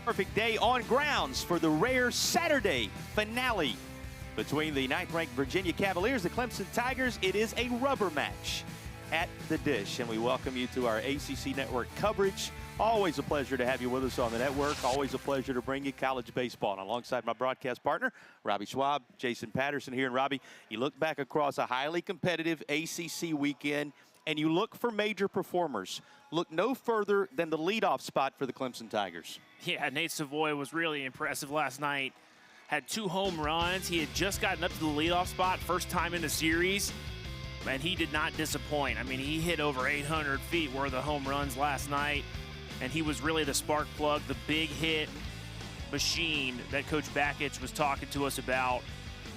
Perfect day on grounds for the rare Saturday finale between the 9th-ranked Virginia Cavaliers, the Clemson Tigers. It is a rubber match at the Dish, and we welcome you to our ACC Network coverage. Always a pleasure to have you with us on the network. Always a pleasure to bring you college baseball. And alongside my broadcast partner, Robbie Schwab, Jason Patterson here. And Robbie, you look back across a highly competitive ACC weekend, and you look for major performers. Look no further than the leadoff spot for the Clemson Tigers. Yeah, Nate Savoy was really impressive last night. Had 2 home runs. He had just gotten up to the leadoff spot, first time in the series, and he did not disappoint. I mean, he hit over 800 feet worth of home runs last night, and he was really the spark plug, the big hit machine that Coach Bakich was talking to us about,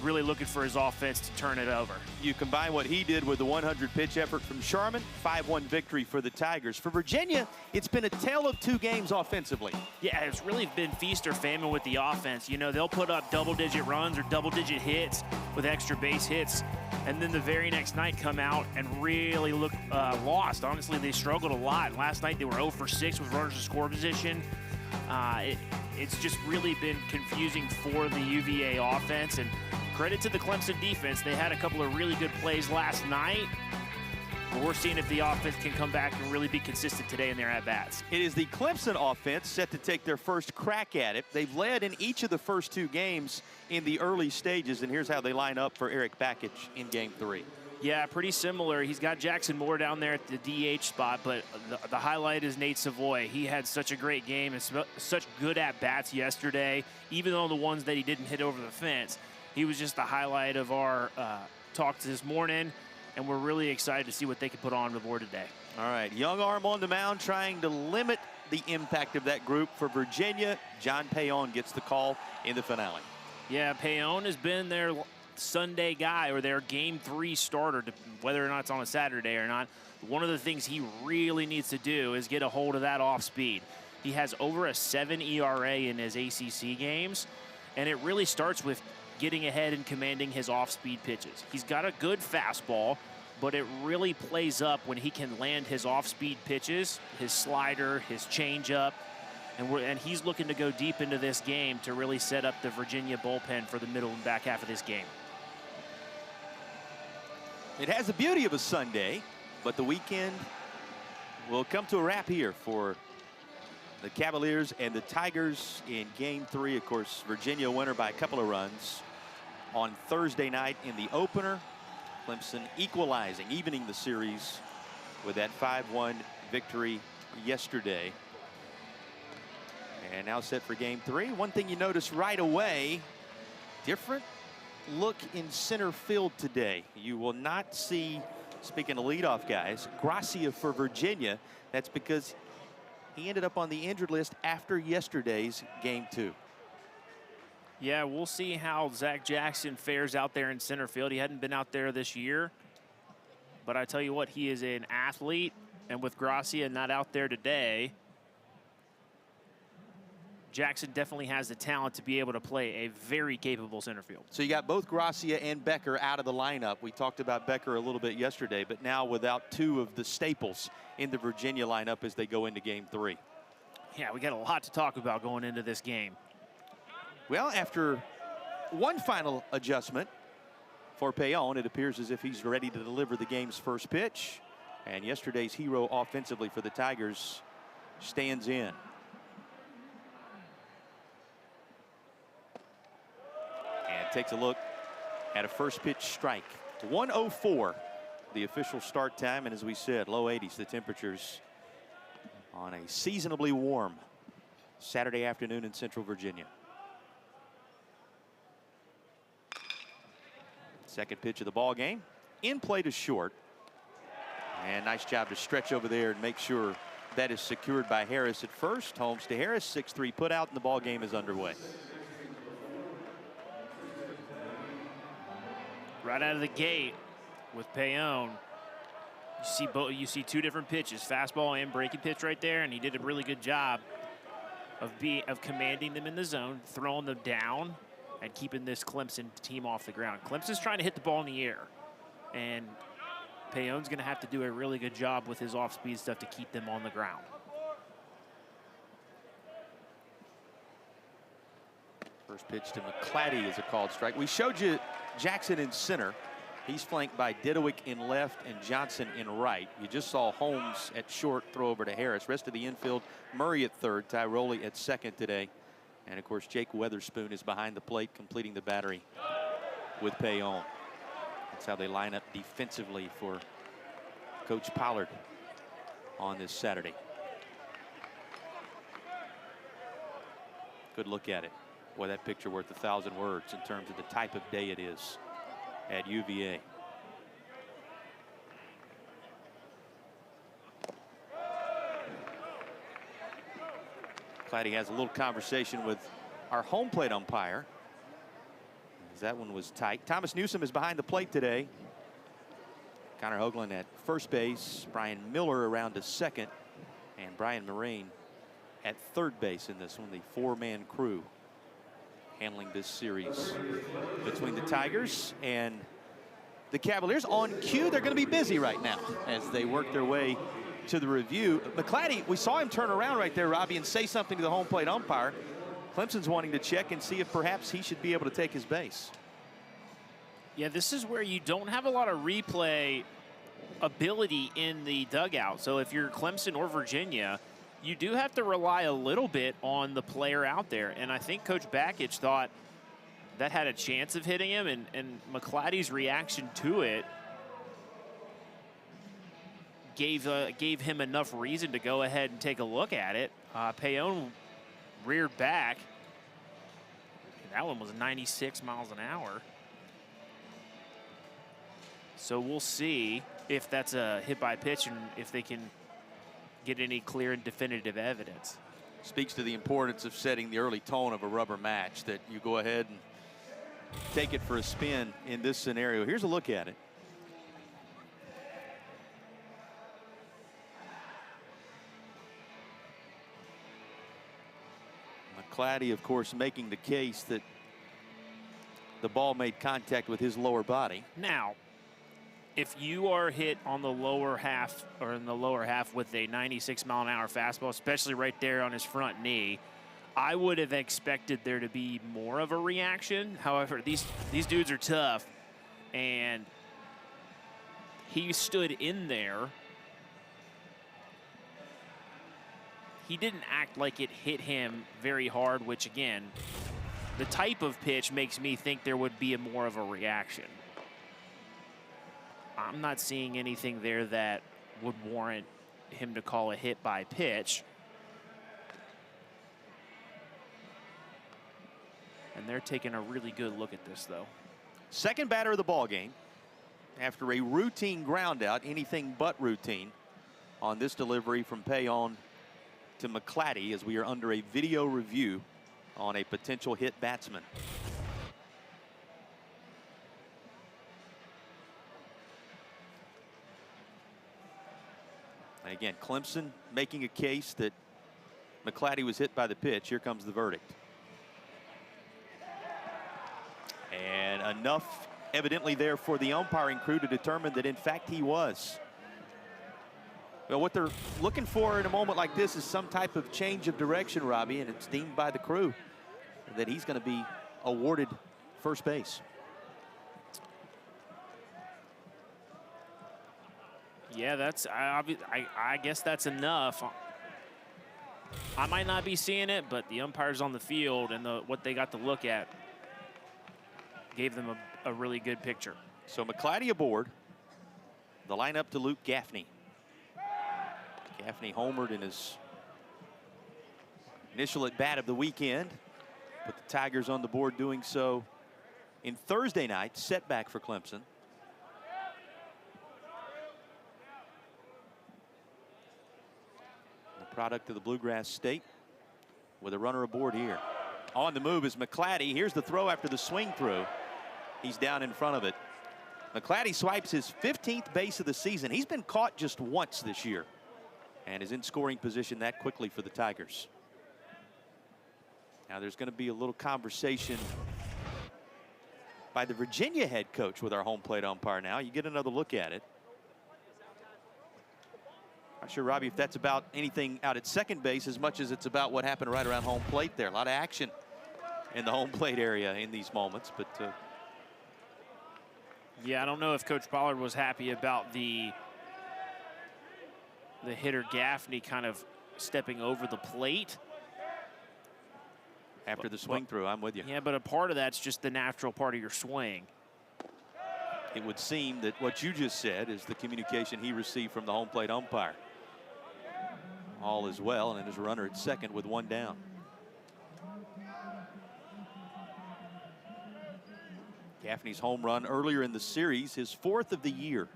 really looking for his offense to turn it over. You combine what he did with the 100-pitch effort from Sharman, 5-1 victory for the Tigers. For Virginia, it's been a tale of 2 games offensively. Yeah, it's really been feast or famine with the offense. You know, they'll put up double-digit runs or double-digit hits with extra base hits, and then the very next night come out and really look lost. Honestly, they struggled a lot. Last night they were 0 for 6 with runners in score position. It's just really been confusing for the UVA offense, and credit to the Clemson defense. They had a couple of really good plays last night, but we're seeing if the offense can come back and really be consistent today in their at-bats. It is the Clemson offense set to take their first crack at it. They've led in each of the first 2 games in the early stages, and here's how they line up for Eric Bakich in Game 3. Yeah, pretty similar. He's got Jackson Moore down there at the DH spot, but the highlight is Nate Savoy. He had such a great game and such good at-bats yesterday, even though the ones that he didn't hit over the fence. He was just the highlight of our talks this morning, and we're really excited to see what they can put on the board today. All right, young arm on the mound trying to limit the impact of that group for Virginia. John Payon gets the call in the finale. Yeah, Payon has been their Sunday guy or their Game 3 starter, whether or not it's on a Saturday or not. One of the things he really needs to do is get a hold of that off speed. He has over a 7 ERA in his ACC games, and it really starts with getting ahead and commanding his off-speed pitches. He's got a good fastball, but it really plays up when he can land his off-speed pitches, his slider, his changeup, and he's looking to go deep into this game to really set up the Virginia bullpen for the middle and back half of this game. It has the beauty of a Sunday, but the weekend will come to a wrap here for the Cavaliers and the Tigers in Game 3. Of course, Virginia winner by a couple of runs on Thursday night in the opener. Clemson equalizing, evening the series with that 5-1 victory yesterday. And now set for Game 3. One thing you notice right away, different look in center field today. You will not see, speaking of leadoff guys, Gracia for Virginia. That's because he ended up on the injured list after yesterday's Game 2. Yeah, we'll see how Zach Jackson fares out there in center field. He hadn't been out there this year, but I tell you what, he is an athlete, and with Gracia not out there today, Jackson definitely has the talent to be able to play a very capable center field. So you got both Gracia and Becker out of the lineup. We talked about Becker a little bit yesterday, but now without 2 of the staples in the Virginia lineup as they go into Game 3. Yeah, we got a lot to talk about going into this game. Well, after one final adjustment for Payon, it appears as if he's ready to deliver the game's first pitch. And yesterday's hero offensively for the Tigers stands in. And takes a look at a first pitch strike. 1:04, the official start time. And as we said, low 80s, the temperatures on a seasonably warm Saturday afternoon in Central Virginia. Second pitch of the ball game. In play to short. And nice job to stretch over there and make sure that is secured by Harris at first. Holmes to Harris, 6-3 put out, and the ball game is underway. Right out of the gate with Payon, you see 2 different pitches, fastball and breaking pitch right there, and he did a really good job of commanding them in the zone, throwing them down, and keeping this Clemson team off the ground. Clemson's trying to hit the ball in the air, and Payon's going to have to do a really good job with his off-speed stuff to keep them on the ground. First pitch to McClatty is a called strike. We showed you Jackson in center. He's flanked by Didowick in left and Johnson in right. You just saw Holmes at short, throw over to Harris. Rest of the infield, Murray at third, Tyroli at second today. And of course, Jake Weatherspoon is behind the plate, completing the battery with Payon. That's how they line up defensively for Coach Pollard on this Saturday. Good look at it. Boy, that picture worth 1,000 words in terms of the type of day it is at UVA. Claddy has a little conversation with our home plate umpire, as that one was tight. Thomas Newsom is behind the plate today. Connor Hoagland at first base, Brian Miller around to second, and Brian Moraine at third base in this one. The four-man crew handling this series between the Tigers and the Cavaliers. On cue, they're going to be busy right now as they work their way to the review. McClatty, we saw him turn around right there, Robbie, and say something to the home plate umpire. Clemson's wanting to check and see if perhaps he should be able to take his base. Yeah, this is where you don't have a lot of replay ability in the dugout. So if you're Clemson or Virginia, you do have to rely a little bit on the player out there. And I think Coach Bakich thought that had a chance of hitting him, and McClatty's reaction to it gave him enough reason to go ahead and take a look at it. Payon reared back. That one was 96 miles an hour. So we'll see if that's a hit by pitch and if they can get any clear and definitive evidence. Speaks to the importance of setting the early tone of a rubber match, that you go ahead and take it for a spin in this scenario. Here's a look at it. McClatty, of course, making the case that the ball made contact with his lower body. Now, if you are hit on the lower half or in the lower half with a 96-mile-an-hour fastball, especially right there on his front knee, I would have expected there to be more of a reaction. However, these dudes are tough, and he stood in there. He didn't act like it hit him very hard, which, again, the type of pitch makes me think there would be more of a reaction. I'm not seeing anything there that would warrant him to call a hit by pitch. And they're taking a really good look at this, though. Second batter of the ball game after a routine ground out, anything but routine, on this delivery from Payon to McClatty, as we are under a video review on a potential hit batsman. And again, Clemson making a case that McClatty was hit by the pitch. Here comes the verdict. And enough evidently there for the umpiring crew to determine that in fact he was. Well, what they're looking for in a moment like this is some type of change of direction, Robbie, and it's deemed by the crew that he's going to be awarded first base. Yeah, I guess that's enough. I might not be seeing it, but the umpires on the field and what they got to look at gave them a really good picture. So McClatty aboard. The lineup to Luke Gaffney. Gaffney homered in his initial at bat of the weekend. Put the Tigers on the board, doing so in Thursday night. Setback for Clemson. The product of the Bluegrass State with a runner aboard here. On the move is McClatty. Here's the throw after the swing through. He's down in front of it. McClatty swipes his 15th base of the season. He's been caught just once this year and is in scoring position that quickly for the Tigers. Now there's going to be a little conversation by the Virginia head coach with our home plate umpire now. You get another look at it. Not sure, Robbie, if that's about anything out at second base as much as it's about what happened right around home plate there. A lot of action in the home plate area in these moments. But yeah, I don't know if Coach Pollard was happy about the hitter Gaffney kind of stepping over the plate. After the swing through, I'm with you. Yeah, but a part of that's just the natural part of your swing. It would seem that what you just said is the communication he received from the home plate umpire. All is well, and his runner at second with one down. Gaffney's home run earlier in the series, his 4th of the year.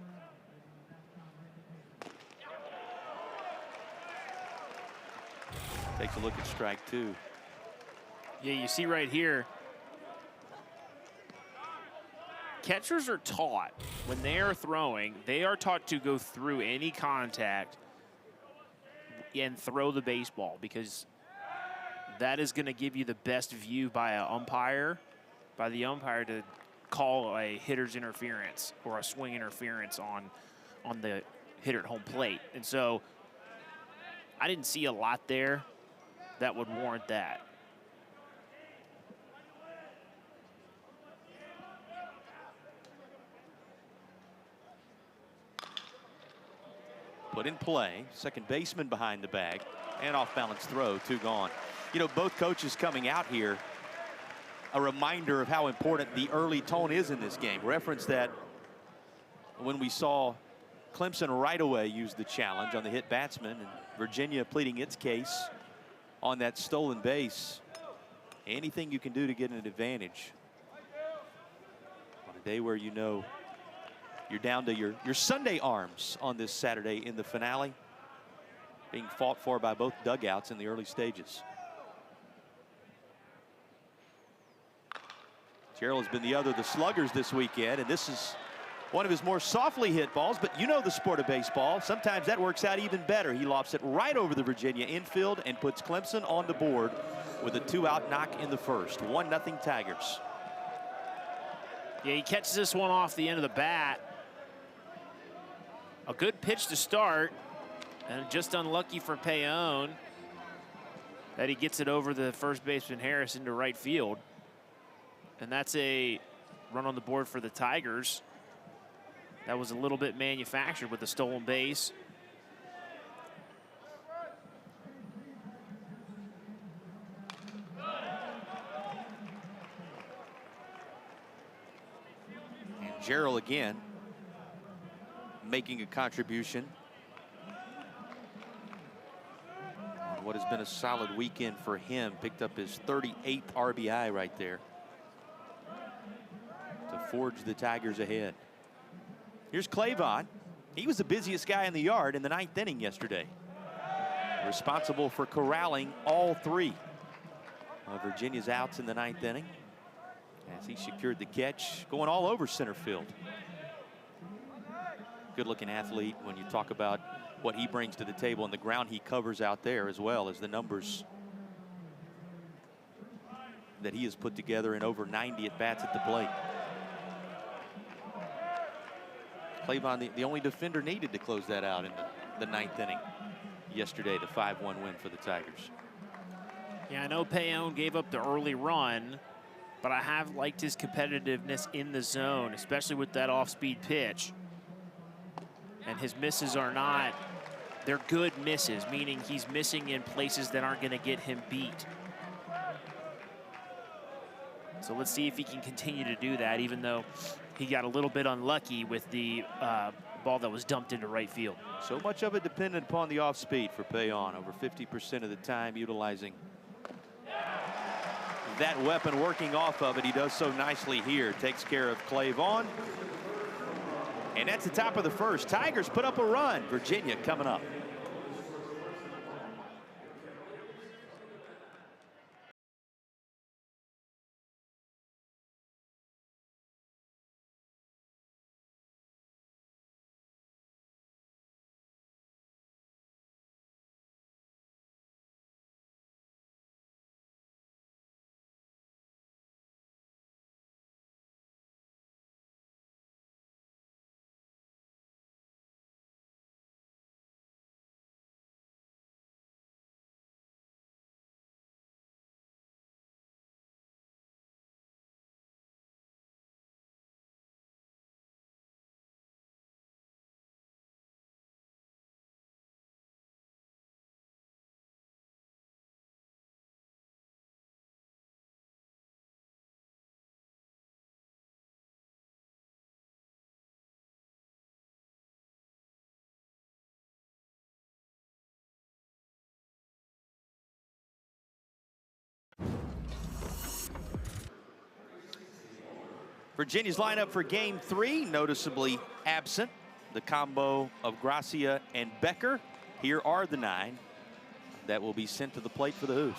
Takes a look at strike 2. Yeah, you see right here, catchers are taught when they are throwing, they are taught to go through any contact and throw the baseball, because that is going to give you the best view by the umpire to call a hitter's interference or a swing interference on the hitter at home plate. And so I didn't see a lot there that would warrant that. Put in play, second baseman behind the bag, and off balance throw, 2 gone. You know, both coaches coming out here, a reminder of how important the early tone is in this game. Reference that when we saw Clemson right away use the challenge on the hit batsman, and Virginia pleading its case on that stolen base. Anything you can do to get an advantage on a day where you know you're down to your Sunday arms on this Saturday in the finale, being fought for by both dugouts in the early stages. Gerald has been the other of the sluggers this weekend, and this is one of his more softly hit balls, but you know the sport of baseball. Sometimes that works out even better. He lofts it right over the Virginia infield and puts Clemson on the board with a 2-out knock in the first. 1-0 Tigers. Yeah, he catches this one off the end of the bat. A good pitch to start, and just unlucky for Payon that he gets it over the first baseman Harris into right field. And that's a run on the board for the Tigers. That was a little bit manufactured with the stolen base. And Gerald again making a contribution on what has been a solid weekend for him. Picked up his 38th RBI right there to forge the Tigers ahead. Here's Clavon. He was the busiest guy in the yard in the 9th inning yesterday, responsible for corralling all 3 of Virginia's outs in the 9th inning as he secured the catch, going all over center field. Good-looking athlete when you talk about what he brings to the table and the ground he covers out there, as well as the numbers that he has put together in over 90 at-bats at the plate. Clavon, the only defender needed to close that out in the 9th inning yesterday, the 5-1 win for the Tigers. Yeah, I know Payon gave up the early run, but I have liked his competitiveness in the zone, especially with that off-speed pitch. And his misses are not, they're good misses, meaning he's missing in places that aren't going to get him beat. So let's see if he can continue to do that, even though he got a little bit unlucky with the ball that was dumped into right field. So much of it dependent upon the off-speed for Payon, over 50% of the time utilizing that weapon, working off of it. He does so nicely here, takes care of Clavon. And that's the top of the first. Tigers put up a run. Virginia coming up. Virginia's lineup for game 3, noticeably absent. The combo of Gracia and Becker. Here are the 9 that will be sent to the plate for the Hoos.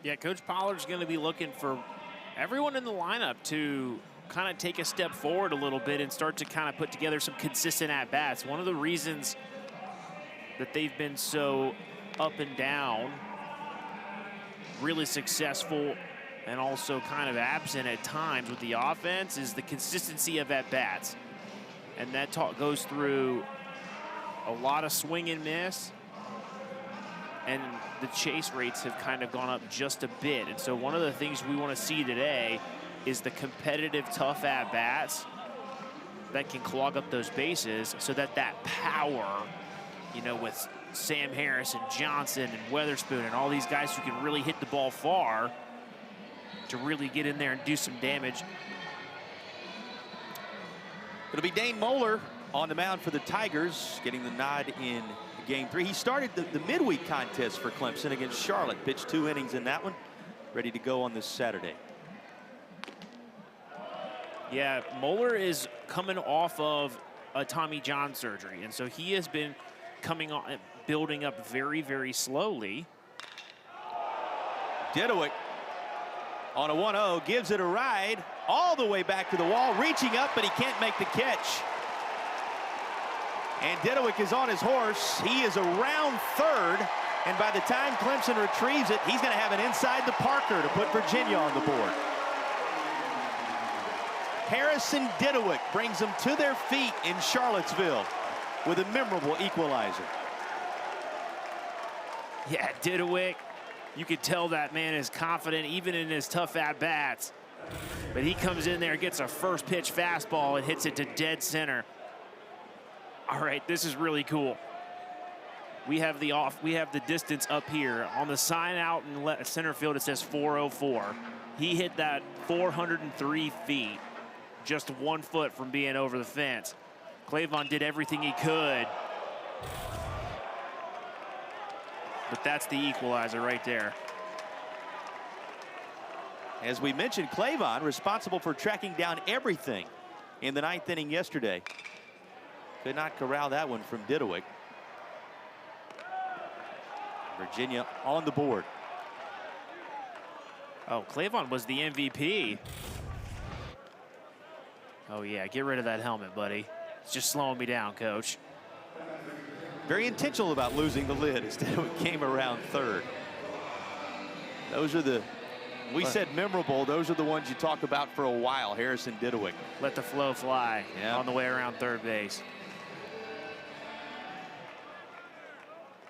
Yeah, Coach Pollard's going to be looking for everyone in the lineup to kind of take a step forward a little bit and start to kind of put together some consistent at-bats. One of the reasons that they've been so up and down, really successful, and also kind of absent at times with the offense is the consistency of at-bats. And that goes through a lot of swing and miss, and the chase rates have kind of gone up just a bit. And so one of the things we want to see today is the competitive, tough at-bats that can clog up those bases so that that power, you know, with Sam Harris and Johnson and Weatherspoon and all these guys who can really hit the ball far to really get in there and do some damage. It'll be Dane Moeller on the mound for the Tigers, getting the nod in game 3. He started the midweek contest for Clemson against Charlotte, pitched 2 innings in that one, ready to go on this Saturday. Yeah, Moeller is coming off of a Tommy John surgery, and so he has been coming on, building up very, very slowly. Didowick on a 1-0, gives it a ride all the way back to the wall, reaching up, but he can't make the catch. And Didowick is on his horse. He is around third, and by the time Clemson retrieves it, he's going to have an inside the Parker to put Virginia on the board. Harrison Didowick brings them to their feet in Charlottesville with a memorable equalizer. Yeah, Didowick, you could tell that man is confident even in his tough at-bats. But he comes in there, gets a first pitch fastball and hits it to dead center. All right, this is really cool. We have the distance up here. On the sign out in center field, it says 404. He hit that 403 feet, just 1 foot from being over the fence. Clavon did everything he could. But that's the equalizer right there. As we mentioned, Clavon responsible for tracking down everything in the 9th inning yesterday. Could not corral that one from Didowick. Virginia on the board. Oh, Clavon was the MVP. Oh, yeah, get rid of that helmet, buddy. It's just slowing me down, Coach. Very intentional about losing the lid as Didowick came around third. Those are the, we said memorable, those are the ones you talk about for a while, Harrison Didowick. Let the flow fly on the way around third base.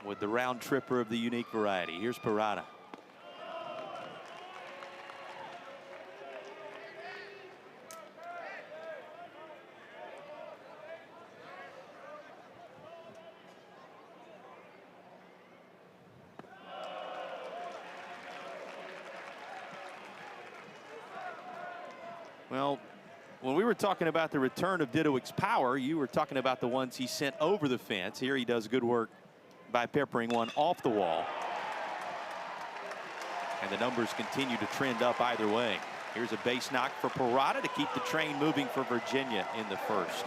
With the round tripper of the unique variety. Here's Parada. Well, when we were talking about the return of Didowick's power, you were talking about the ones he sent over the fence. Here he does good work by peppering one off the wall. And the numbers continue to trend up either way. Here's a base knock for Parada to keep the train moving for Virginia in the first.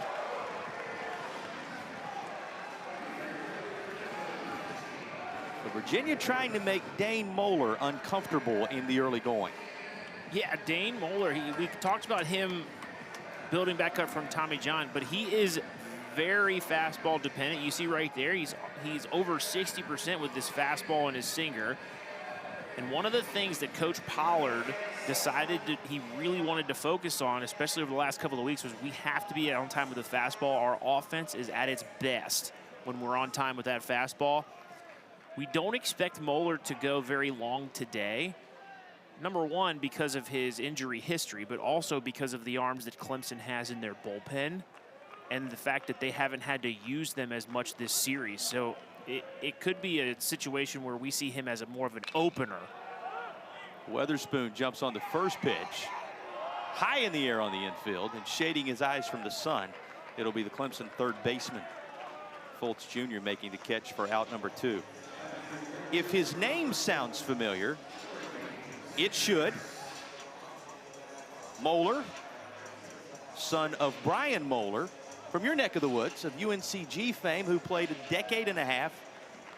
So Virginia trying to make Dane Moeller uncomfortable in the early going. Yeah, Dane Moeller, we talked about him building back up from Tommy John, but he is very fastball dependent. You see right there, he's over 60% with this fastball and his sinker. And one of the things that Coach Pollard decided he really wanted to focus on, especially over the last couple of weeks, was we have to be on time with the fastball. Our offense is at its best when we're on time with that fastball. We don't expect Moeller to go very long today. Number one, because of his injury history, but also because of the arms that Clemson has in their bullpen and the fact that they haven't had to use them as much this series. So it could be a situation where we see him as more of an opener. Weatherspoon jumps on the first pitch, high in the air on the infield and shading his eyes from the sun. It'll be the Clemson third baseman, Fultz Jr., making the catch for out number 2. If his name sounds familiar, it should. Moeller, son of Brian Moeller, from your neck of the woods, of UNCG fame, who played a decade and a half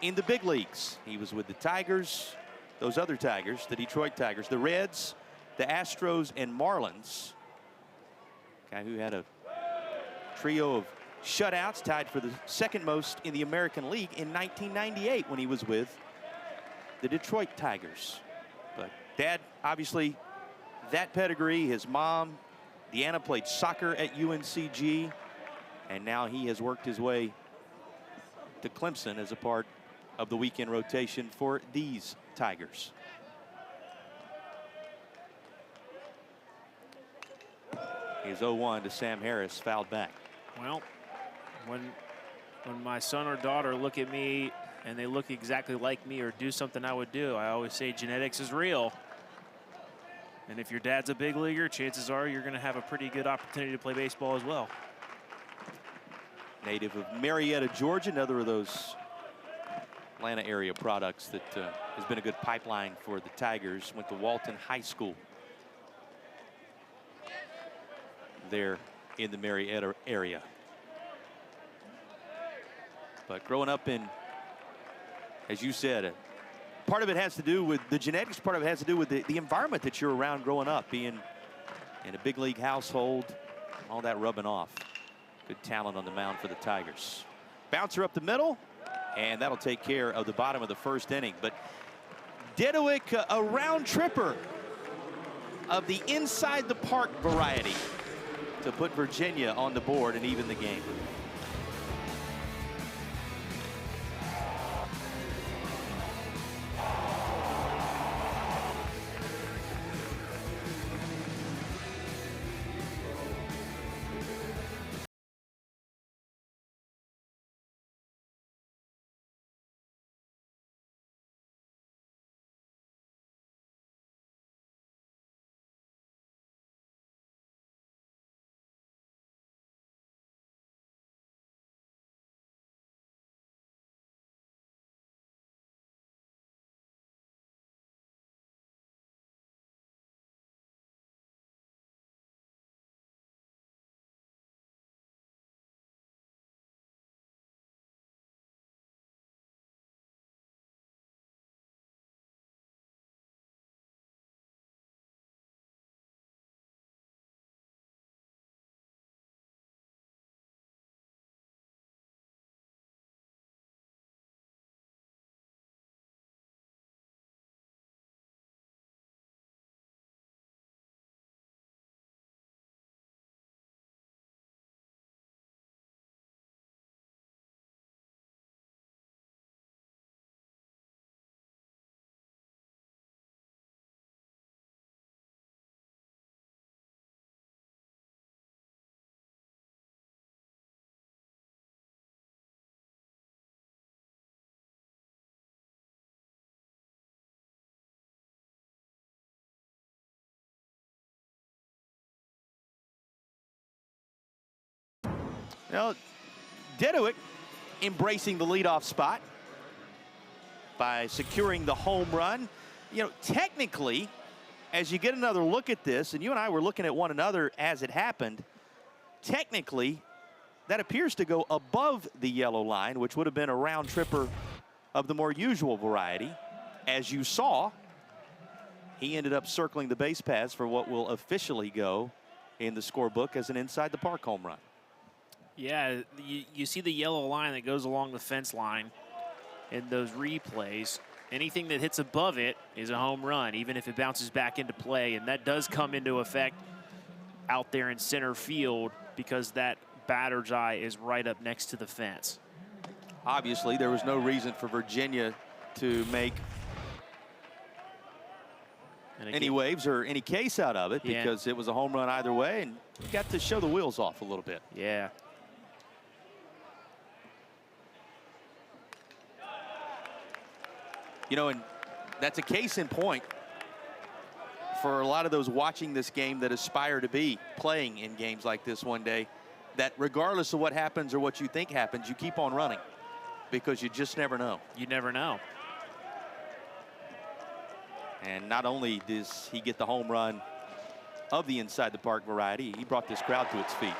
in the big leagues. He was with the Tigers, those other Tigers, the Detroit Tigers, the Reds, the Astros, and Marlins. Guy who had a trio of shutouts, tied for the second most in the American League in 1998 when he was with the Detroit Tigers. But Dad, obviously, that pedigree. His mom, Deanna, played soccer at UNCG, and now he has worked his way to Clemson as a part of the weekend rotation for these Tigers. He's 0-1 to Sam Harris, fouled back. Well, when my son or daughter look at me and they look exactly like me or do something I would do, I always say genetics is real. And if your dad's a big leaguer, chances are you're going to have a pretty good opportunity to play baseball as well. Native of Marietta, Georgia, another of those Atlanta area products that has been a good pipeline for the Tigers. Went to Walton High School there in the Marietta area. But growing up in, as you said, part of it has to do with the genetics, part of it has to do with the environment that you're around growing up, being in a big league household, all that rubbing off. Good talent on the mound for the Tigers. Bouncer up the middle, and that'll take care of the bottom of the first inning. But Dedowick, a round tripper of the inside the park variety to put Virginia on the board and even the game. Now, Dedowick embracing the leadoff spot by securing the home run. You know, technically, as you get another look at this, and you and I were looking at one another as it happened, technically, that appears to go above the yellow line, which would have been a round tripper of the more usual variety. As you saw, he ended up circling the base paths for what will officially go in the scorebook as an inside the park home run. Yeah, you see the yellow line that goes along the fence line in those replays. Anything that hits above it is a home run, even if it bounces back into play. And that does come into effect out there in center field because that batter's eye is right up next to the fence. Obviously, there was no reason for Virginia to make any waves or any case out of it because it was a home run either way, and you got to show the wheels off a little bit. Yeah. You know, and that's a case in point for a lot of those watching this game that aspire to be playing in games like this one day, that regardless of what happens or what you think happens, you keep on running because you just never know. You never know. And not only does he get the home run of the inside the park variety. He brought this crowd to its feet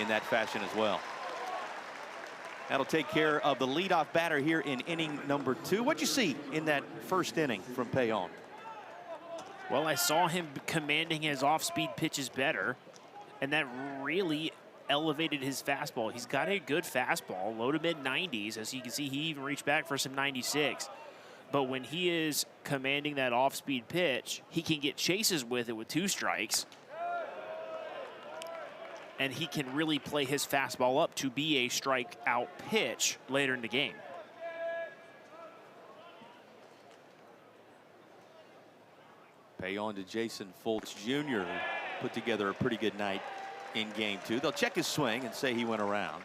in that fashion as well. That'll take care of the leadoff batter here in inning number 2. What'd you see in that first inning from Payon? Well, I saw him commanding his off-speed pitches better, and that really elevated his fastball. He's got a good fastball, low to mid-90s. As you can see, he even reached back for some 96. But when he is commanding that off-speed pitch, he can get chases with it with 2 strikes. And he can really play his fastball up to be a strikeout pitch later in the game. Payon to Jason Foltz Jr., who put together a pretty good night in game 2. They'll check his swing and say he went around.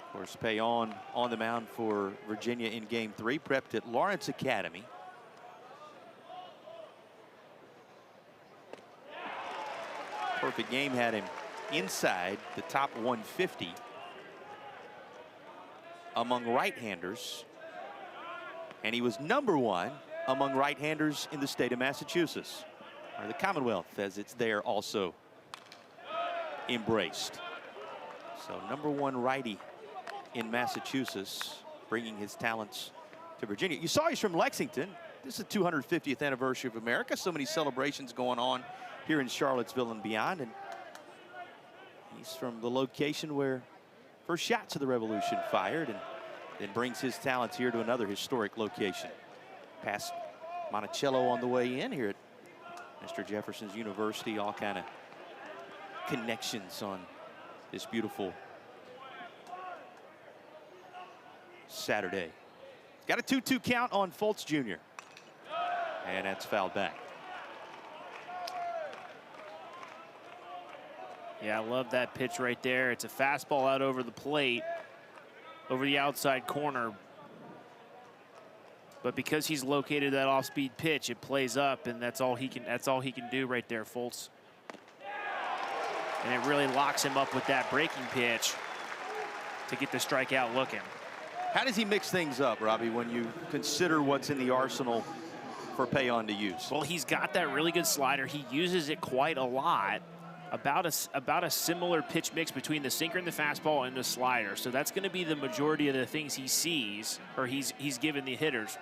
Of course, Payon on the mound for Virginia in game 3, prepped at Lawrence Academy. Perfect game had him inside the top 150 among right-handers. And he was #1 among right-handers in the state of Massachusetts, or the Commonwealth, as it's there also embraced. So #1 righty in Massachusetts, bringing his talents to Virginia. You saw he's from Lexington. This is the 250th anniversary of America. So many celebrations going on here in Charlottesville and beyond. And he's from the location where first shots of the Revolution fired, and then brings his talents here to another historic location. Past Monticello on the way in here at Mr. Jefferson's University. All kind of connections on this beautiful Saturday. Got a 2-2 count on Foltz Jr. And that's fouled back. Yeah, I love that pitch right there. It's a fastball out over the plate, over the outside corner. But because he's located that off-speed pitch, it plays up, and that's all he can do right there, Foltz. And it really locks him up with that breaking pitch to get the strikeout looking. How does he mix things up, Robbie, when you consider what's in the arsenal for Payon to use? Well, he's got that really good slider. He uses it quite a lot. About a similar pitch mix between the sinker and the fastball and the slider. So that's going to be the majority of the things he sees, or he's given the hitters.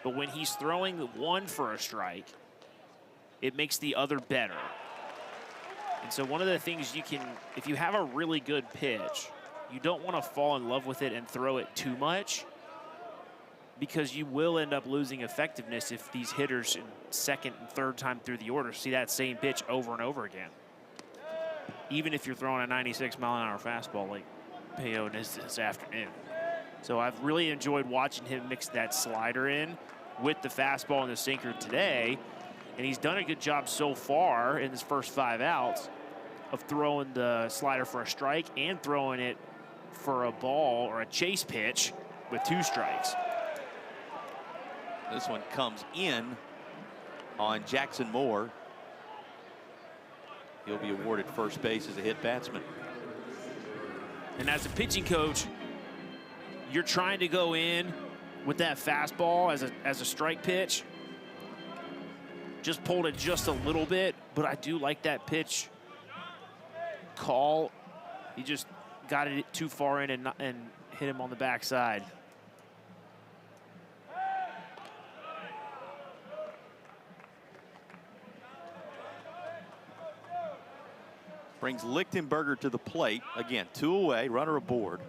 But when he's throwing one for a strike, it makes the other better. And so one of the things you can, if you have a really good pitch, you don't want to fall in love with it and throw it too much, because you will end up losing effectiveness if these hitters in second and third time through the order see that same pitch over and over again. Even if you're throwing a 96-mile-an-hour fastball like Payon is this afternoon. So I've really enjoyed watching him mix that slider in with the fastball and the sinker today. And he's done a good job so far in his first 5 outs of throwing the slider for a strike and throwing it for a ball or a chase pitch with 2 strikes. This one comes in on Jackson Moore. He'll be awarded first base as a hit batsman. And as a pitching coach, you're trying to go in with that fastball as a strike pitch. Just pulled it just a little bit, but I do like that pitch call. He just got it too far in and hit him on the backside. Brings Lichtenberger to the plate. Again, 2 away, runner aboard.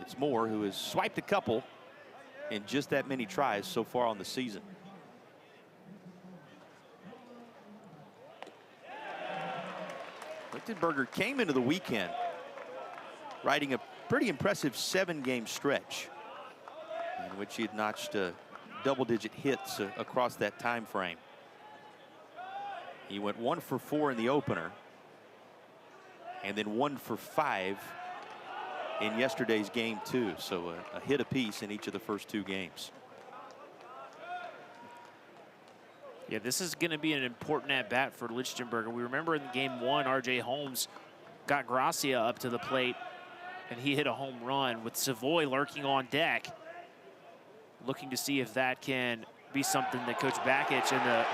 It's Moore, who has swiped a couple in just that many tries so far on the season. Lichtenberger came into the weekend riding a pretty impressive 7-game stretch in which he had notched double-digit hits across that time frame. He went 1 for 4 in the opener, and then 1 for 5 in yesterday's game 2. So a hit apiece in each of the first 2 games. Yeah, this is going to be an important at-bat for Lichtenberger. We remember in game 1, R.J. Holmes got Gracia up to the plate, and he hit a home run with Savoy lurking on deck, looking to see if that can be something that Coach Bakich and the...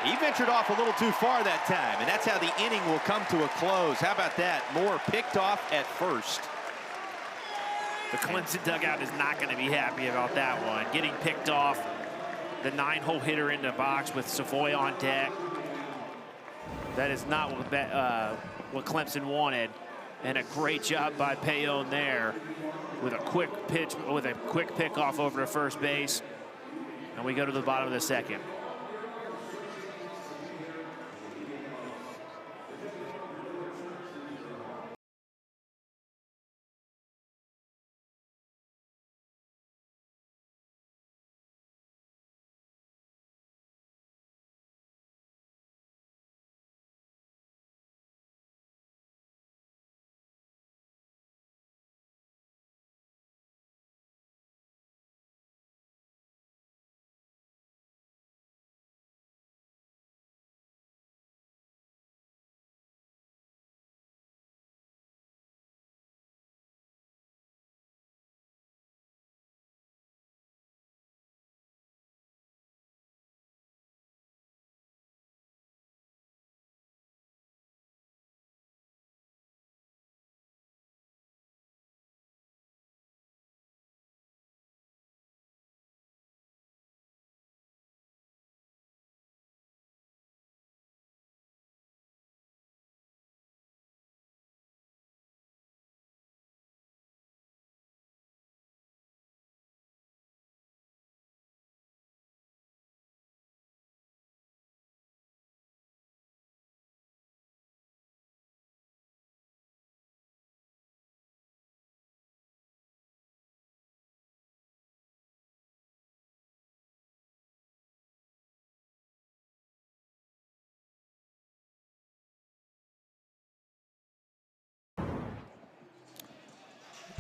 He ventured off a little too far that time, and that's how the inning will come to a close. How about that? Moore picked off at first. The Clemson dugout is not going to be happy about that one. Getting picked off, the 9-hole hitter in the box with Savoy on deck. That is not what Clemson wanted. And a great job by Payon there with a quick pitch, with a quick pick off over to first base. And we go to the bottom of the second.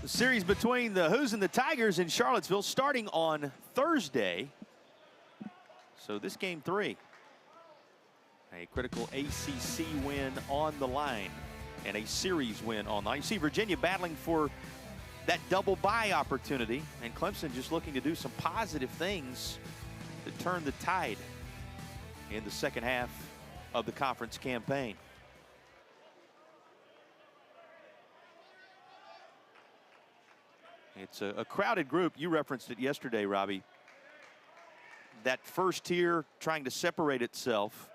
The series between the Hoos and the Tigers in Charlottesville starting on Thursday. So this game 3, a critical ACC win on the line and a series win on the line. You see Virginia battling for that double bye opportunity, and Clemson just looking to do some positive things to turn the tide in the second half of the conference campaign. It's a crowded group. You referenced it yesterday, Robbie. That first tier trying to separate itself,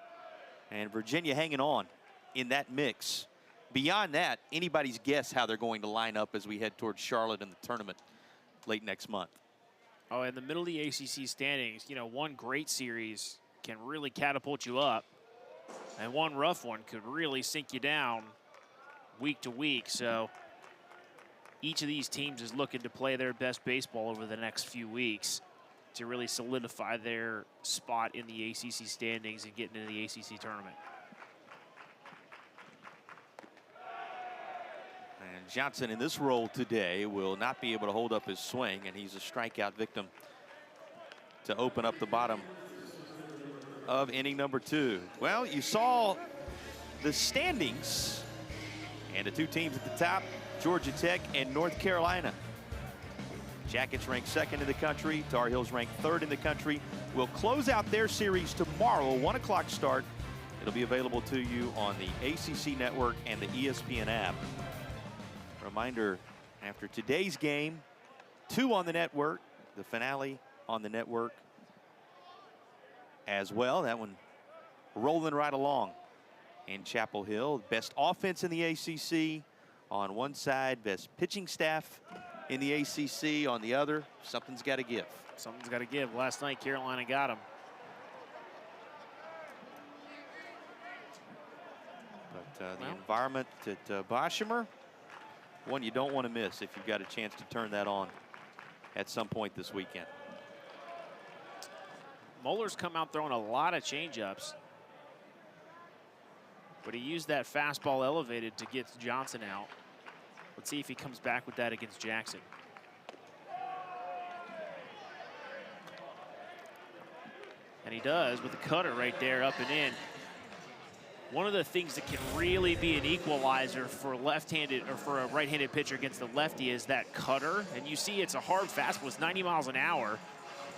and Virginia hanging on in that mix. Beyond that, anybody's guess how they're going to line up as we head towards Charlotte in the tournament late next month. Oh, in the middle of the ACC standings, you know, one great series can really catapult you up, and one rough one could really sink you down week to week. So each of these teams is looking to play their best baseball over the next few weeks to really solidify their spot in the ACC standings and getting into the ACC tournament. And Johnson in this role today will not be able to hold up his swing, and he's a strikeout victim to open up the bottom of inning number 2. Well, you saw the standings and the two teams at the top, Georgia Tech and North Carolina. Jackets ranked 2nd in the country. Tar Heels ranked 3rd in the country. Will close out their series tomorrow, 1 o'clock start. It'll be available to you on the ACC network and the ESPN app. Reminder, after today's game, 2 on the network, the finale on the network as well. That one rolling right along in Chapel Hill. Best offense in the ACC on one side, best pitching staff in the ACC on the other. Something's got to give. Something's got to give. Last night, Carolina got him. But the environment at Boshemer, one you don't want to miss if you've got a chance to turn that on at some point this weekend. Moeller's come out throwing a lot of changeups, but he used that fastball elevated to get Johnson out. Let's see if he comes back with that against Jackson. And he does with the cutter right there, up and in. One of the things that can really be an equalizer for left-handed or for a right-handed pitcher against the lefty is that cutter. And you see it's a hard fastball. It's 90 miles an hour.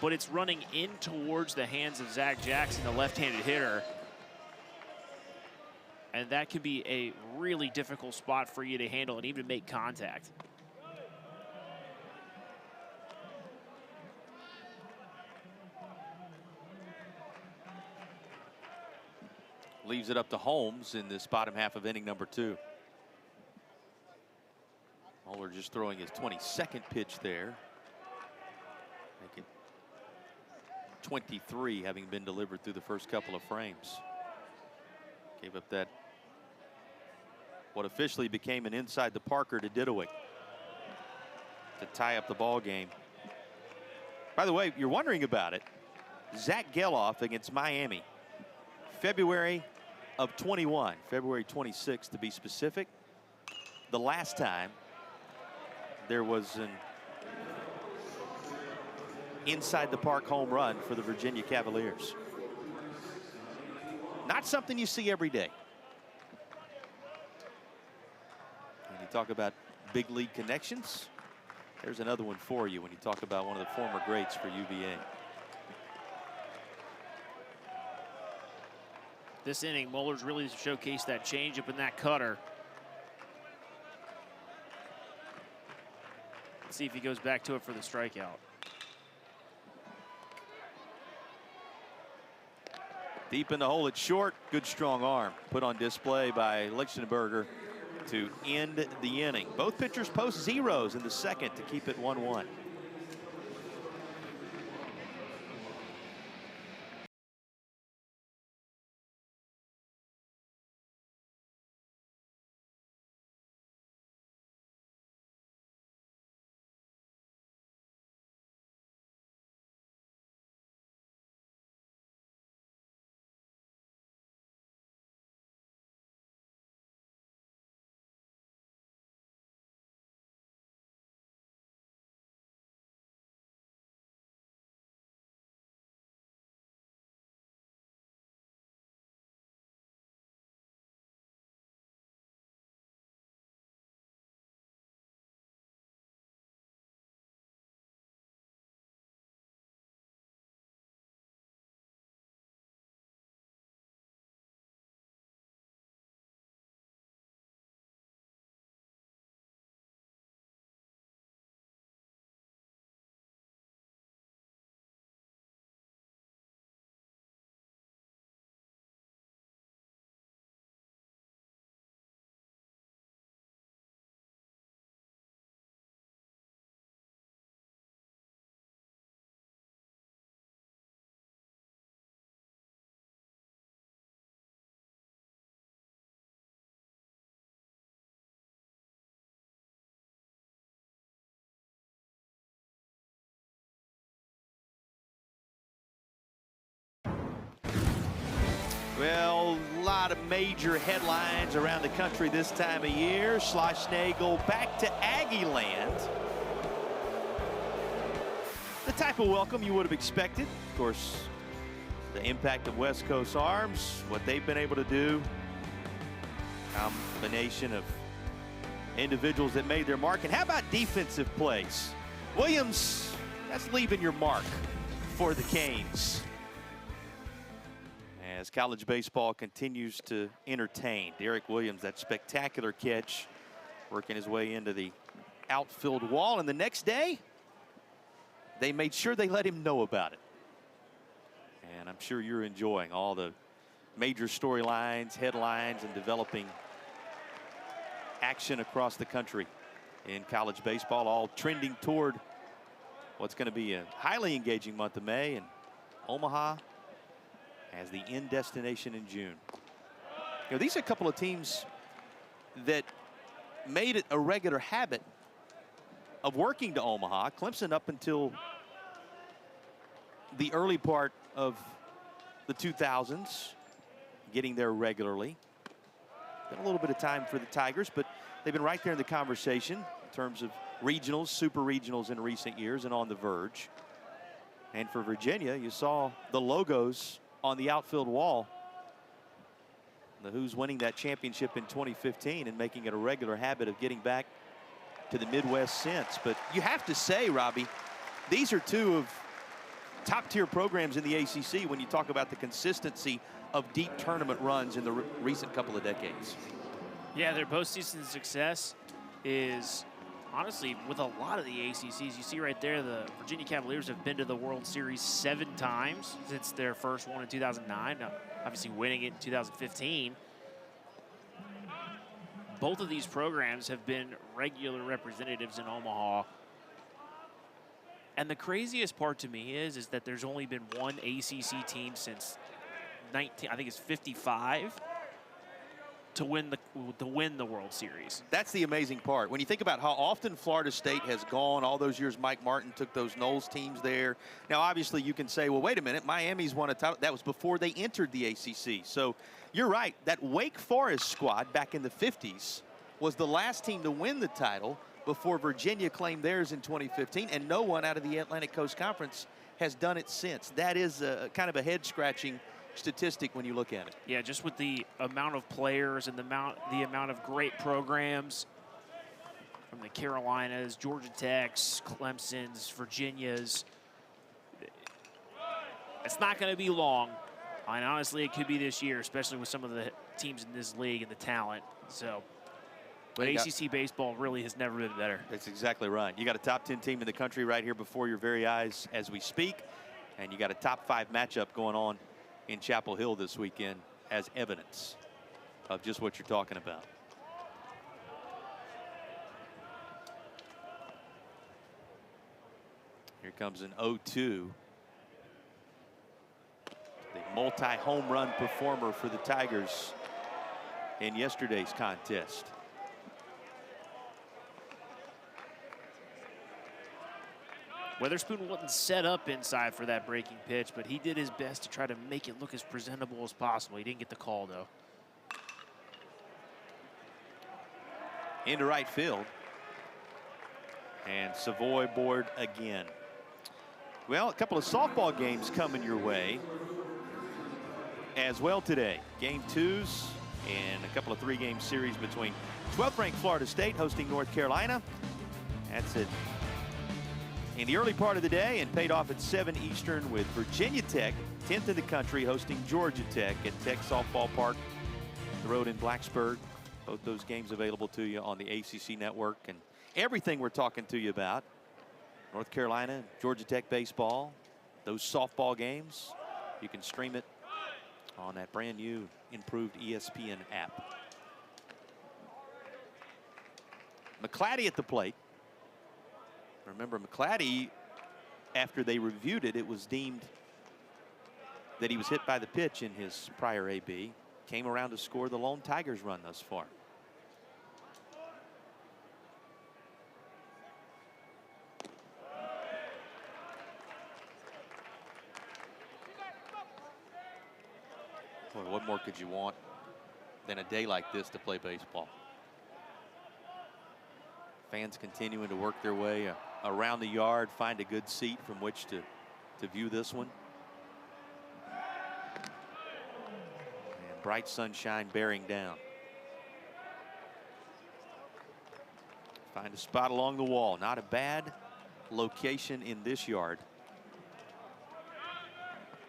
but it's running in towards the hands of Zach Jackson, the left-handed hitter. And that can be a really difficult spot for you to handle and even make contact. Leaves it up to Holmes in this bottom half of inning number 2. Moeller just throwing his 22nd pitch there. Make it 23, having been delivered through the first couple of frames. Gave up that, what officially became an inside the Parker to Didowick to tie up the ball game. By the way, you're wondering about it. Zach Geloff against Miami, February of 21, February 26th to be specific. The last time there was an inside the park home run for the Virginia Cavaliers. Not something you see every day. When you talk about big league connections, there's another one for you when you talk about one of the former greats for UVA. This inning, Moeller's really showcased that changeup and that cutter. Let's see if he goes back to it for the strikeout. Deep in the hole, it's short. Good strong arm put on display by Lichtenberger to end the inning. Both pitchers post zeros in the second to keep it 1-1. Well, a lot of major headlines around the country this time of year. Schlossnagel back to Aggie land. The type of welcome you would have expected. Of course, the impact of West Coast Arms, what they've been able to do. Combination of individuals that made their mark. And how about defensive plays? Williams, that's leaving your mark for the Canes. As college baseball continues to entertain, Derek Williams, that spectacular catch, working his way into the outfield wall. And the next day, they made sure they let him know about it. And I'm sure you're enjoying all the major storylines, headlines, and developing action across the country in college baseball, all trending toward what's going to be a highly engaging month of May, and Omaha as the end destination in June. You know, these are a couple of teams that made it a regular habit of working to Omaha. Clemson up until the early part of the 2000s, getting there regularly. Been a little bit of time for the Tigers, but they've been right there in the conversation in terms of regionals, super regionals in recent years, and on the verge. And for Virginia, you saw the logos on the outfield wall. The Who's winning that championship in 2015 and making it a regular habit of getting back to the Midwest since. But you have to say, Robbie, these are two of top-tier programs in the ACC when you talk about the consistency of deep tournament runs in the recent couple of decades. Yeah, their postseason success is honestly with a lot of the ACCs. You see right there, the Virginia Cavaliers have been to the World Series 7 times since their first one in 2009. Now, obviously winning it in 2015. Both of these programs have been regular representatives in Omaha. And the craziest part to me is that there's only been one ACC team since I think it's 55 to win the World Series. That's the amazing part. When you think about how often Florida State has gone, all those years Mike Martin took those Knowles teams there. Now, obviously, you can say, well, wait a minute, Miami's won a title. That was before they entered the ACC. So you're right. That Wake Forest squad back in the 50s was the last team to win the title before Virginia claimed theirs in 2015, and no one out of the Atlantic Coast Conference has done it since. That is kind of a head-scratching statistic when you look at it. Yeah, just with the amount of players and the amount of great programs from the Carolinas, Georgia Techs, Clemsons, Virginias. It's not going to be long, and honestly, it could be this year, especially with some of the teams in this league and the talent. So, but ACC baseball really has never been better. That's exactly right. You got a top 10 team in the country right here before your very eyes as we speak, and you got a top 5 matchup going on in Chapel Hill this weekend as evidence of just what you're talking about. Here comes an 0-2. The multi-home run performer for the Tigers in yesterday's contest. Weatherspoon wasn't set up inside for that breaking pitch, but he did his best to try to make it look as presentable as possible. He didn't get the call, though. Into right field. And Savoy board again. Well, a couple of softball games coming your way as well today. Game 2s and a couple of 3-game series between 12th-ranked Florida State hosting North Carolina. That's it in the early part of the day, and paid off at 7 Eastern with Virginia Tech, 10th in the country, hosting Georgia Tech at Tech Softball Park, the road in Blacksburg. Both those games available to you on the ACC network, and everything we're talking to you about, North Carolina, Georgia Tech baseball, those softball games, you can stream it on that brand new improved ESPN app. McClatty at the plate. Remember, McClatty, after they reviewed it, it was deemed that he was hit by the pitch in his prior AB. Came around to score the lone Tigers run thus far. Boy, what more could you want than a day like this to play baseball? Fans continuing to work their way around the yard, find a good seat from which to view this one. And bright sunshine bearing down. Find a spot along the wall. Not a bad location in this yard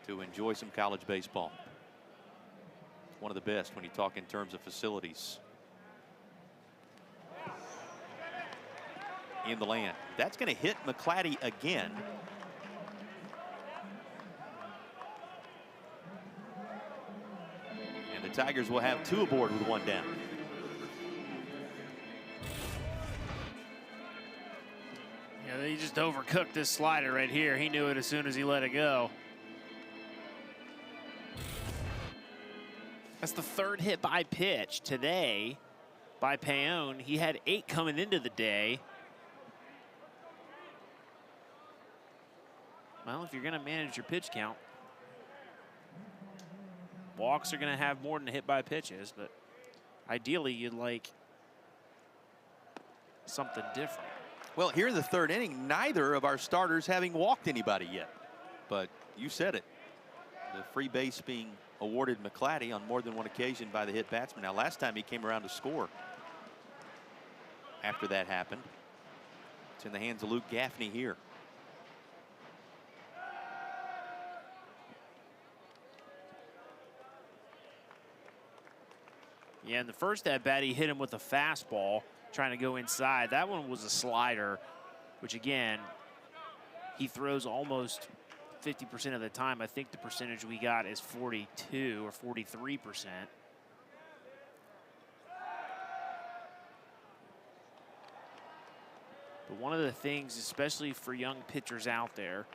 to enjoy some college baseball. One of the best when you talk in terms of facilities in the land. That's going to hit McClatty again. And the Tigers will have 2 aboard with 1 down. Yeah, they just overcooked this slider right here. He knew it as soon as he let it go. That's the 3rd hit by pitch today by Paone. He had 8 coming into the day. Well, if you're going to manage your pitch count, walks are going to have more than hit by pitches, but ideally you'd like something different. Well, here in the 3rd inning, neither of our starters having walked anybody yet. But you said it. The free base being awarded McClatty on more than one occasion by the hit batsman. Now, last time he came around to score after that happened. It's in the hands of Luke Gaffney here. Yeah, in the first at-bat, he hit him with a fastball, trying to go inside. That one was a slider, which, again, he throws almost 50% of the time. I think the percentage we got is 42 or 43%. But one of the things, especially for young pitchers out there,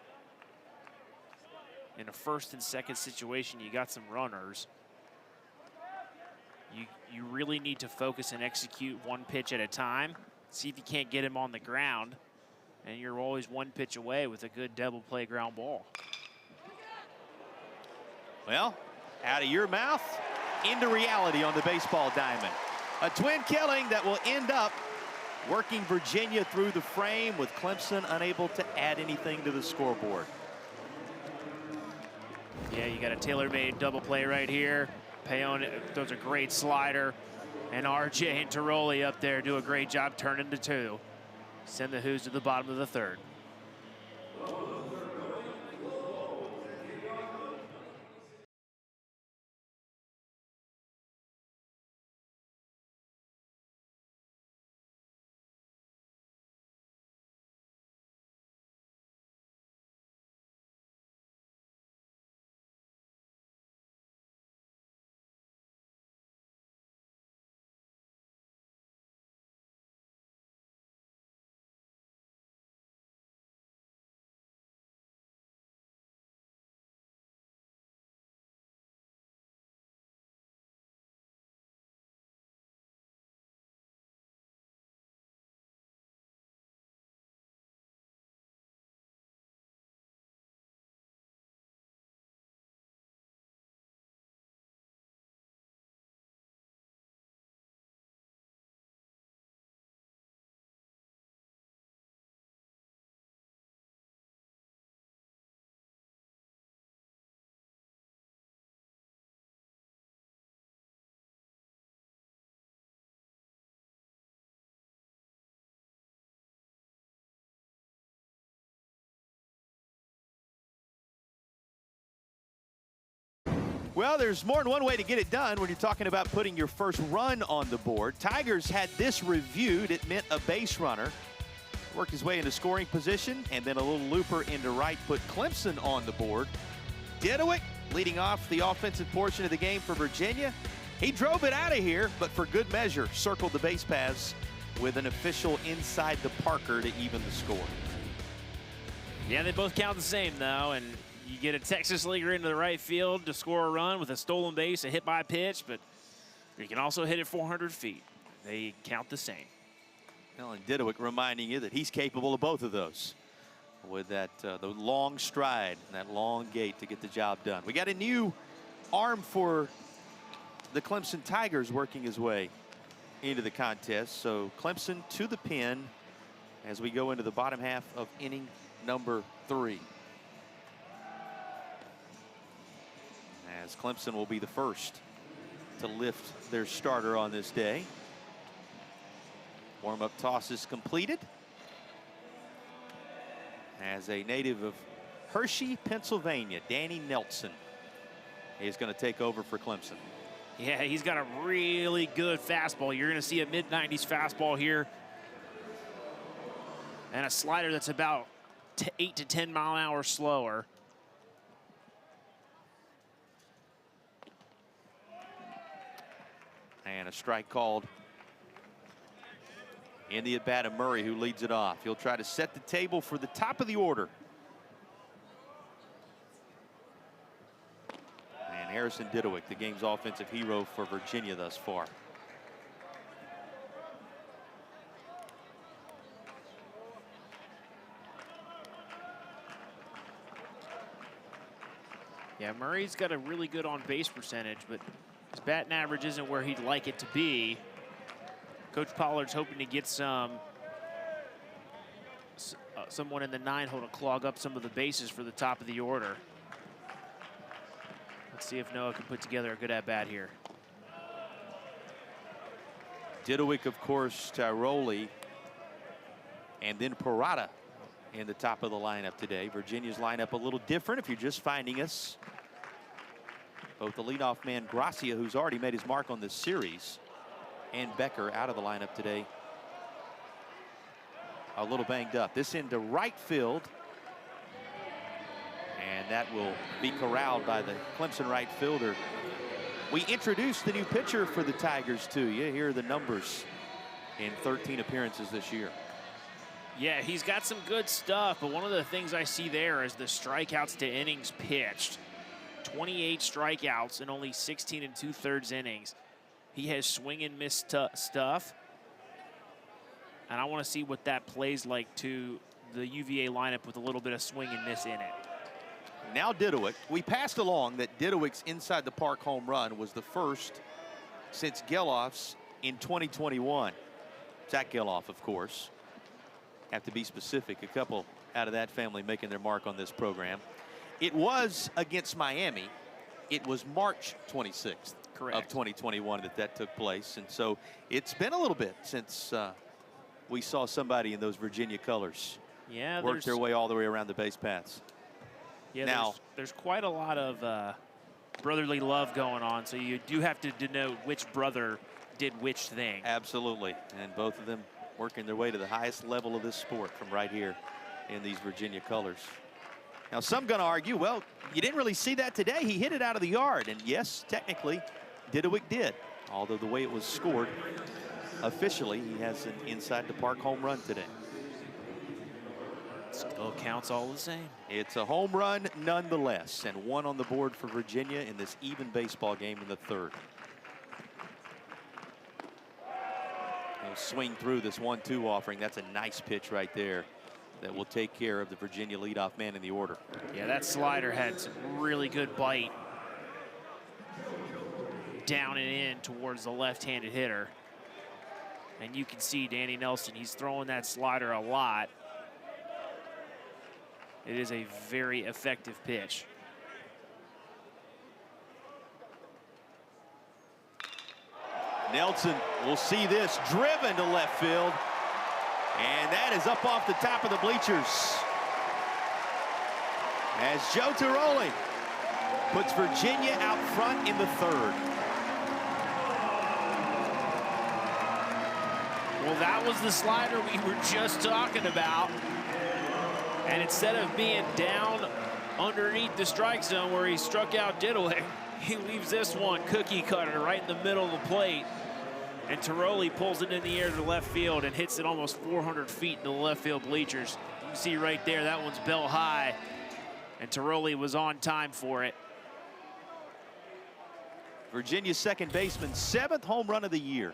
in a first and second situation, you got some runners. You really need to focus and execute one pitch at a time. See if you can't get him on the ground. And you're always one pitch away with a good double play ground ball. Well, out of your mouth, into reality on the baseball diamond. A twin killing that will end up working Virginia through the frame, with Clemson unable to add anything to the scoreboard. Yeah, you got a tailor-made double play right here. Payon throws a great slider, and RJ and Tiroli up there do a great job turning to two. Send the Hoos to the bottom of the third. Well, there's more than one way to get it done when you're talking about putting your first run on the board. Tigers had this reviewed. It meant a base runner worked his way into scoring position, and then a little looper into right put Clemson on the board. Didowick leading off the offensive portion of the game for Virginia. He drove it out of here, but for good measure, circled the base paths with an official inside the Parker to even the score. Yeah, they both count the same, though, and you get a Texas leaguer into the right field to score a run with a stolen base, a hit by pitch, but you can also hit it 400 feet. They count the same. Well, and Didowick reminding you that he's capable of both of those with that the long stride and that long gait to get the job done. We got a new arm for the Clemson Tigers working his way into the contest. So Clemson to the pin as we go into the bottom half of inning number 3. As Clemson will be the first to lift their starter on this day. Warm-up toss is completed. As a native of Hershey, Pennsylvania, Danny Nelson is going to take over for Clemson. Yeah, he's got a really good fastball. You're going to see a mid-90s fastball here. And a slider that's about 8 to 10 mile an hour slower. And a strike called in the at-bat of Murray, who leads it off. He'll try to set the table for the top of the order. And Harrison Didowick, the game's offensive hero for Virginia thus far. Yeah, Murray's got a really good on-base percentage, but his batting average isn't where he'd like it to be. Coach Pollard's hoping to get someone in the 9-hole to clog up some of the bases for the top of the order. Let's see if Noah can put together a good at-bat here. Didowick, of course, Tiroli, and then Parada in the top of the lineup today. Virginia's lineup a little different if you're just finding us. Both the leadoff man, Gracia, who's already made his mark on this series, and Becker out of the lineup today. A little banged up. This into right field. And that will be corralled by the Clemson right fielder. We introduced the new pitcher for the Tigers to you. Here are the numbers in 13 appearances this year. Yeah, he's got some good stuff, but one of the things I see there is the strikeouts to innings pitched. 28 strikeouts in only 16 2/3 innings. He has swing and miss stuff. And I want to see what that plays like to the UVA lineup with a little bit of swing and miss in it. Now Didowick, we passed along that Didowick's inside the park home run was the first since Geloff's in 2021. Zach Geloff, of course. Have to be specific. A couple out of that family making their mark on this program. It was against Miami. It was March 26th of 2021 that took place. And so it's been a little bit since we saw somebody in those Virginia colors work their way all the way around the base paths. Yeah, now, there's quite a lot of brotherly love going on, so you do have to denote which brother did which thing. Absolutely, and both of them working their way to the highest level of this sport from right here in these Virginia colors. Now, some going to argue, well, you didn't really see that today. He hit it out of the yard, and yes, technically, Didowick did, although the way it was scored, officially, he has an inside the park home run today. Still counts all the same. It's a home run nonetheless, and one on the board for Virginia in this even baseball game in the third. He'll swing through this 1-2 offering. That's a nice pitch right there that will take care of the Virginia leadoff man in the order. Yeah, that slider had some really good bite down and in towards the left-handed hitter. And you can see Danny Nelson, he's throwing that slider a lot. It is a very effective pitch. Nelson will see this driven to left field. And that is up off the top of the bleachers. As Joe Tiroli puts Virginia out front in the third. Well, that was the slider we were just talking about. And instead of being down underneath the strike zone where he struck out Didowick, he leaves this one cookie cutter right in the middle of the plate. And Tiroli pulls it in the air to left field and hits it almost 400 feet into the left field bleachers. You can see right there, that one's bell high. And Tiroli was on time for it. Virginia's second baseman, 7th home run of the year.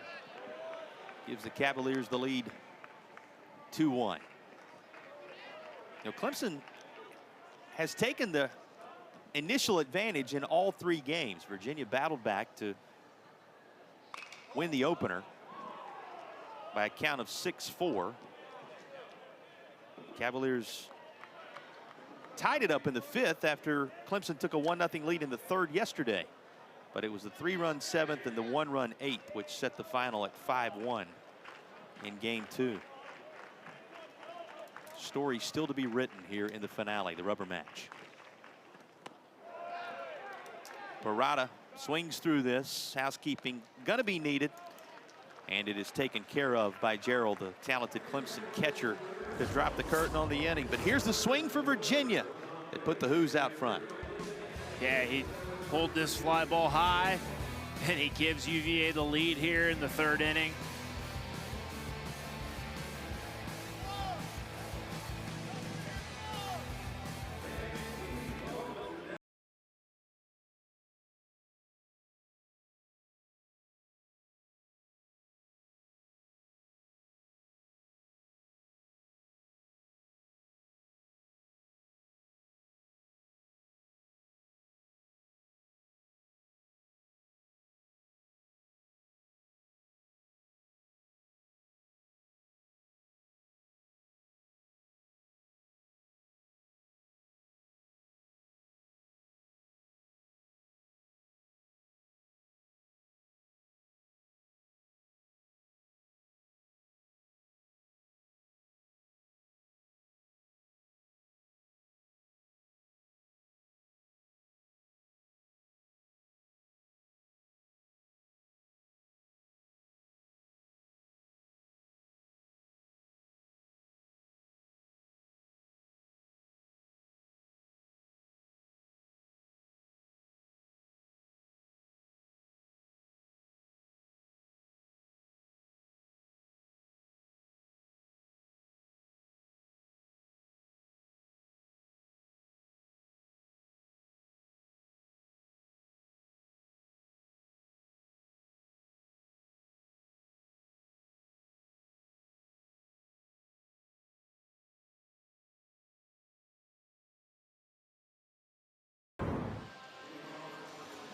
Gives the Cavaliers the lead 2-1. You know, Clemson has taken the initial advantage in all 3 games. Virginia battled back to win the opener by a count of 6-4. Cavaliers tied it up in the 5th after Clemson took a 1-0 lead in the 3rd yesterday. But it was the 3-run 7th and the 1-run 8th, which set the final at 5-1 in game 2. Story still to be written here in the finale, the rubber match. Parada swings through this. Housekeeping gonna be needed. And it is taken care of by Gerald, the talented Clemson catcher, to drop the curtain on the inning. But here's the swing for Virginia that put the Hoos out front. Yeah, he pulled this fly ball high, and he gives UVA the lead here in the 3rd inning.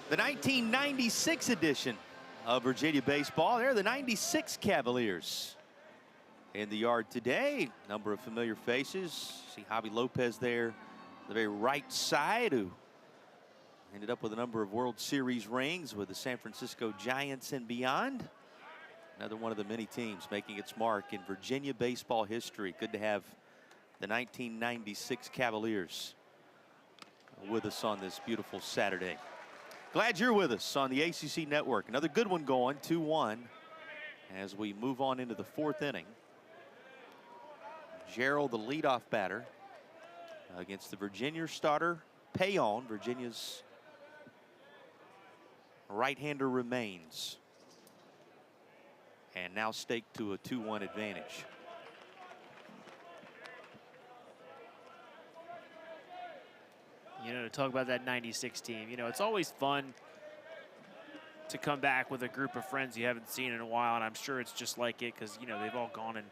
The 1996 edition of Virginia baseball. They're the 96 Cavaliers in the yard today. Number of familiar faces. See Javi Lopez there, the very right side, who ended up with a number of World Series rings with the San Francisco Giants and beyond. Another one of the many teams making its mark in Virginia baseball history. Good to have the 1996 Cavaliers with us on this beautiful Saturday. Glad you're with us on the ACC Network. Another good one going, 2-1, as we move on into the fourth inning. Gerald, the leadoff batter, against the Virginia starter, Payon. Virginia's right-hander remains, and now staked to a 2-1 advantage. You know, to talk about that 96 team, you know, it's always fun to come back with a group of friends you haven't seen in a while, and I'm sure it's just like it because, you know, they've all gone and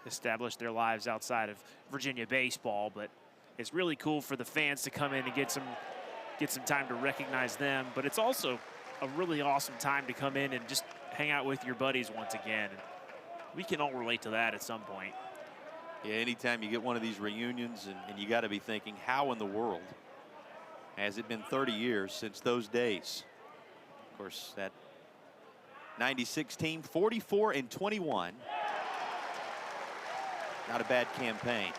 established their lives outside of Virginia baseball, but it's really cool for the fans to come in and get some time to recognize them, but it's also a really awesome time to come in and just hang out with your buddies once again. And we can all relate to that at some point. Yeah, anytime you get one of these reunions, and you got to be thinking, how in the world has it been 30 years since those days? Of course, that 96 team, 44-21. Not a bad campaign.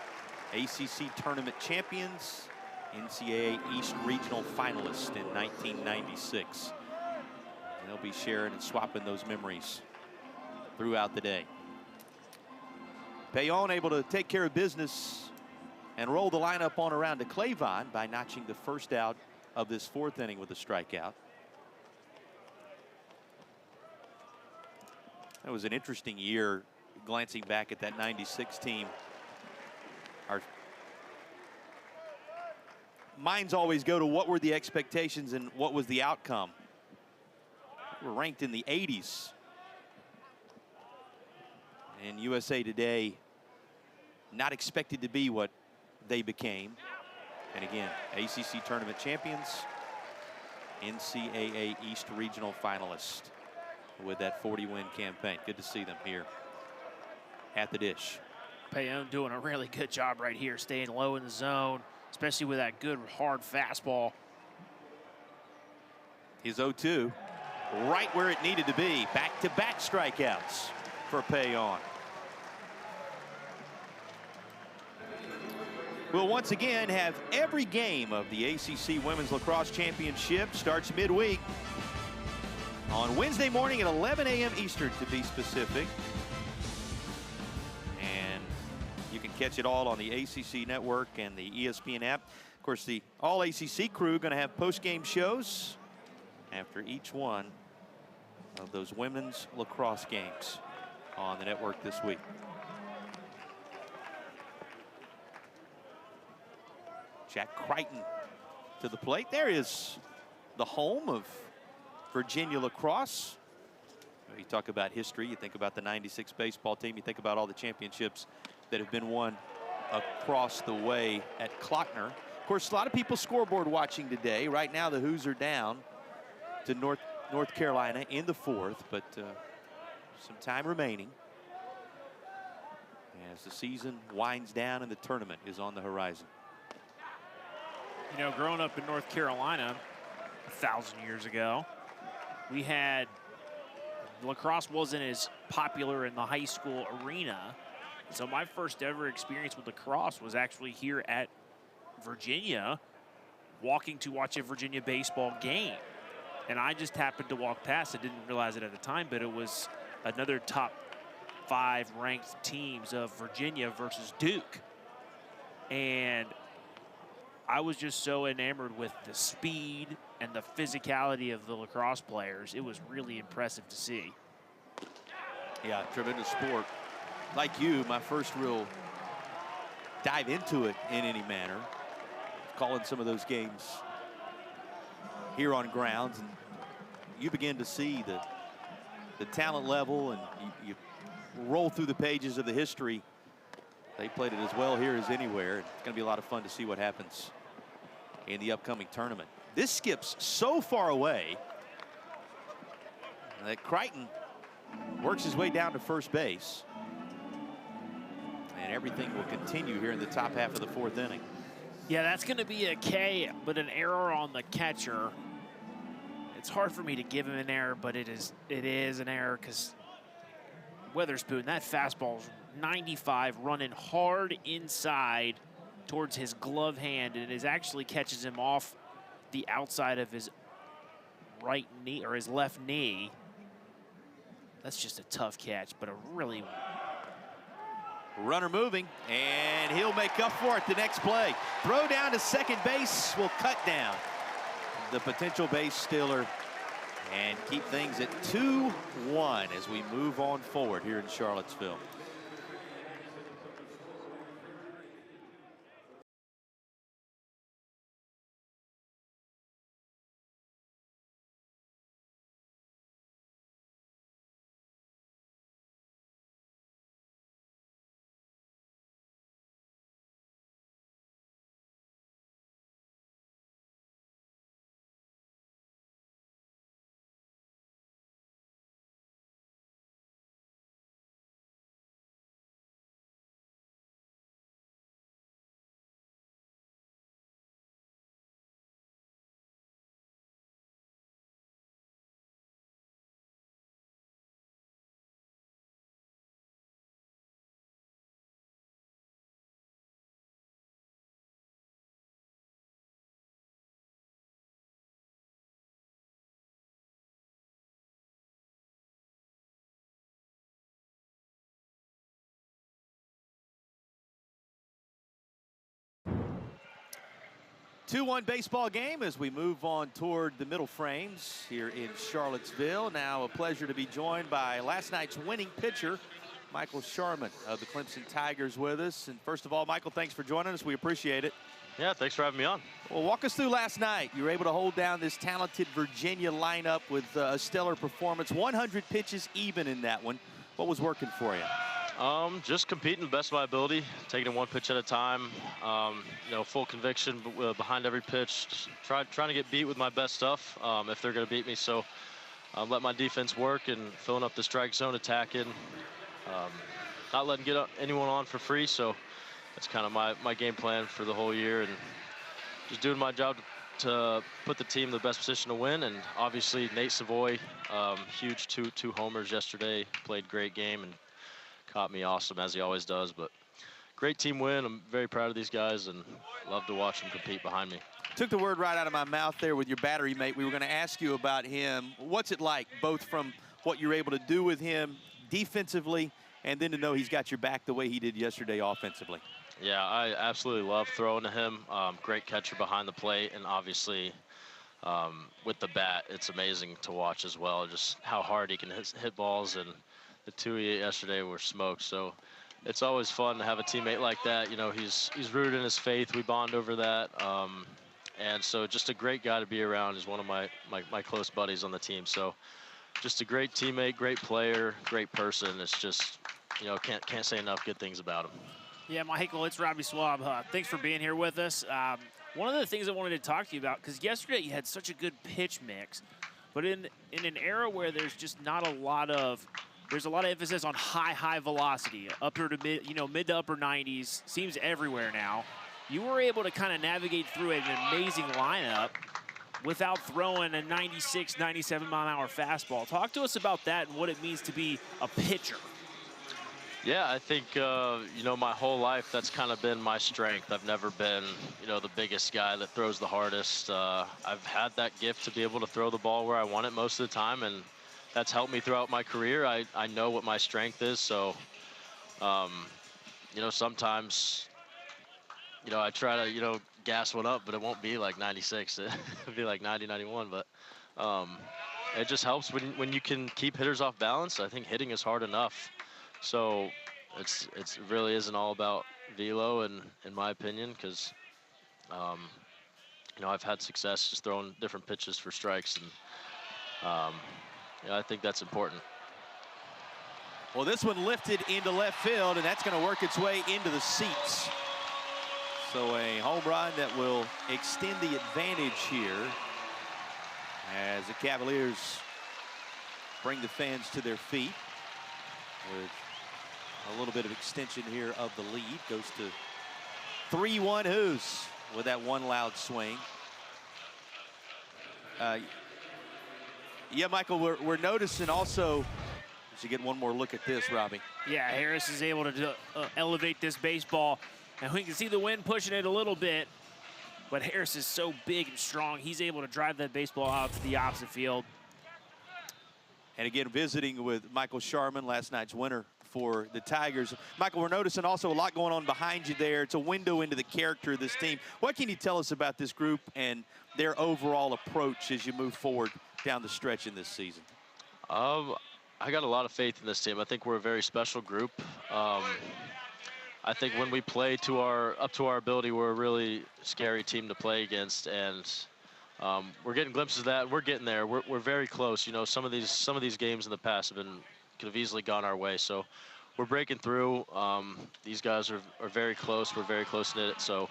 ACC tournament champions, NCAA East Regional finalists in 1996. And they'll be sharing and swapping those memories throughout the day. Payon able to take care of business and roll the lineup on around to Clavon by notching the first out of this fourth inning with a strikeout. That was an interesting year, glancing back at that 96 team. Our minds always go to what were the expectations and what was the outcome. We're ranked in the 80s. And USA Today not expected to be what they became. And again, ACC tournament champions, NCAA East Regional finalists with that 40-win campaign. Good to see them here at the dish. Payon doing a really good job right here, staying low in the zone, especially with that good hard fastball. His 0-2, right where it needed to be. Back-to-back strikeouts for Payon. We'll once again have every game of the ACC Women's Lacrosse Championship. Starts midweek on Wednesday morning at 11 a.m. Eastern, to be specific. And you can catch it all on the ACC Network and the ESPN app. Of course, the All-ACC crew going to have post-game shows after each one of those women's lacrosse games on the network this week. Jack Crichton to the plate. There is the home of Virginia lacrosse. You talk about history, you think about the 96 baseball team, you think about all the championships that have been won across the way at Klockner. Of course, a lot of people scoreboard watching today. Right now, the Hoos are down to North Carolina in the fourth, but some time remaining as the season winds down and the tournament is on the horizon. You know, growing up in North Carolina 1,000 years ago, we had lacrosse wasn't as popular in the high school arena. So my first ever experience with lacrosse was actually here at Virginia, walking to watch a Virginia baseball game. And I just happened to walk past. I didn't realize it at the time, but it was another top 5 ranked teams of Virginia versus Duke. And I was just so enamored with the speed and the physicality of the lacrosse players. It was really impressive to see. Yeah, tremendous sport. Like you, my first real dive into it in any manner, calling some of those games here on grounds, and you begin to see the talent level, and you roll through the pages of the history. They played it as well here as anywhere. It's going to be a lot of fun to see what happens in the upcoming tournament. This skips so far away that Crichton works his way down to first base. And everything will continue here in the top half of the 4th inning. Yeah, that's going to be a K, but an error on the catcher. It's hard for me to give him an error, but it is an error because Witherspoon, that fastball's 95, running hard inside towards his glove hand, and it actually catches him off the outside of his right knee, or his left knee. That's just a tough catch, but a really... Runner moving, and he'll make up for it the next play. Throw down to second base will cut down the potential base stealer and keep things at 2-1 as we move on forward here in Charlottesville. Two-one baseball game as we move on toward the middle frames here in Charlottesville. Now a pleasure to be joined by last night's winning pitcher, Michael Sharman of the Clemson Tigers with us. And first of all, Michael, thanks for joining us. We appreciate it. Yeah, thanks for having me on. Well, walk us through last night. You were able to hold down this talented Virginia lineup with a stellar performance. 100 pitches even in that one. What was working for you? Just competing the best of my ability, taking it one pitch at a time. You know, full conviction behind every pitch. Just trying to get beat with my best stuff if they're going to beat me. So let my defense work and filling up the strike zone, attacking. Not letting anyone on for free. So that's kind of my game plan for the whole year, and just doing my job to put the team in the best position to win. And obviously Nate Savoy, huge two homers yesterday, played great game and caught me awesome as he always does. But great team win. I'm very proud of these guys and love to watch them compete behind me. Took the word right out of my mouth there with your battery mate. We were going to ask you about him. What's it like, both from what you're able to do with him defensively and then to know he's got your back the way he did yesterday offensively? Yeah, I absolutely love throwing to him. Great catcher behind the plate, and obviously with the bat, it's amazing to watch as well, just how hard he can hit balls, and the two he hit yesterday were smoked. So it's always fun to have a teammate like that. You know, he's rooted in his faith. We bond over that. And so just a great guy to be around. He's one of my close buddies on the team. So just a great teammate, great player, great person. It's just, you know, can't say enough good things about him. Yeah, Michael, it's Robbie Swab. Thanks for being here with us. One of the things I wanted to talk to you about, because yesterday you had such a good pitch mix, but in an era where there's just not a lot of, there's a lot of emphasis on high velocity, upper to mid to upper 90s, seems everywhere now. You were able to kind of navigate through an amazing lineup without throwing a 96, 97 mile an hour fastball. Talk to us about that and what it means to be a pitcher. Yeah, I think, you know, my whole life, that's kind of been my strength. I've never been, you know, the biggest guy that throws the hardest. I've had that gift to be able to throw the ball where I want it most of the time, and that's helped me throughout my career. I know what my strength is, so, you know, sometimes, you know, I try to, you know, gas one up, but it won't be like 96. It'll be like 90, 91, but it just helps when you can keep hitters off balance. I think hitting is hard enough. So it really isn't all about velo, in my opinion, because you know, I've had success just throwing different pitches for strikes, and you know, I think that's important. Well, this one lifted into left field, and that's going to work its way into the seats. So a home run that will extend the advantage here as the Cavaliers bring the fans to their feet with a little bit of extension here of the lead. Goes to 3-1 Hoos with that one loud swing. Yeah, Michael, we're noticing also, as you get one more look at this, Robbie. Yeah, Harris is able to elevate this baseball, and we can see the wind pushing it a little bit, but Harris is so big and strong, he's able to drive that baseball out to the opposite field. And again, visiting with Michael Sharman, last night's winner for the Tigers. Michael, we're noticing also a lot going on behind you there. It's a window into the character of this team. What can you tell us about this group and their overall approach as you move forward down the stretch in this season? I got a lot of faith in this team. I think we're a very special group. I think when we play up to our ability, we're a really scary team to play against, and we're getting glimpses of that. We're getting there. We're very close. You know, some of these games in the past could have easily gone our way. So we're breaking through. These guys are very close. We're very close knit. So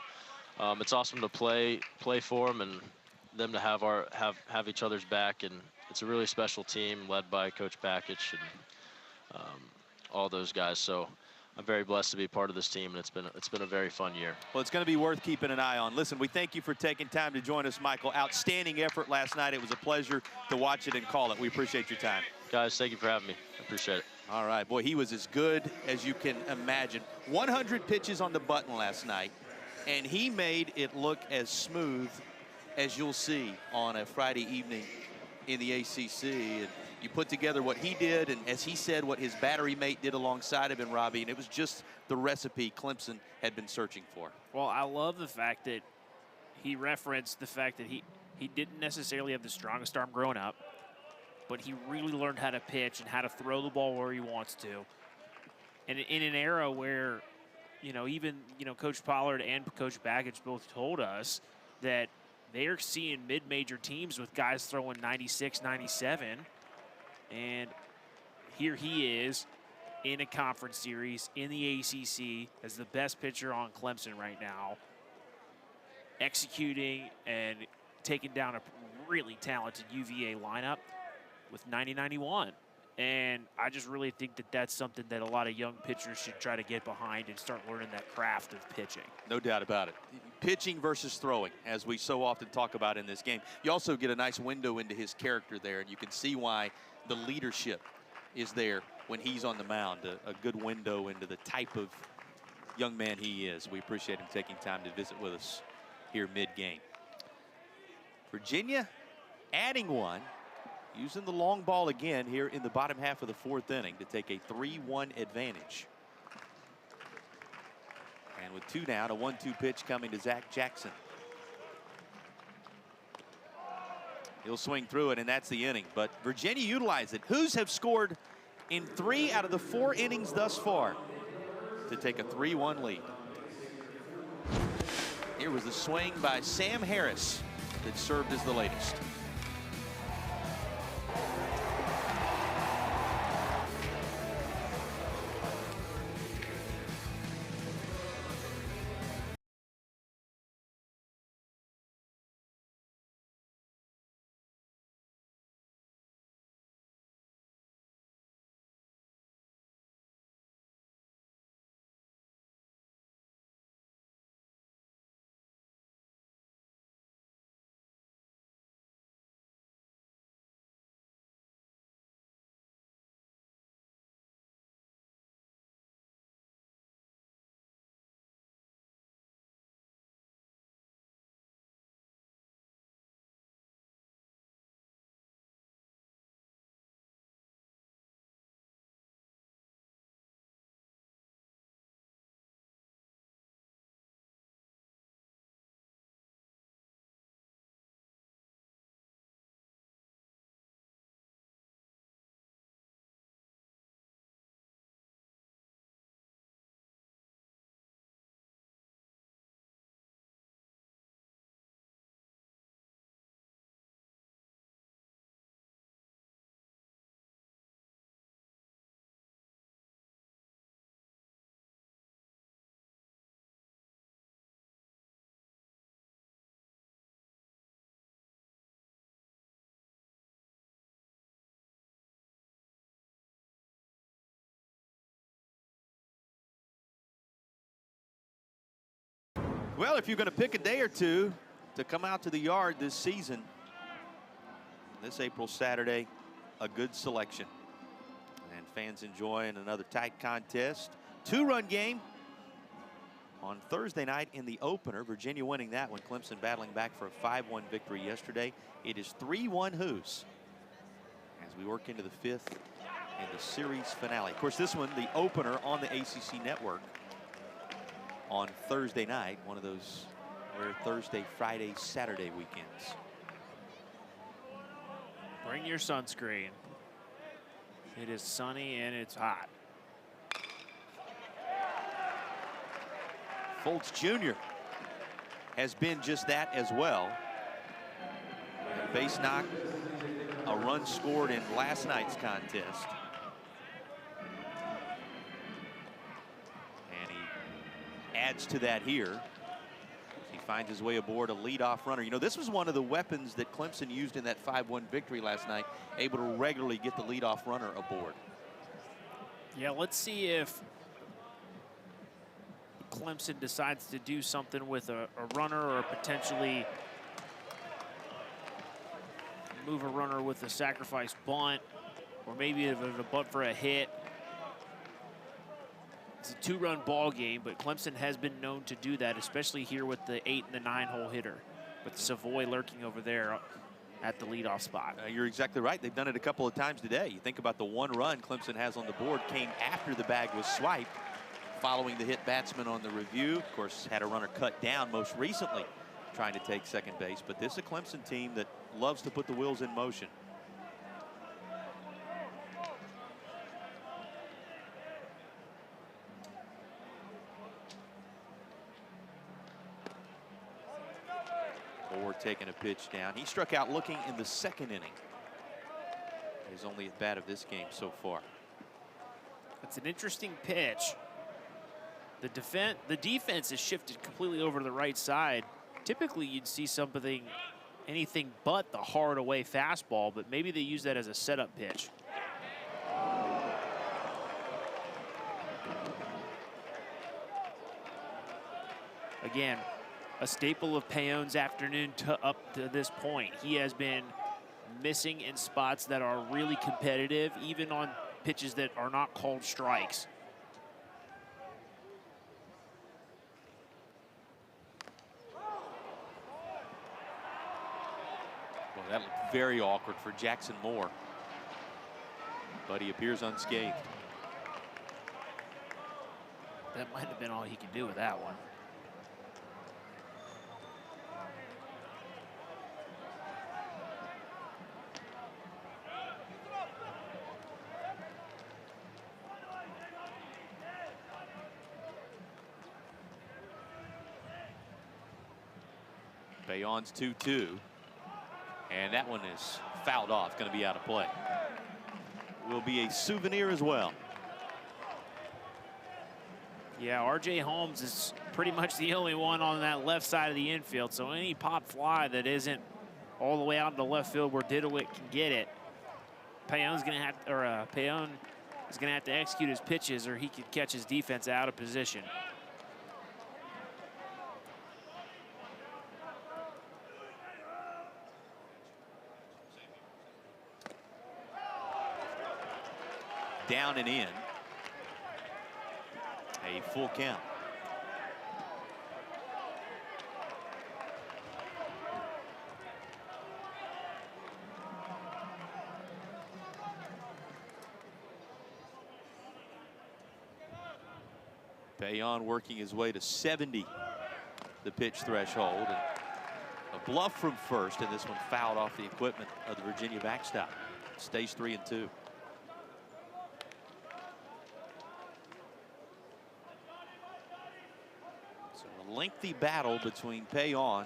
it's awesome to play for them and them to have each other's back. And it's a really special team led by Coach Bakich and all those guys. So I'm very blessed to be part of this team, and it's been a very fun year. Well, it's going to be worth keeping an eye on. Listen, we thank you for taking time to join us, Michael. Outstanding effort last night. It was a pleasure to watch it and call it. We appreciate your time. Guys, thank you for having me. I appreciate it. All right, boy, he was as good as you can imagine. 100 pitches on the button last night, and he made it look as smooth as you'll see on a Friday evening in the ACC. And you put together what he did, and as he said, what his battery mate did alongside of him, Robbie, and it was just the recipe Clemson had been searching for. Well, I love the fact that he referenced the fact that he didn't necessarily have the strongest arm growing up, but he really learned how to pitch and how to throw the ball where he wants to. And in an era where, even, Coach Pollard and Coach Bakich both told us that they're seeing mid-major teams with guys throwing 96, 97. And here he is in a conference series in the ACC as the best pitcher on Clemson right now, executing and taking down a really talented UVA lineup with 90-91. And I just really think that that's something that a lot of young pitchers should try to get behind and start learning that craft of pitching. No doubt about it. Pitching versus throwing, as we so often talk about in this game. You also get a nice window into his character there, and you can see why the leadership is there when he's on the mound. A good window into the type of young man he is. We appreciate him taking time to visit with us here mid-game. Virginia adding one, using the long ball again here in the bottom half of the fourth inning to take a 3-1 advantage. And with two down, a 1-2 pitch coming to Zach Jackson. He'll swing through it, and that's the inning. But Virginia utilized it. Hoos have scored in 3 out of the 4 innings thus far to take a 3-1 lead. Here was the swing by Sam Harris that served as the latest. Well, if you're going to pick a day or two to come out to the yard this season, this April Saturday, a good selection. And fans enjoying another tight contest. 2-run game on Thursday night in the opener. Virginia winning that one. Clemson battling back for a 5-1 victory yesterday. It is 3-1 Hoos as we work into the 5th and the series finale. Of course, this one, the opener on the ACC network on Thursday night. One of those rare Thursday, Friday, Saturday weekends. Bring your sunscreen. It is sunny and it's hot. Foltz Jr. has been just that as well. A base knock, a run scored in last night's contest. And he adds to that here. He finds his way aboard a leadoff runner. You know, this was one of the weapons that Clemson used in that 5-1 victory last night, able to regularly get the leadoff runner aboard. Yeah, let's see if Clemson decides to do something with a runner, or potentially move a runner with a sacrifice bunt, or maybe a bunt for a hit. It's a 2-run ball game, but Clemson has been known to do that, especially here with the 8 and the 9-hole hitter, with Savoy lurking over there at the leadoff spot. You're exactly right. They've done it a couple of times today. You think about the 1 run Clemson has on the board came after the bag was swiped, following the hit batsman on the review. Of course, had a runner cut down most recently trying to take second base. But this is a Clemson team that loves to put the wheels in motion. Moore taking a pitch down. He struck out looking in the 2nd inning. His only at bat of this game so far. It's an interesting pitch. The defense has shifted completely over to the right side. Typically, you'd see anything but the hard away fastball, but maybe they use that as a setup pitch. Again, a staple of Paon's afternoon up to this point. He has been missing in spots that are really competitive, even on pitches that are not called strikes. Well, that looked very awkward for Jackson Moore, but he appears unscathed. That might have been all he could do with that one. Bayon's 2-2, and that one is fouled off, going to be out of play. Will be a souvenir as well. Yeah, R.J. Holmes is pretty much the only one on that left side of the infield, so any pop fly that isn't all the way out into left field where Diddlewick can get it, Paon is going to have to execute his pitches, or he could catch his defense out of position. Down and in. A full count. Paon working his way to 70, the pitch threshold. And a bluff from first, and this one fouled off the equipment of the Virginia backstop. Stays 3-2. Lengthy battle between Paon.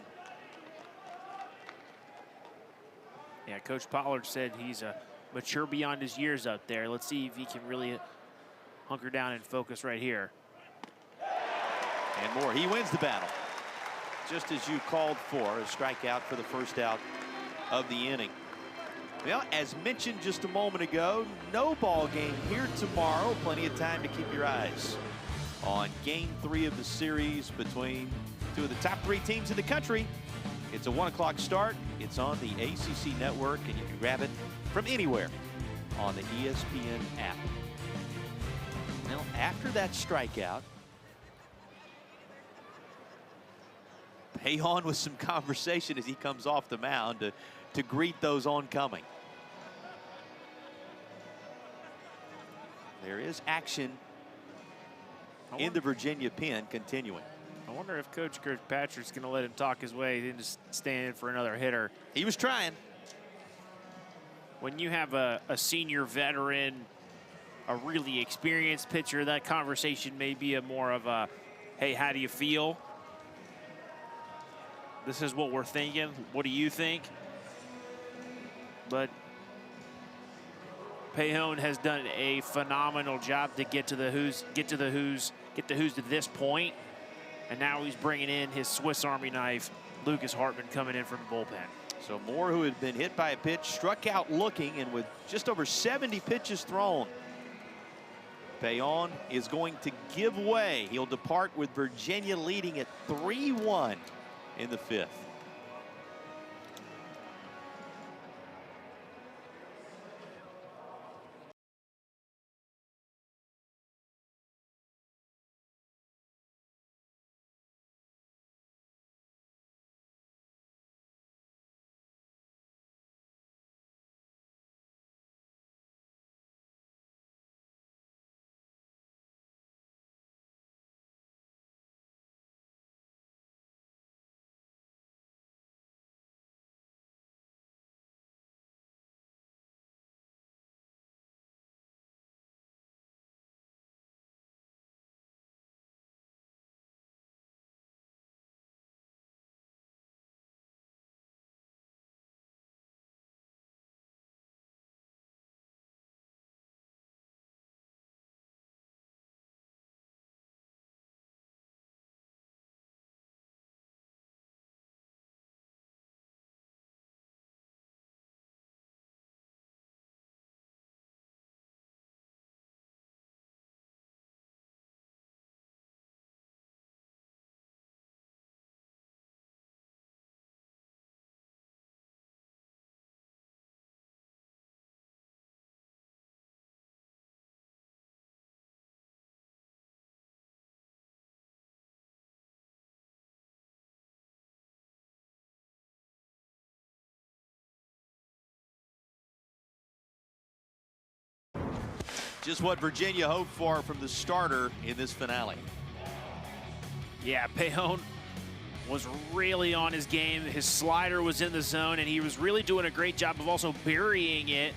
Yeah, Coach Pollard said he's mature beyond his years out there. Let's see if he can really hunker down and focus right here. And Moore, he wins the battle. Just as you called for, a strikeout for the first out of the inning. Well, as mentioned just a moment ago, no ball game here tomorrow. Plenty of time to keep your eyes on Game 3 of the series between two of the top 3 teams in the country. It's a 1 o'clock start. It's on the ACC network, and you can grab it from anywhere on the ESPN app. Now, after that strikeout, Payon with some conversation as he comes off the mound to greet those oncoming. There is action in the Virginia pen continuing. I wonder if Coach Kirkpatrick's going to let him talk his way into staying in for another hitter. He was trying. When you have a senior veteran, a really experienced pitcher, that conversation may be more of a, hey, how do you feel? This is what we're thinking. What do you think? But Payon has done a phenomenal job to get to the who's to this point. And now he's bringing in his Swiss Army knife, Lucas Hartman, coming in from the bullpen. So Moore, who had been hit by a pitch, struck out looking, and with just over 70 pitches thrown, Payon is going to give way. He'll depart with Virginia leading at 3-1 in the 5th. Just what Virginia hoped for from the starter in this finale. Yeah, Payon was really on his game. His slider was in the zone, and he was really doing a great job of also burying it.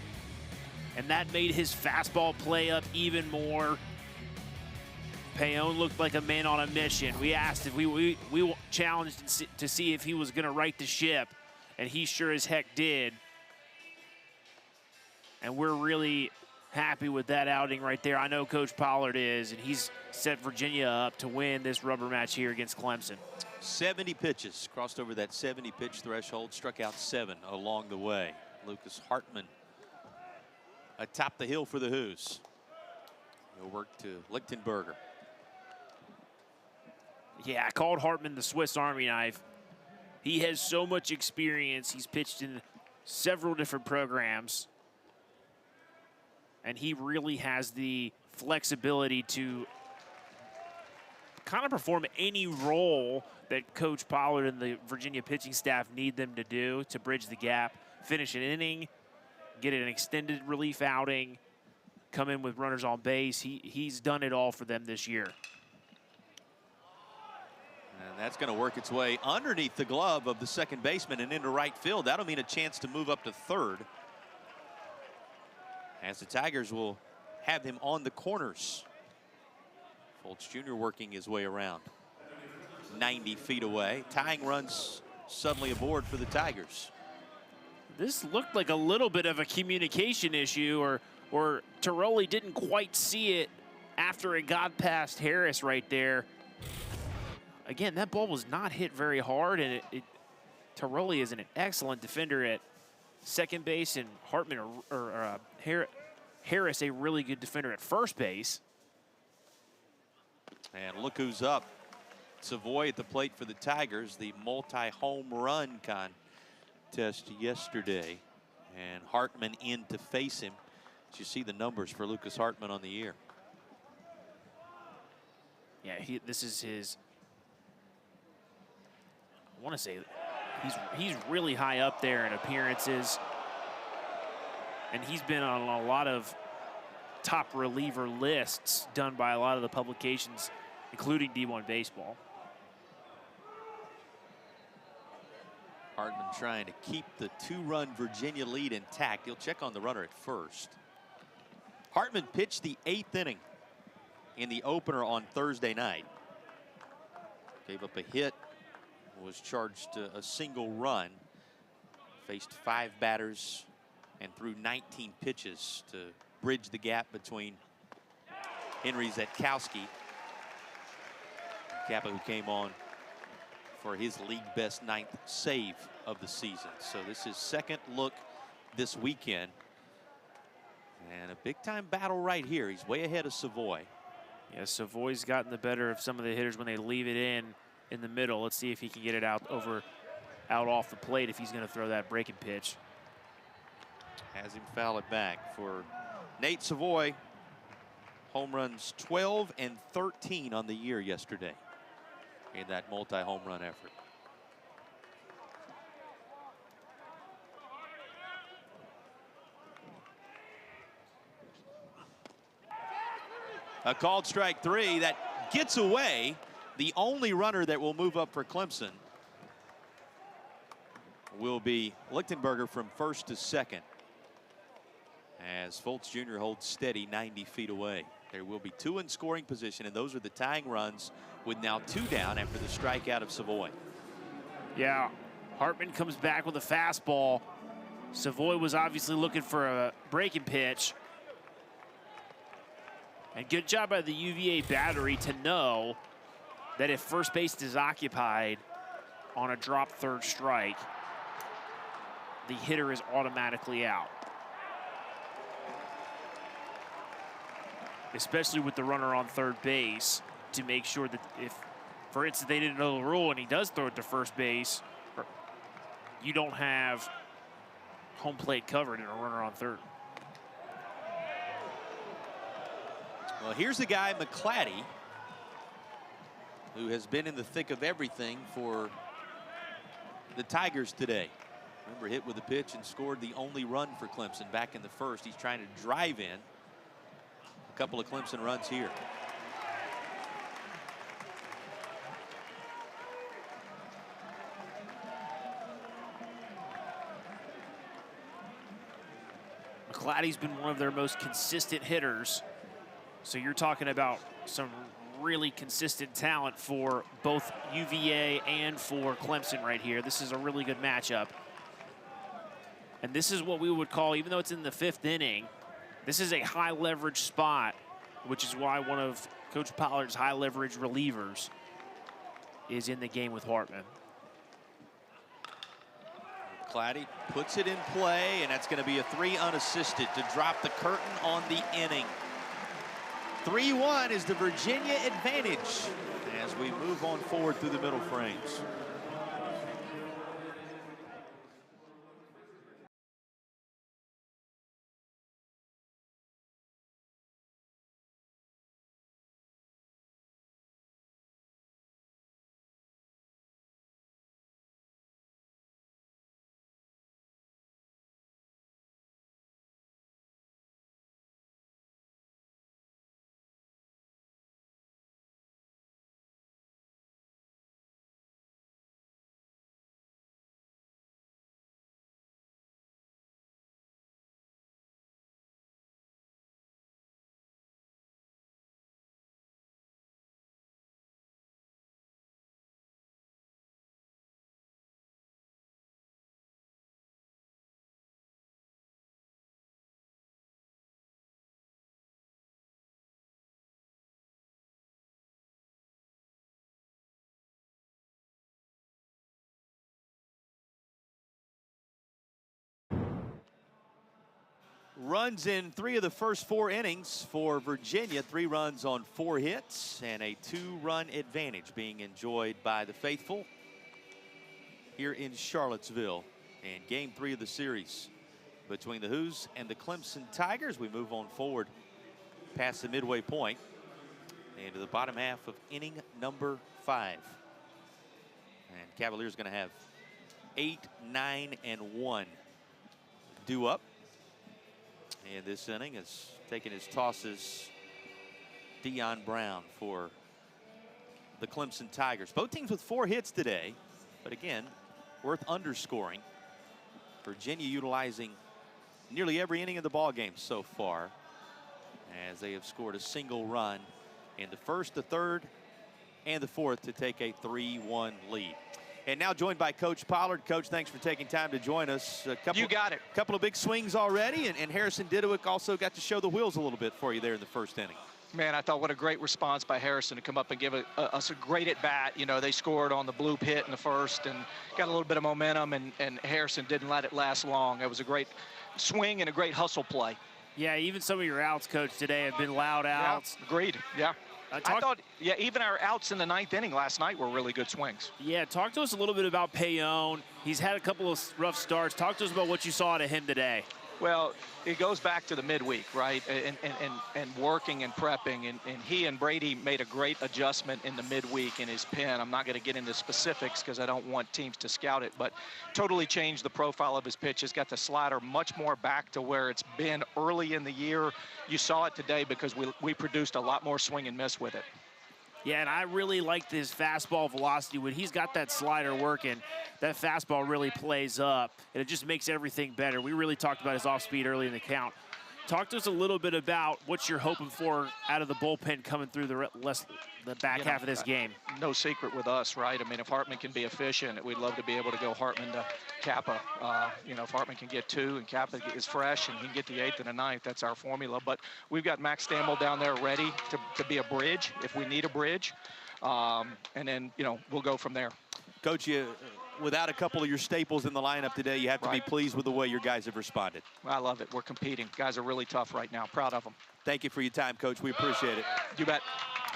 And that made his fastball play up even more. Payon looked like a man on a mission. We asked if we challenged to see if he was going to right the ship, and he sure as heck did. And we're really happy with that outing right there. I know Coach Pollard is, and he's set Virginia up to win this rubber match here against Clemson. 70 pitches, crossed over that 70-pitch threshold, struck out 7 along the way. Lucas Hartman atop the hill for the Who's. He'll work to Lichtenberger. Yeah, I called Hartman the Swiss Army knife. He has so much experience. He's pitched in several different programs. And he really has the flexibility to kind of perform any role that Coach Pollard and the Virginia pitching staff need them to do to bridge the gap, finish an inning, get an extended relief outing, come in with runners on base. He's done it all for them this year. And that's going to work its way underneath the glove of the second baseman and into right field. That'll mean a chance to move up to third, as the Tigers will have him on the corners. Fultz Jr. working his way around 90 feet away. Tying runs suddenly aboard for the Tigers. This looked like a little bit of a communication issue, or Tiroli didn't quite see it after it got past Harris right there. Again, that ball was not hit very hard, and Tiroli is an excellent defender at second base, and Hartman Harris a really good defender at first base. And look who's up. Savoy at the plate for the Tigers, the multi-home run contest yesterday. And Hartman in to face him. As you see the numbers for Lucas Hartman on the year. Yeah, this is his, I want to say, he's really high up there in appearances. And he's been on a lot of top reliever lists done by a lot of the publications, including D1 Baseball. Hartman trying to keep the 2-run Virginia lead intact. He'll check on the runner at first. Hartman pitched the 8th inning in the opener on Thursday night. Gave up a hit, was charged a single run. Faced 5 batters and threw 19 pitches to bridge the gap between Henry Zetkowski. Kappa, who came on for his league best 9th save of the season. So this is second look this weekend. And a big time battle right here. He's way ahead of Savoy. Yeah, Savoy's gotten the better of some of the hitters when they leave it in the middle. Let's see if he can get it out off the plate if he's going to throw that breaking pitch. Has him foul it back for Nate Savoy. Home runs 12 and 13 on the year yesterday in that multi-home run effort. A called strike 3 that gets away. The only runner that will move up for Clemson will be Lichtenberger from first to second, as Fultz Jr. holds steady 90 feet away. There will be 2 in scoring position, and those are the tying runs with now 2 down after the strikeout of Savoy. Yeah, Hartman comes back with a fastball. Savoy was obviously looking for a breaking pitch. And good job by the UVA battery to know that if first base is occupied on a drop third strike, the hitter is automatically out. Especially with the runner on third base, to make sure that if, for instance, they didn't know the rule and he does throw it to first base, you don't have home plate covered and a runner on third. Well, here's a guy, McClatty, who has been in the thick of everything for the Tigers today. Remember, hit with a pitch and scored the only run for Clemson back in the first. He's trying to drive in a couple of Clemson runs here. McClatty's been one of their most consistent hitters. So you're talking about some really consistent talent for both UVA and for Clemson right here. This is a really good matchup. And this is what we would call, even though it's in the 5th inning, this is a high leverage spot, which is why one of Coach Pollard's high leverage relievers is in the game with Hartman. McClatty puts it in play, and that's going to be a 3 unassisted to drop the curtain on the inning. 3-1 is the Virginia advantage as we move on forward through the middle frames. Runs in 3 of the first 4 innings for Virginia. 3 runs on 4 hits and a 2-run advantage being enjoyed by the faithful here in Charlottesville. And game 3 of the series between the Hoos and the Clemson Tigers. We move on forward past the midway point into the bottom half of inning number 5. And Cavaliers going to have 8, 9, and 1 due up. And this inning is taking his tosses Dion Brown for the Clemson Tigers. Both teams with 4 hits today, but again, worth underscoring. Virginia utilizing nearly every inning of the ball game so far, as they have scored a single run in the first, the third, and the fourth to take a 3-1 lead. And now joined by Coach Pollard. Coach, thanks for taking time to join us. You got it. A couple of big swings already, and Harrison Didowick also got to show the wheels a little bit for you there in the first inning. Man, I thought what a great response by Harrison to come up and give us a great at-bat. You know, they scored on the bloop hit in the first and got a little bit of momentum, and Harrison didn't let it last long. It was a great swing and a great hustle play. Yeah, even some of your outs, Coach, today have been loud outs. Yeah, agreed, yeah. I thought, yeah, even our outs in the 9th inning last night were really good swings. Yeah, talk to us a little bit about Payon. He's had a couple of rough starts. Talk to us about what you saw out of him today. Well, it goes back to the midweek, right? And working and prepping. And he and Brady made a great adjustment in the midweek in his pen. I'm not going to get into specifics because I don't want teams to scout it, but totally changed the profile of his pitch. He's got the slider much more back to where it's been early in the year. You saw it today because we produced a lot more swing and miss with it. Yeah, and I really liked his fastball velocity. When he's got that slider working, that fastball really plays up, and it just makes everything better. We really talked about his off-speed early in the count. Talk to us a little bit about what you're hoping for out of the bullpen coming through the back half of this game. No secret with us, right? I mean, if Hartman can be efficient, we'd love to be able to go Hartman to Kappa. You know, if Hartman can get 2 and Kappa is fresh and he can get the 8th and the 9th, that's our formula. But we've got Max Stamble down there ready to be a bridge if we need a bridge. And then, you know, we'll go from there. Coach, without a couple of your staples in the lineup today, you have to be pleased with the way your guys have responded. I love it. We're competing. Guys are really tough right now. Proud of them. Thank you for your time, Coach. We appreciate it. You bet.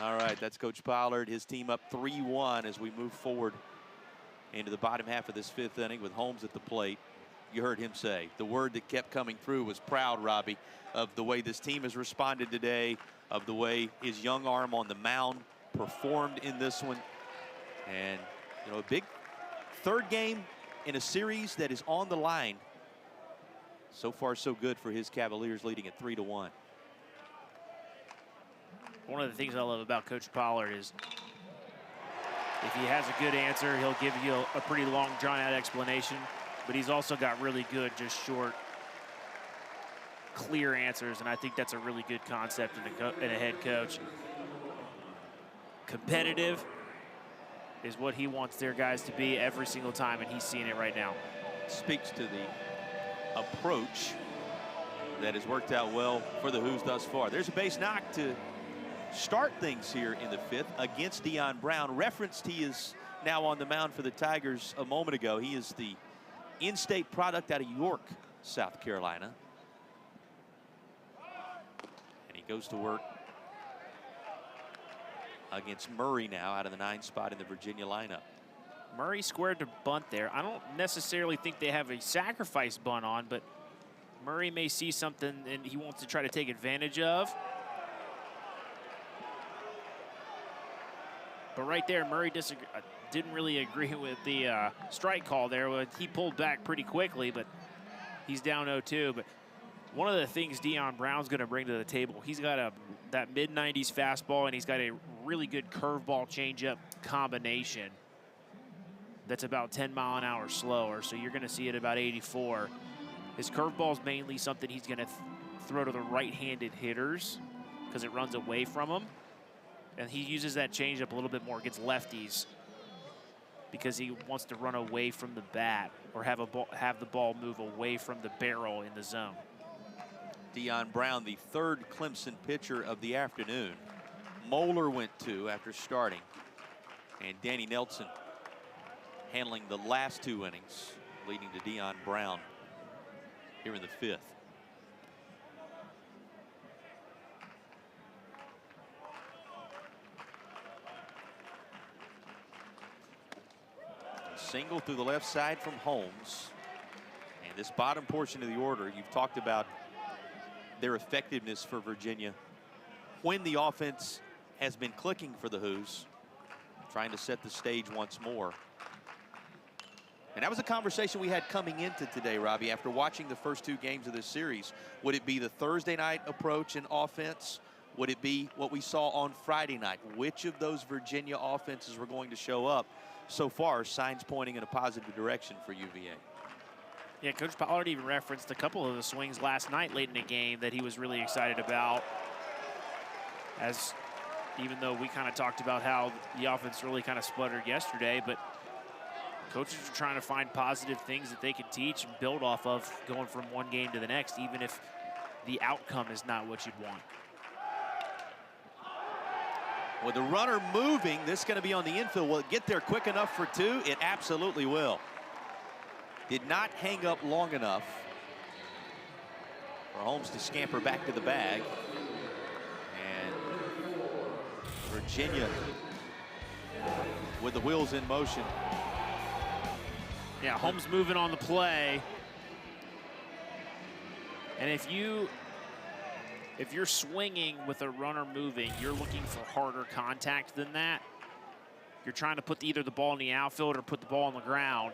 All right, that's Coach Pollard. His team up 3-1 as we move forward into the bottom half of this 5th inning with Holmes at the plate. You heard him say the word that kept coming through was proud, Robbie, of the way this team has responded today, of the way his young arm on the mound performed in this one. And, you know, a big 3rd game in a series that is on the line. So far, so good for his Cavaliers, leading at 3-1. One of the things I love about Coach Pollard is if he has a good answer, he'll give you a pretty long, drawn-out explanation. But he's also got really good, just short, clear answers, and I think that's a really good concept in a head coach. Competitive is what he wants their guys to be every single time, and he's seeing it right now. Speaks to the approach that has worked out well for the Hoos thus far. There's a base knock to start things here in the 5th against Dion Brown. Referenced he is now on the mound for the Tigers a moment ago. He is the in-state product out of York, South Carolina. And he goes to work against Murray now out of the 9 spot in the Virginia lineup. Murray squared to bunt there. I don't necessarily think they have a sacrifice bunt on, but Murray may see something and he wants to try to take advantage of. But right there, Murray didn't really agree with the strike call there. He pulled back pretty quickly, but he's down 0-2. But one of the things Dion Brown's going to bring to the table, he's got that mid-90s fastball, and he's got a really good curveball changeup combination that's about 10 mile an hour slower. So you're going to see it about 84. His curveball is mainly something he's going to throw to the right-handed hitters because it runs away from him. And he uses that changeup a little bit more against lefties because he wants to run away from the bat or have the ball move away from the barrel in the zone. Dion Brown, the 3rd Clemson pitcher of the afternoon. Moeller went 2 after starting. And Danny Nelson handling the last 2 innings, leading to Dion Brown here in the 5th. single through the left side from Holmes. And this bottom portion of the order, you've talked about their effectiveness for Virginia when the offense has been clicking for the Hoos, trying to set the stage once more. And that was a conversation we had coming into today, Robbie, after watching the first 2 games of this series. Would it be the Thursday night approach in offense? Would it be what we saw on Friday night? Which of those Virginia offenses were going to show up? So far, signs pointing in a positive direction for UVA. Yeah, Coach Pollard even referenced a couple of the swings last night late in the game that he was really excited about. As even though we kind of talked about how the offense really kind of spluttered yesterday, but coaches are trying to find positive things that they can teach and build off of going from one game to the next, even if the outcome is not what you'd want. With the runner moving, this is going to be on the infield. Will it get there quick enough for 2? It absolutely will. Did not hang up long enough for Holmes to scamper back to the bag. And Virginia with the wheels in motion. Yeah, Holmes moving on the play. And if you're swinging with a runner moving, you're looking for harder contact than that. You're trying to put either the ball in the outfield or put the ball on the ground.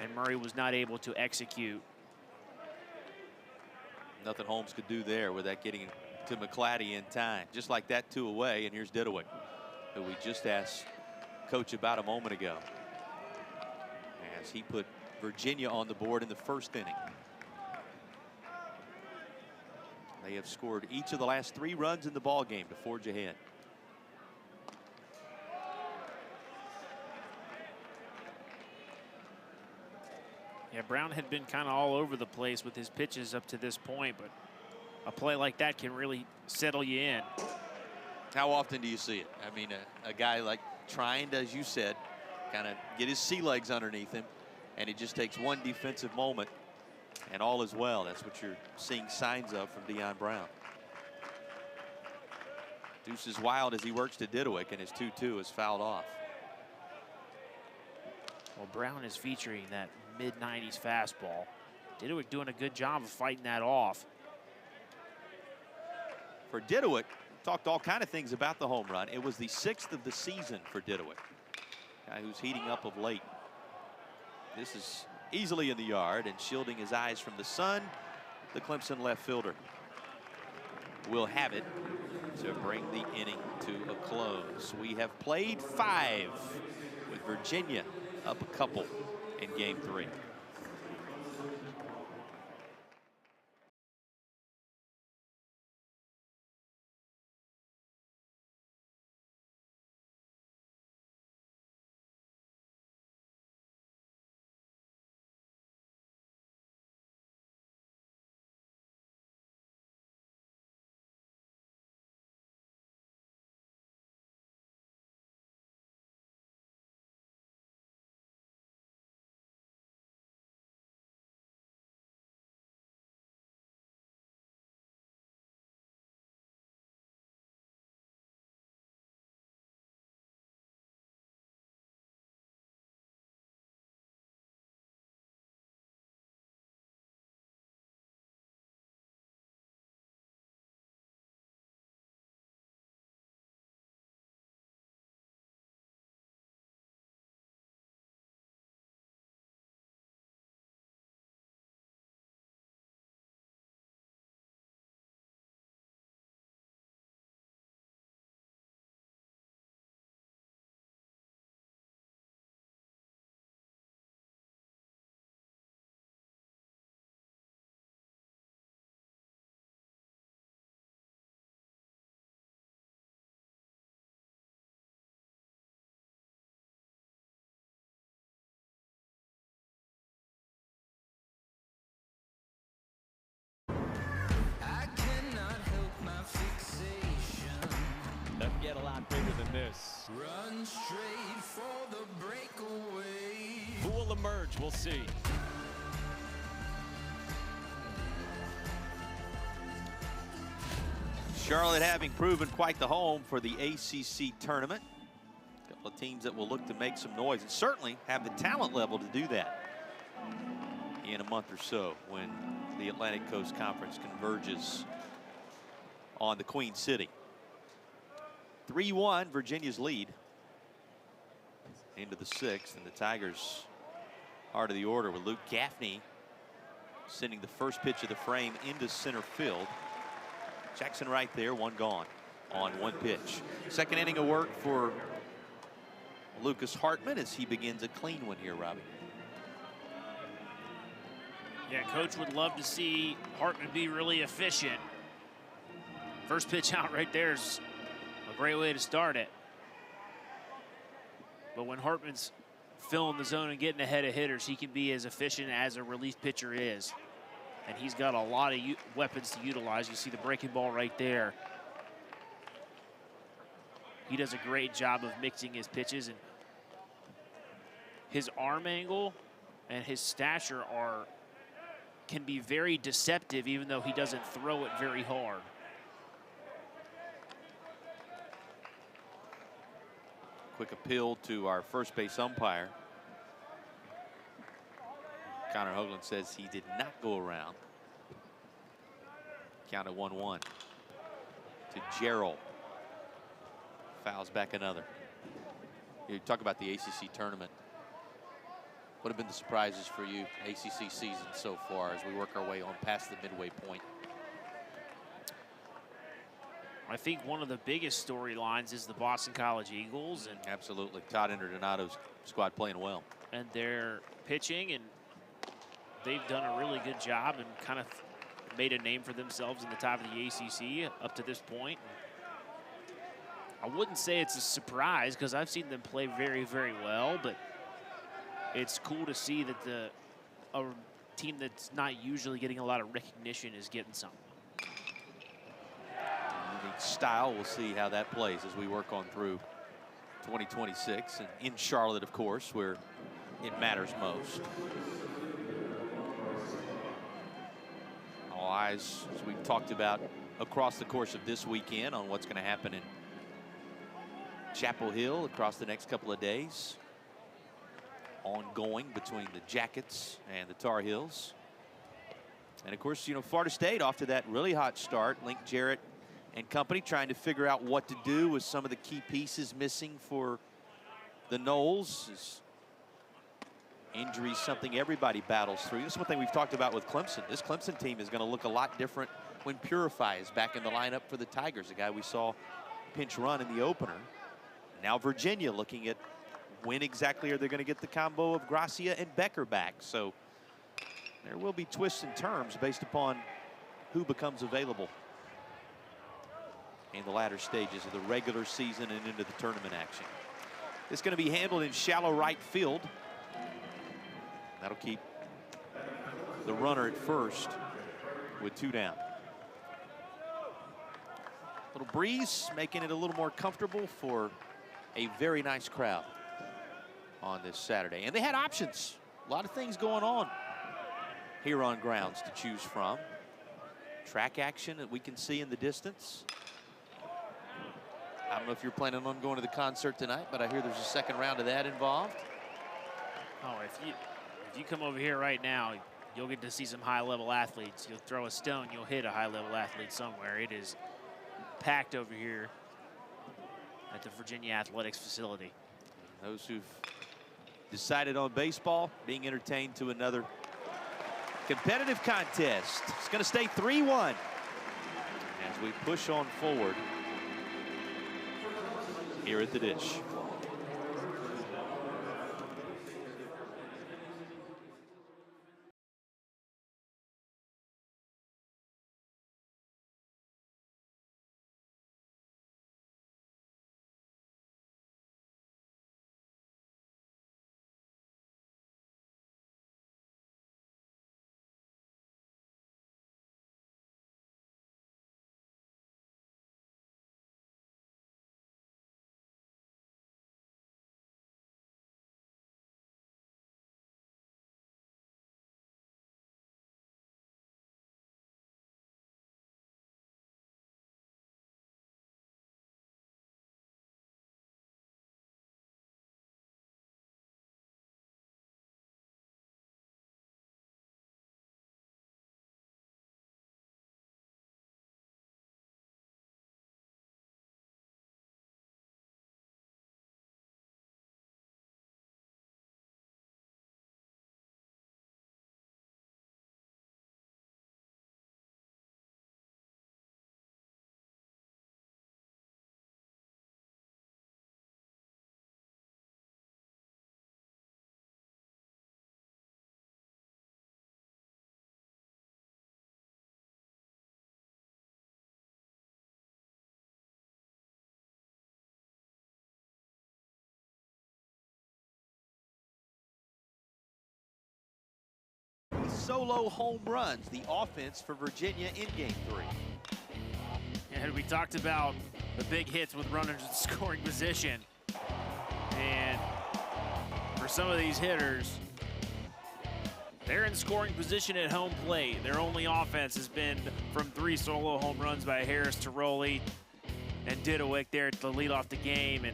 And Murray was not able to execute. Nothing Holmes could do there with that getting to McClatty in time. Just like that, 2 away, and here's Didowick, who we just asked Coach about a moment ago, as he put Virginia on the board in the first inning. They have scored each of the last 3 runs in the ball game to forge ahead. Yeah, Brown had been kind of all over the place with his pitches up to this point, but a play like that can really settle you in. How often do you see it? I mean, a guy like trying to, as you said, kind of get his sea legs underneath him, and it just takes one defensive moment, and all is well. That's what you're seeing signs of from Deion Brown. Deuce is wild as he works to Didowick, and his 2-2 is fouled off. Well, Brown is featuring that mid-90s fastball. Didowick doing a good job of fighting that off. For Didowick, talked all kind of things about the home run. It was the 6th of the season for Didowick, guy who's heating up of late. This is easily in the yard and shielding his eyes from the sun. The Clemson left fielder will have it to bring the inning to a close. We have played 5 with Virginia up a couple in game 3. Doesn't get a lot bigger than this. Run straight for the breakaway. Who will emerge? We'll see. Charlotte having proven quite the home for the ACC tournament. A couple of teams that will look to make some noise and certainly have the talent level to do that in a month or so when the Atlantic Coast Conference converges on the Queen City. 3-1, Virginia's lead into the 6th, and the Tigers heart of the order with Luke Gaffney sending the first pitch of the frame into center field. Jackson right there, one gone on one pitch. Second inning of work for Lucas Hartman as he begins a clean one here, Robbie. Yeah, Coach would love to see Hartman be really efficient. First pitch out right there is a great way to start it. But when Hartman's filling the zone and getting ahead of hitters, he can be as efficient as a relief pitcher is. And he's got a lot of weapons to utilize. You see the breaking ball right there. He does a great job of mixing his pitches, and his arm angle and his stature can be very deceptive, even though he doesn't throw it very hard. Quick appeal to our first base umpire. Connor Hoagland says he did not go around. Count at 1-1 to Gerald. Fouls back another. You talk about the ACC tournament. What have been the surprises for you ACC season so far as we work our way on past the midway point? I think one of the biggest storylines is the Boston College Eagles. And absolutely. Todd Interdonato's squad playing well. And they're pitching, and they've done a really good job and kind of made a name for themselves in the top of the ACC up to this point. I wouldn't say it's a surprise because I've seen them play very, very well, but it's cool to see that a team that's not usually getting a lot of recognition is getting something. Unique style, we'll see how that plays as we work on through 2026 and in Charlotte, of course, where it matters most. All eyes, as we've talked about across the course of this weekend, on what's going to happen in Chapel Hill across the next couple of days. Ongoing between the Jackets and the Tar Heels. And of course, you know, Florida State off to that really hot start. Link Jarrett and company trying to figure out what to do with some of the key pieces missing for the Noles. Injury is something everybody battles through. This is one thing we've talked about with Clemson. This Clemson team is going to look a lot different when Purify is back in the lineup for the Tigers, a guy we saw pinch run in the opener. Now Virginia looking at when exactly are they going to get the combo of Gracia and Becker back. So there will be twists and turns based upon who becomes available in the latter stages of the regular season and into the tournament action. It's going to be handled in shallow right field. That'll keep the runner at first with 2 down. Little breeze making it a little more comfortable for a very nice crowd on this Saturday. And they had options. A lot of things going on here on grounds to choose from. Track action that we can see in the distance. I don't know if you're planning on going to the concert tonight, but I hear there's a second round of that involved. Oh, if you come over here right now, you'll get to see some high-level athletes. You'll throw a stone, you'll hit a high-level athlete somewhere. It is packed over here at the Virginia Athletics facility. Those who've decided on baseball being entertained to another competitive contest. It's going to stay 3-1 as we push on forward here at the Dish. solo home runs, the offense for Virginia in Game 3. And we talked about the big hits with runners in scoring position. And for some of these hitters, they're in scoring position at home plate. Their only offense has been from 3 solo home runs by Harris, Tiroli, and Didowick there to lead off the game.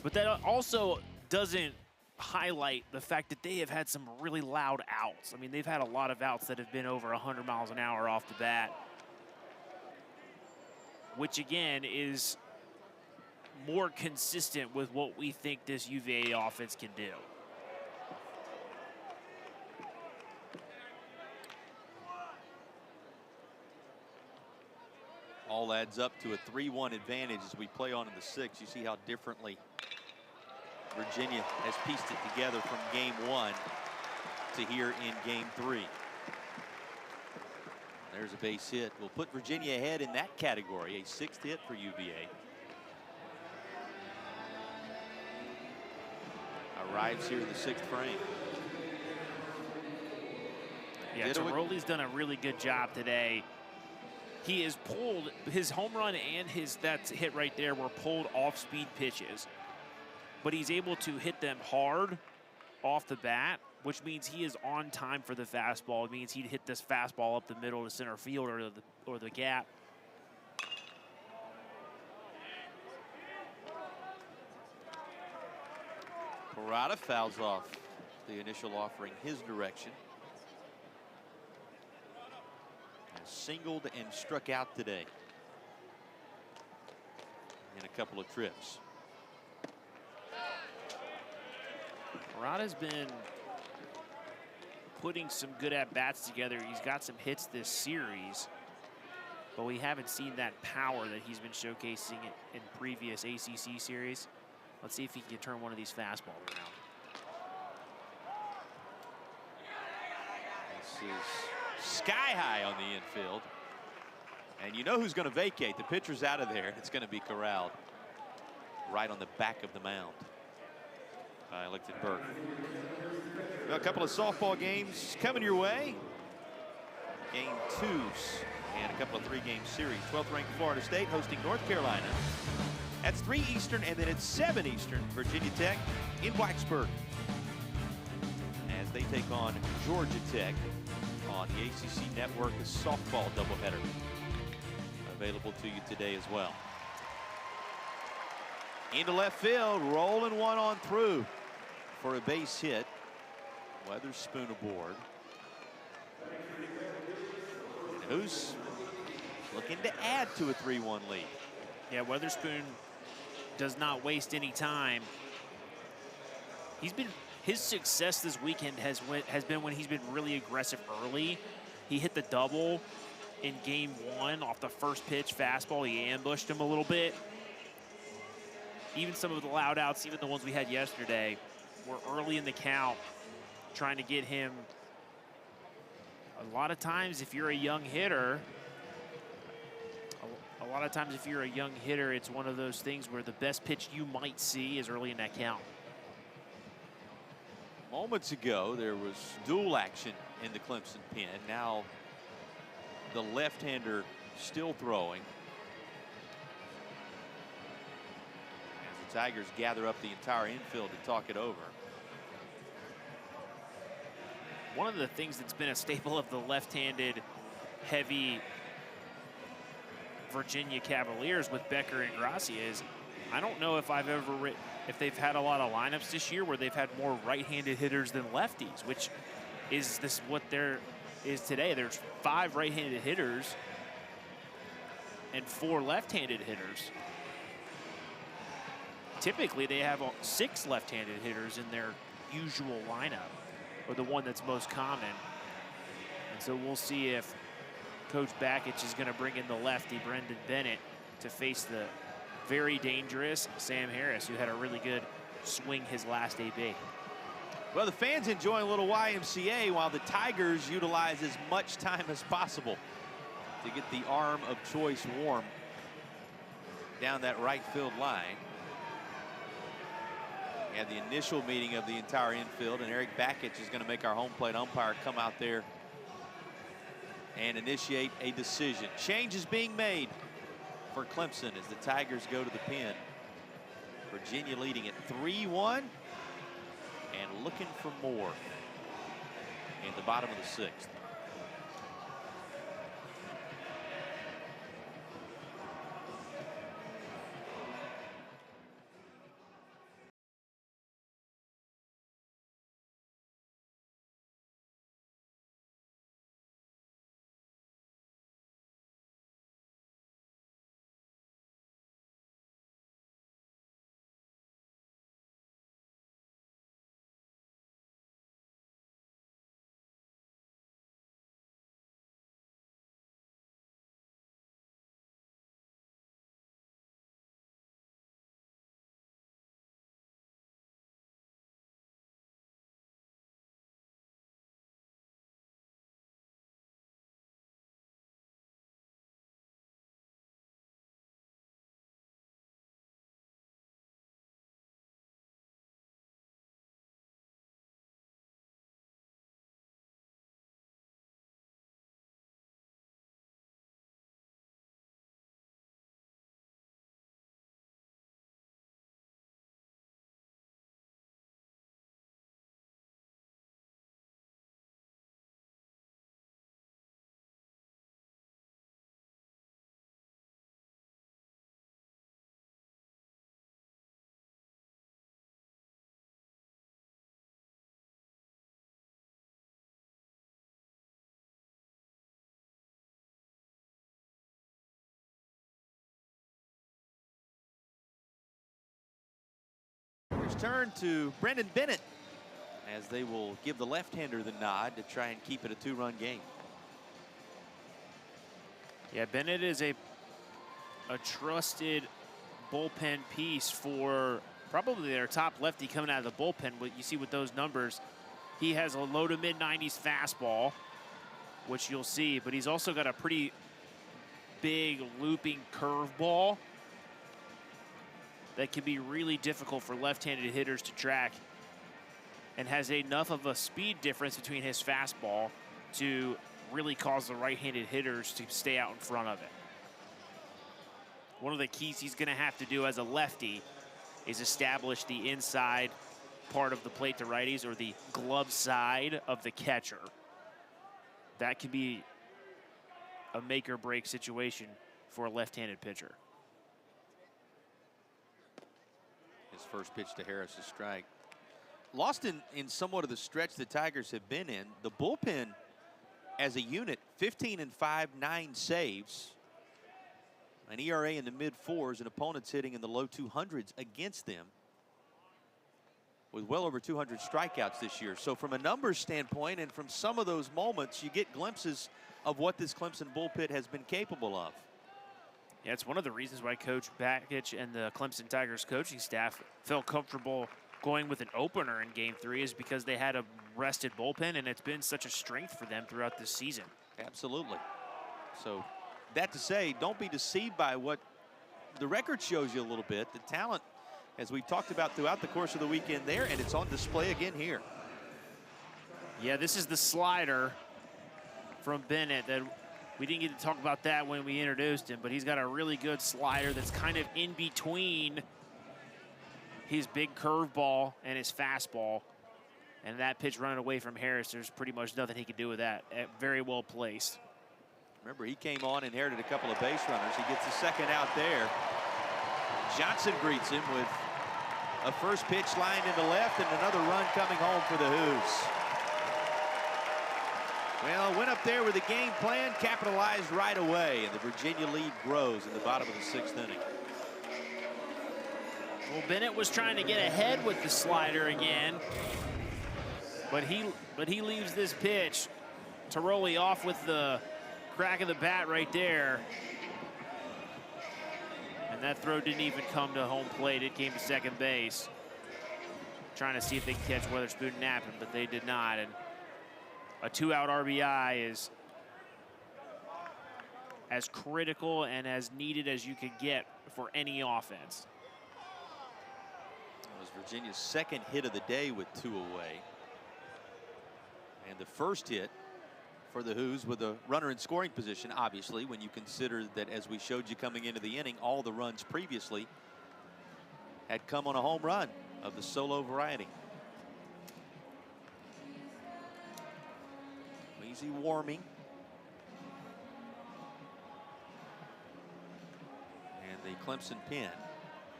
But that also doesn't highlight the fact that they have had some really loud outs. I mean, they've had a lot of outs that have been over 100 miles an hour off the bat, which again is more consistent with what we think this UVA offense can do. All adds up to a 3-1 advantage as we play on in the 6th. You see how differently Virginia has pieced it together from Game 1 to here in Game 3. There's a base hit. We'll put Virginia ahead in that category, a 6th hit for UVA. Arrives here in the 6th frame. Yeah, Tiroli's done a really good job today. He has pulled his home run and that hit right there were pulled off-speed pitches, but he's able to hit them hard off the bat, which means he is on time for the fastball. It means he'd hit this fastball up the middle to center field or the gap. Parada fouls off the initial offering his direction. Singled and struck out today in a couple of trips. Parada's been putting some good at-bats together. He's got some hits this series, but we haven't seen that power that he's been showcasing in previous ACC series. Let's see if he can turn one of these fastballs around. This is sky high on the infield. And you know who's going to vacate. The pitcher's out of there. It's going to be corralled right on the back of the mound by Lichtenberg. Well, a couple of softball games coming your way. Game 2s and a couple of 3-game series. 12th ranked Florida State hosting North Carolina. That's 3 Eastern, and then it's 7 Eastern. Virginia Tech in Blacksburg as they take on Georgia Tech on the ACC Network, a softball doubleheader available to you today as well. Into left field, rolling one on through for a base hit. Weatherspoon aboard. And who's looking to add to a 3-1 lead? Yeah, Weatherspoon does not waste any time. His success this weekend has been when he's been really aggressive early. He hit the double in Game 1 off the first pitch fastball. He ambushed him a little bit. Even some of the loud outs, even the ones we had yesterday, were early in the count, trying to get him. A lot of times, if you're a young hitter, it's one of those things where the best pitch you might see is early in that count. Moments ago, there was dual action in the Clemson pen. Now, the left-hander still throwing. As the Tigers gather up the entire infield to talk it over. One of the things that's been a staple of the left-handed heavy Virginia Cavaliers with Becker and Grassi is, I don't know if if they've had a lot of lineups this year where they've had more right-handed hitters than lefties, which is what there is today. There's 5 right-handed hitters and 4 left-handed hitters. Typically, they have 6 left-handed hitters in their usual lineup, or the one that's most common. And so we'll see if Coach Bakich is going to bring in the lefty, Brendan Bennett, to face the very dangerous Sam Harris, who had a really good swing his last AB. Well, the fans enjoying a little YMCA while the Tigers utilize as much time as possible to get the arm of choice warm down that right field line. had the initial meeting of the entire infield, and Eric Bakich is going to make our home plate umpire come out there and initiate a decision. Change is being made for Clemson as the Tigers go to the pen. Virginia leading at 3-1 and looking for more in the bottom of the 6th. Turn to Brendan Bennett as they will give the left-hander the nod to try and keep it a 2-run game. Yeah, Bennett is a trusted bullpen piece for probably their top lefty coming out of the bullpen. What you see with those numbers, he has a low to mid-90s fastball, which you'll see, but he's also got a pretty big looping curveball that can be really difficult for left-handed hitters to track, and has enough of a speed difference between his fastball to really cause the right-handed hitters to stay out in front of it. One of the keys he's gonna have to do as a lefty is establish the inside part of the plate to righties, or the glove side of the catcher. That could be a make or break situation for a left-handed pitcher. His first pitch to Harris, a strike. Lost in somewhat of the stretch the Tigers have been in. The bullpen as a unit, 15-5, 9 saves. An ERA in the mid-4s, and opponents hitting in the low 200s against them, with well over 200 strikeouts this year. So from a numbers standpoint, and from some of those moments, you get glimpses of what this Clemson bullpen has been capable of. Yeah, it's one of the reasons why Coach Bakich and the Clemson Tigers coaching staff felt comfortable going with an opener in Game 3, is because they had a rested bullpen, and it's been such a strength for them throughout this season. Absolutely. So that to say, don't be deceived by what the record shows you a little bit. The talent, as we talked about throughout the course of the weekend there, and it's on display again here. Yeah, this is the slider from Bennett. That we didn't get to talk about that when we introduced him, but he's got a really good slider that's kind of in between his big curveball and his fastball. And that pitch running away from Harris, there's pretty much nothing he can do with that. Very well placed. Remember, he came on, inherited a couple of base runners. He gets the second out there. Johnson greets him with a first pitch lined into left, and another run coming home for the Hoos. Well, went up there with a game plan, capitalized right away, and the Virginia lead grows in the bottom of the 6th inning. Well, Bennett was trying to get ahead with the slider again, but he leaves this pitch to Roley off with the crack of the bat right there. And that throw didn't even come to home plate. It came to second base. Trying to see if they can catch Weatherspoon napping, but they did not. And a 2-out RBI is as critical and as needed as you could get for any offense. It was Virginia's second hit of the day with 2 away. And the first hit for the Hoos with a runner in scoring position, obviously, when you consider that, as we showed you coming into the inning, all the runs previously had come on a home run of the solo variety. Easy warming. And the Clemson pin.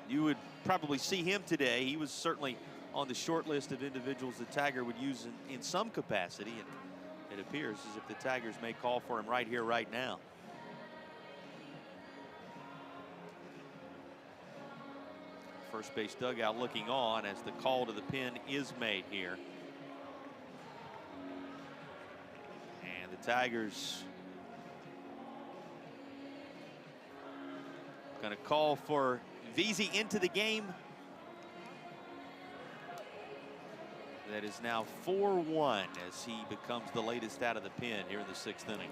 You would probably see him today. He was certainly on the short list of individuals the Tiger would use in some capacity, and it appears as if the Tigers may call for him right here, right now. First base dugout looking on as the call to the pin is made here. And the Tigers going to call for Veazey into the game. That is now 4-1 as he becomes the latest out of the pen here in the 6th inning.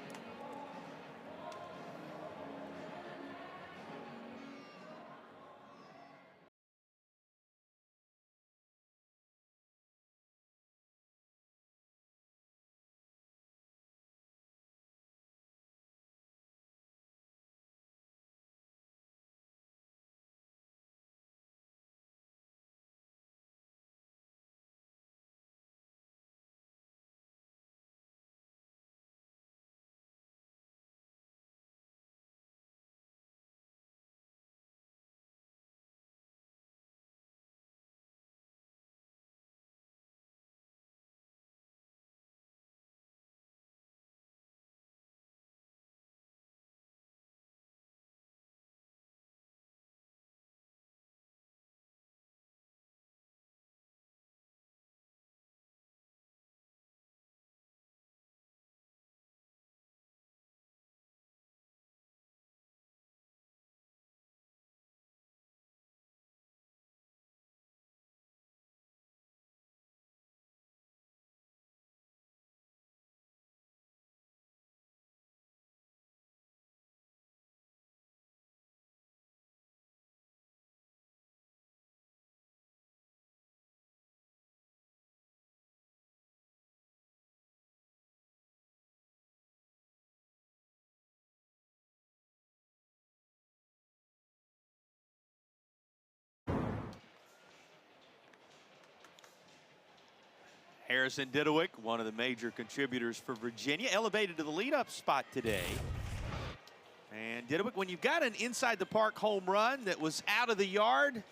Harrison Didowick, one of the major contributors for Virginia, elevated to the leadoff spot today. And Didowick, when you've got an inside the park home run that was out of the yard,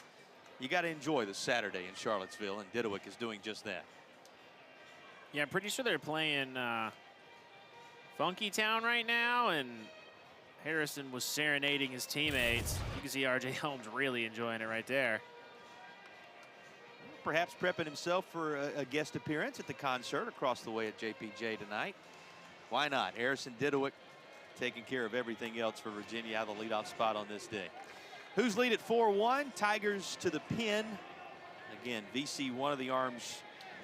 you got to enjoy the Saturday in Charlottesville, and Didowick is doing just that. Yeah, I'm pretty sure they're playing Funky Town right now, and Harrison was serenading his teammates. You can see R.J. Holmes really enjoying it right there. Perhaps prepping himself for a guest appearance at the concert across the way at JPJ tonight. Why not? Harrison Didowick taking care of everything else for Virginia out of the leadoff spot on this day. Who's lead at 4-1? Tigers to the pin. Again, VC, one of the arms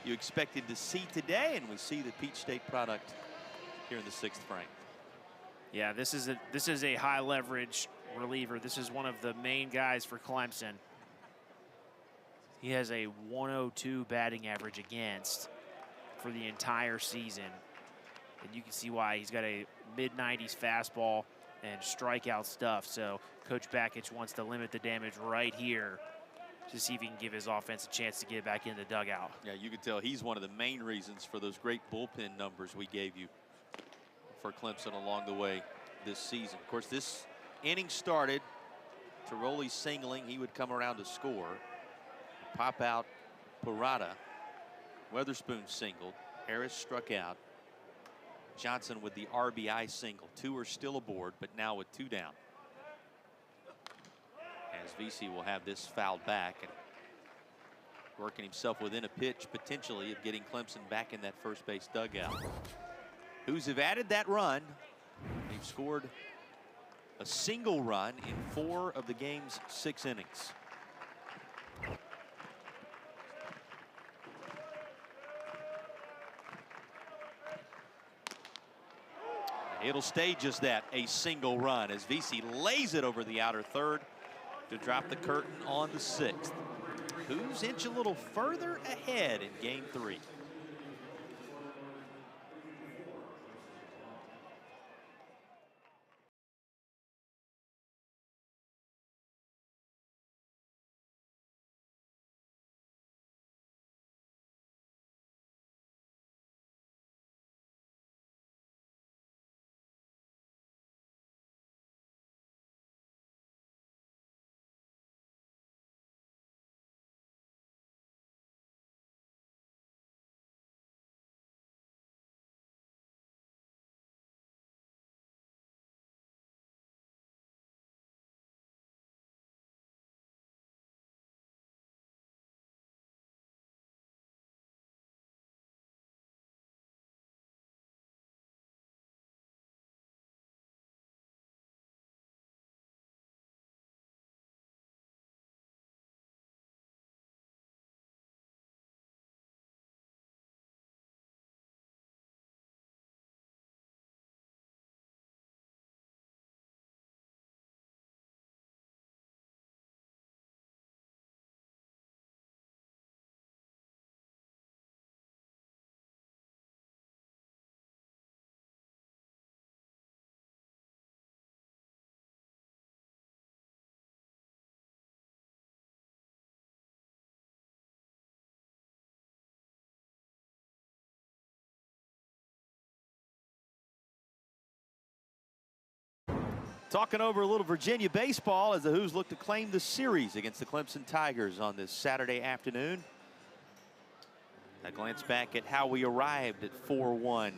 you expected to see today, and we see the Peach State product here in the 6th frame. Yeah, this is a high leverage reliever. This is one of the main guys for Clemson. He has a 102 batting average against for the entire season. And you can see why. He's got a mid-90s fastball and strikeout stuff. So Coach Bakich wants to limit the damage right here to see if he can give his offense a chance to get back in the dugout. Yeah, you can tell he's one of the main reasons for those great bullpen numbers we gave you for Clemson along the way this season. Of course, this inning started. Tiroli singling. He would come around to score. Pop out Parada. Weatherspoon singled. Harris struck out. Johnson with the RBI single. 2 are still aboard, but now with 2 down. As VC will have this fouled back and working himself within a pitch potentially of getting Clemson back in that first base dugout. Who's have added that run. They've scored a single run in 4 of the game's 6 innings. It'll stay just that, a single run, as VC lays it over the outer third to drop the curtain on the 6th. who's inch a little further ahead in game 3. Talking over a little Virginia baseball as the Hoos look to claim the series against the Clemson Tigers on this Saturday afternoon. A glance back at how we arrived at 4-1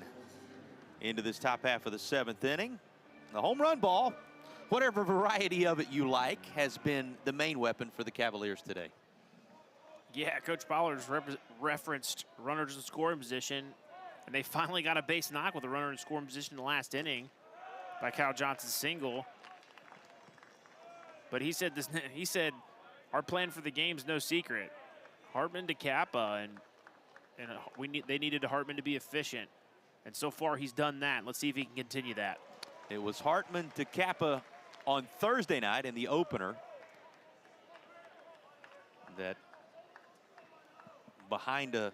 into this top half of the 7th inning. The home run ball, whatever variety of it you like, has been the main weapon for the Cavaliers today. Yeah, Coach Bollard's referenced runners in scoring position, and they finally got a base knock with a runner in scoring position in the last inning by Kyle Johnson's single. But he said our plan for the game is no secret. Hartman to Kappa, and they needed Hartman to be efficient. And so far he's done that. Let's see if he can continue that. It was Hartman to Kappa on Thursday night in the opener that, behind a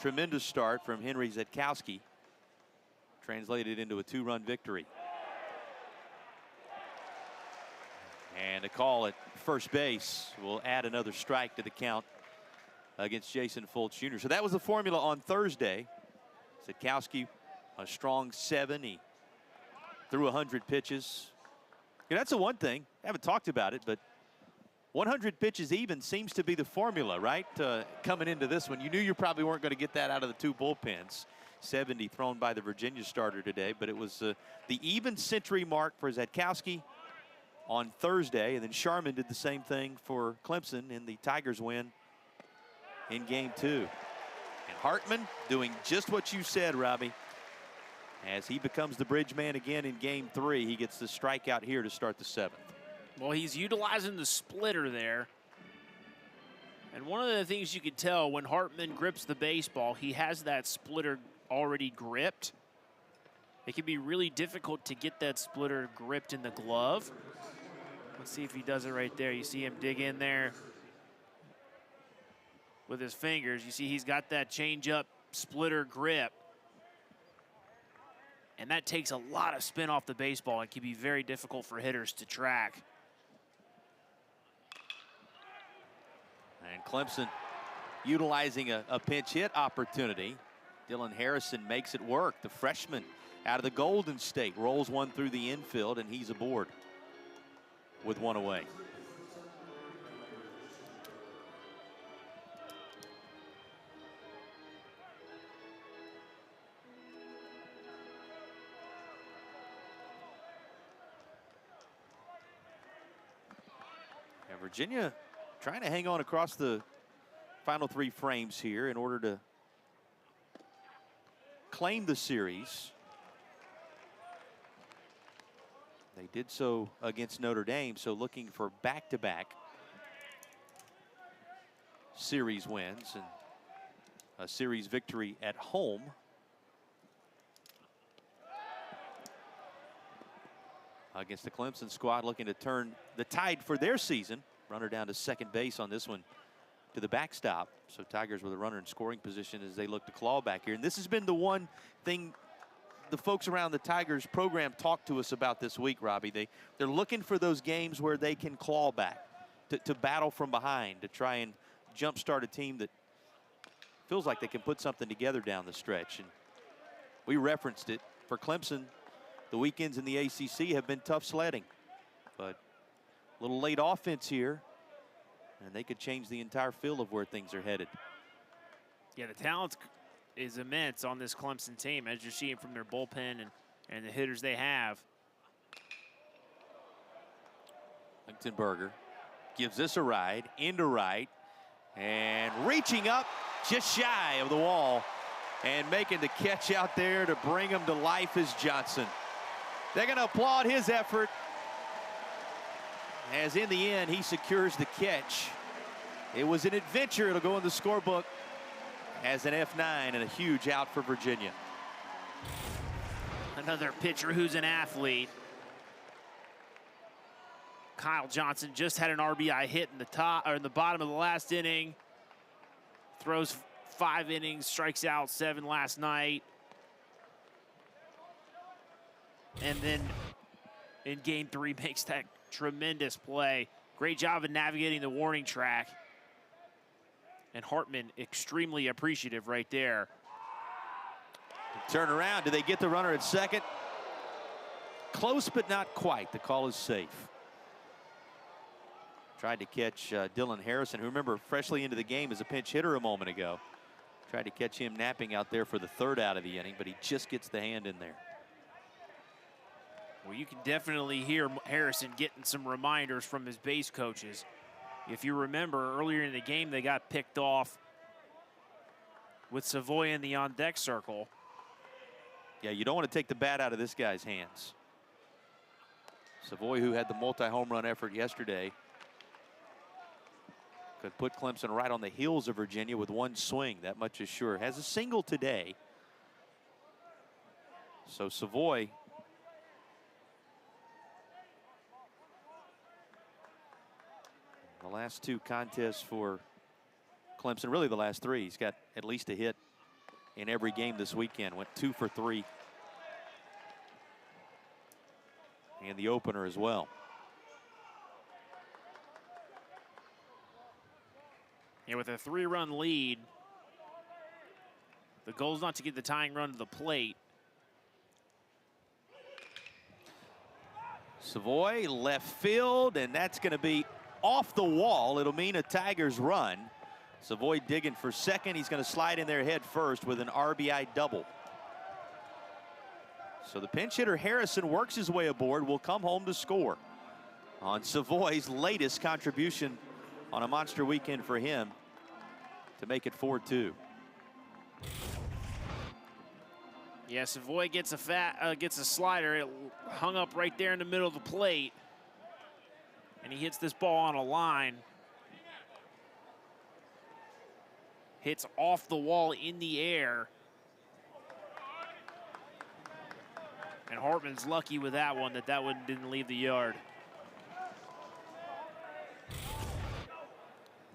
tremendous start from Henry Zetkowski, translated into a 2-run victory. And a call at first base will add another strike to the count against Jason Fultz Jr. So that was the formula on Thursday. Zetkowski, a strong 7. He threw 100 pitches. You know, that's the one thing. I haven't talked about it, but 100 pitches even seems to be the formula, right? Coming into this one, you knew you probably weren't going to get that out of the 2 bullpens. 70 thrown by the Virginia starter today, but it was the even century mark for Zetkowski on Thursday, and then Sharman did the same thing for Clemson in the Tigers win in game 2. And Hartman doing just what you said, Robbie. As he becomes the bridge man again in game 3, he gets the strikeout here to start the 7th. Well, he's utilizing the splitter there. And one of the things you could tell when Hartman grips the baseball, he has that splitter already gripped. It can be really difficult to get that splitter gripped in the glove. Let's see if he does it right there. You see him dig in there with his fingers. You see he's got that change-up splitter grip. And that takes a lot of spin off the baseball. It can be very difficult for hitters to track. And Clemson utilizing a pinch hit opportunity. Dylan Harrison makes it work. The freshman out of the Golden State rolls one through the infield, and he's aboard with 1 away. And Virginia trying to hang on across the final 3 frames here in order to claim the series. They did so against Notre Dame, so looking for back-to-back series wins and a series victory at home. Against the Clemson squad looking to turn the tide for their season Runner down to second base on this one to the backstop. So Tigers with a runner in scoring position as they look to claw back here. And this has been the one thing the folks around the Tigers program talked to us about this week, Robbie. They're looking for those games where they can claw back, to battle from behind, to try and jumpstart a team that feels like they can put something together down the stretch. And we referenced it. For Clemson, the weekends in the ACC have been tough sledding. But a little late offense here, and they could change the entire feel of where things are headed. Yeah, the talent is immense on this Clemson team, as you're seeing from their bullpen and the hitters they have. Lichtenberger gives this a ride, into right, and reaching up just shy of the wall and making the catch out there to bring him to life is Johnson. They're going to applaud his effort, as in the end he secures the catch. It was an adventure. It'll go in the scorebook as an F9 and a huge out for Virginia. Another pitcher who's an athlete. Kyle Johnson just had an RBI hit in the top or in the bottom of the last inning. Throws 5 innings, strikes out 7 last night. And then in game 3 makes that tremendous play. Great job of navigating the warning track. And Hartman extremely appreciative right there. Turn around. Do they get the runner at second? Close, but not quite. The call is safe. Tried to catch Dylan Harrison, who, remember, freshly into the game as a pinch hitter a moment ago. Tried to catch him napping out there for the 3rd out of the inning, but he just gets the hand in there. Well, you can definitely hear Harrison getting some reminders from his base coaches. If you remember, earlier in the game, they got picked off with Savoy in the on-deck circle. Yeah, you don't want to take the bat out of this guy's hands. Savoy, who had the multi-home run effort yesterday, could put Clemson right on the heels of Virginia with one swing. That much is sure. Has a single today. So Savoy the last 2 contests for Clemson, really the last 3. He's got at least a hit in every game this weekend. Went 2 for 3 in the opener as well. Yeah, with a 3-run lead, the goal is not to get the tying run to the plate. Savoy left field, and that's going to be off the wall. It'll mean a Tigers run. Savoy digging for second. He's going to slide in there head first with an RBI double. So the pinch hitter Harrison works his way aboard, will come home to score on Savoy's latest contribution on a monster weekend for him to make it 4-2. Yeah, Savoy gets a slider. It hung up right there in the middle of the plate. And he hits this ball on a line. Hits off the wall in the air. And Hartman's lucky with that one, that one didn't leave the yard.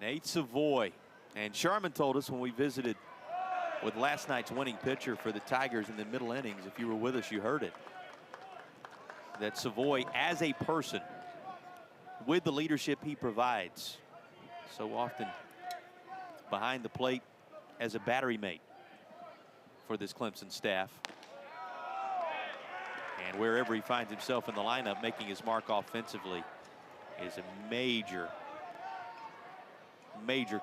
Nate Savoy. And Sharman told us when we visited with last night's winning pitcher for the Tigers in the middle innings, if you were with us, you heard it, that Savoy, as a person, with the leadership he provides so often behind the plate as a battery mate for this Clemson staff, and wherever he finds himself in the lineup making his mark offensively, is a major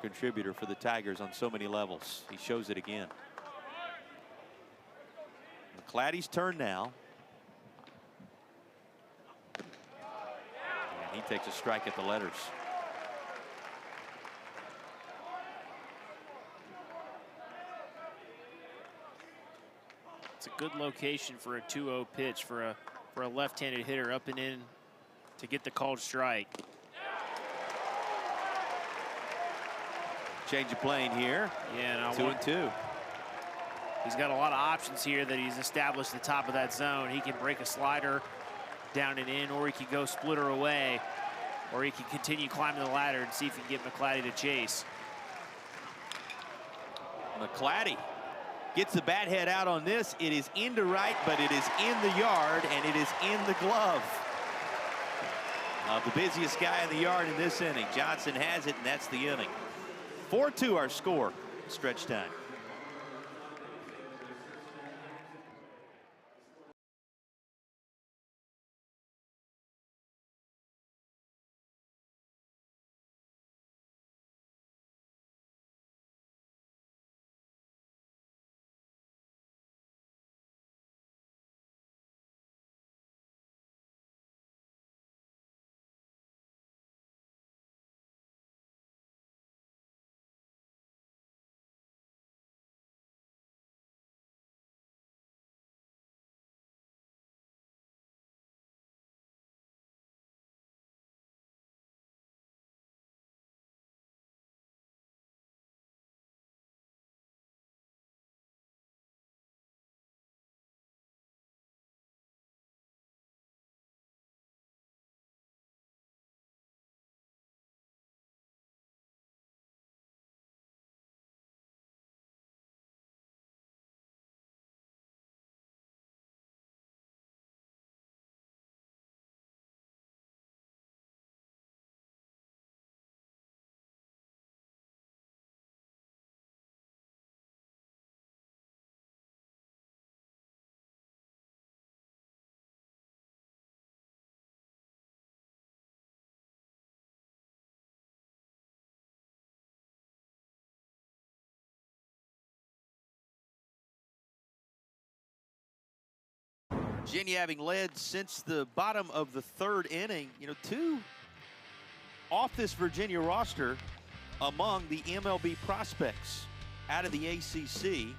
contributor for the Tigers on so many levels. He shows it again. McClatty's turn now. And he takes a strike at the letters. It's a good location for a 2-0 pitch for a left-handed hitter, up and in to get the called strike. Change of plane here. Yeah, now 2-2. He's got a lot of options here that he's established at the top of that zone. He can break a slider down and in, or he could go splitter away. or he can continue climbing the ladder and see if he can get McClatty to chase. McClatty gets the bat head out on this. It is into right, but it is in the yard, and it is in the glove of the busiest guy in the yard in this inning. Johnson has it, and that's the inning. 4-2 our score, stretch time. Virginia having led since the bottom of the third inning. You know, 2 off this Virginia roster among the MLB prospects out of the ACC.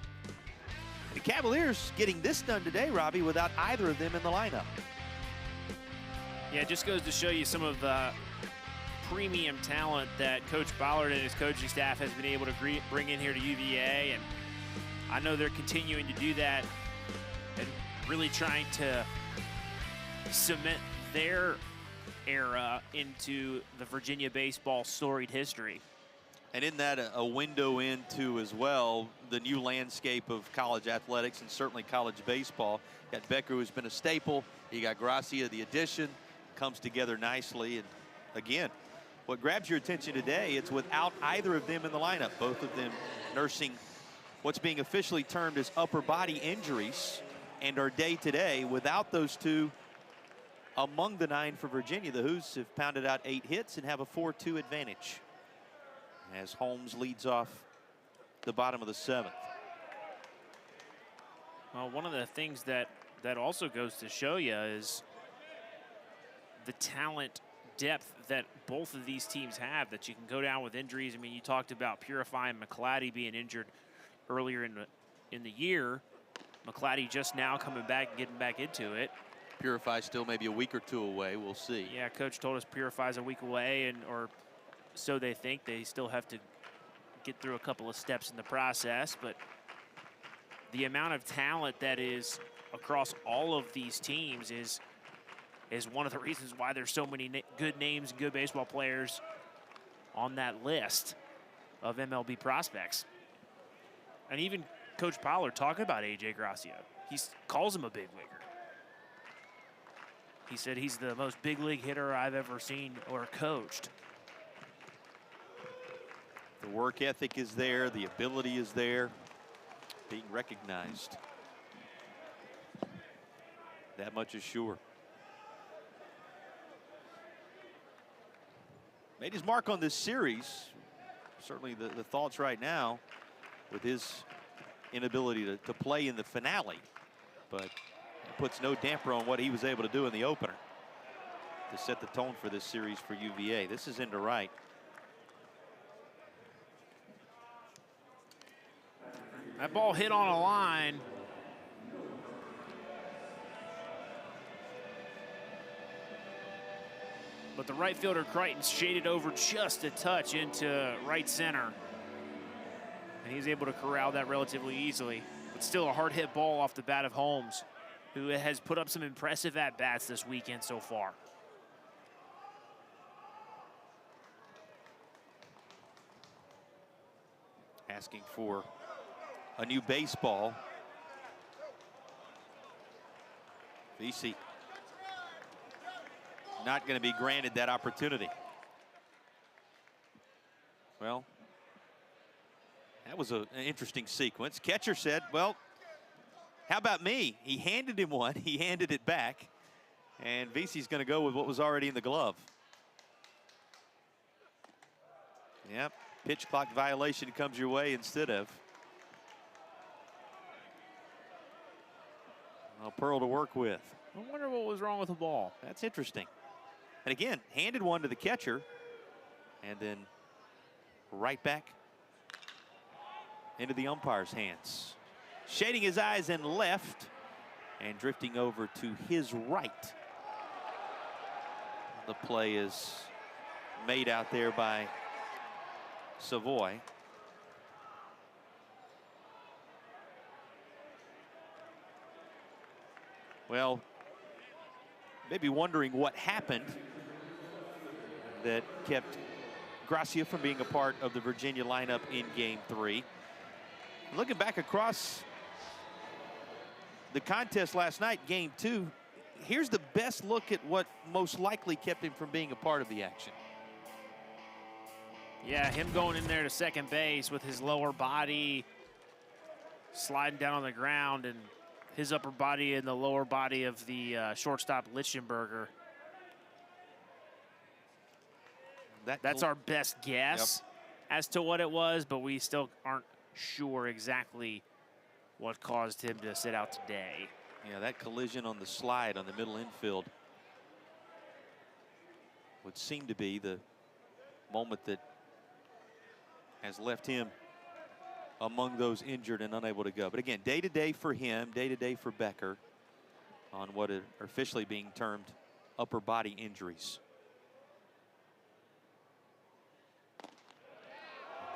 The Cavaliers getting this done today, Robbie, without either of them in the lineup. Yeah, it just goes to show you some of the premium talent that Coach Ballard and his coaching staff has been able to bring in here to UVA. And I know they're continuing to do that and really trying to cement their era into the Virginia baseball storied history. And in that, a window into as well the new landscape of college athletics and certainly college baseball. You got Becker, who's been a staple. You got Gracia, the addition, comes together nicely. And again, what grabs your attention today, it's without either of them in the lineup, both of them nursing what's being officially termed as upper body injuries, and our day today without those two among the 9 for Virginia. The Hoos have pounded out 8 hits and have a 4-2 advantage as Holmes leads off the bottom of the 7th. Well, one of the things that also goes to show you is the talent depth that both of these teams have, that you can go down with injuries. I mean, you talked about Purify and McClatty being injured earlier in the year. McClatty just now coming back and getting back into it. Purify still maybe a week or 2 away. We'll see. Yeah, Coach told us Purify's a week away, or so they think. They still have to get through a couple of steps in the process, but the amount of talent that is across all of these teams is one of the reasons why there's so many good names and good baseball players on that list of MLB prospects. And even Coach Pollard talking about A.J. Gracia. He calls him a big wigger. He said he's the most big league hitter I've ever seen or coached. The work ethic is there. The ability is there. Being recognized. That much is sure. Made his mark on this series. Certainly the thoughts right now with his inability to play in the finale, but it puts no damper on what he was able to do in the opener to set the tone for this series for UVA. This is into right. That ball hit on a line. But the right fielder Crichton shaded over just a touch into right center. And he's able to corral that relatively easily. But still a hard hit ball off the bat of Holmes, who has put up some impressive at-bats this weekend so far. asking for a new baseball. VC not going to be granted that opportunity. Well, that was an interesting sequence. Catcher said, well, how about me? He handed him one. He handed it back. And VC's going to go with what was already in the glove. Yep, pitch clock violation comes your way instead of. Well, Pearl to work with. I wonder what was wrong with the ball. That's interesting. And again, handed one to the catcher. And then right back into the umpire's hands. Shading his eyes in left and drifting over to his right. The play is made out there by Savoy. Well, maybe wondering what happened that kept Gracia from being a part of the Virginia lineup in Game 3. Looking back across the contest last night, Game 2, here's the best look at what most likely kept him from being a part of the action. Yeah, him going in there to second base with his lower body sliding down on the ground and his upper body and the lower body of the shortstop Lichtenberger. That's our best guess as to what it was, but we still aren't sure exactly what caused him to sit out today. Yeah, that collision on the slide on the middle infield would seem to be the moment that has left him among those injured and unable to go. But again, day-to-day for him, day-to-day for Becker on what are officially being termed upper body injuries.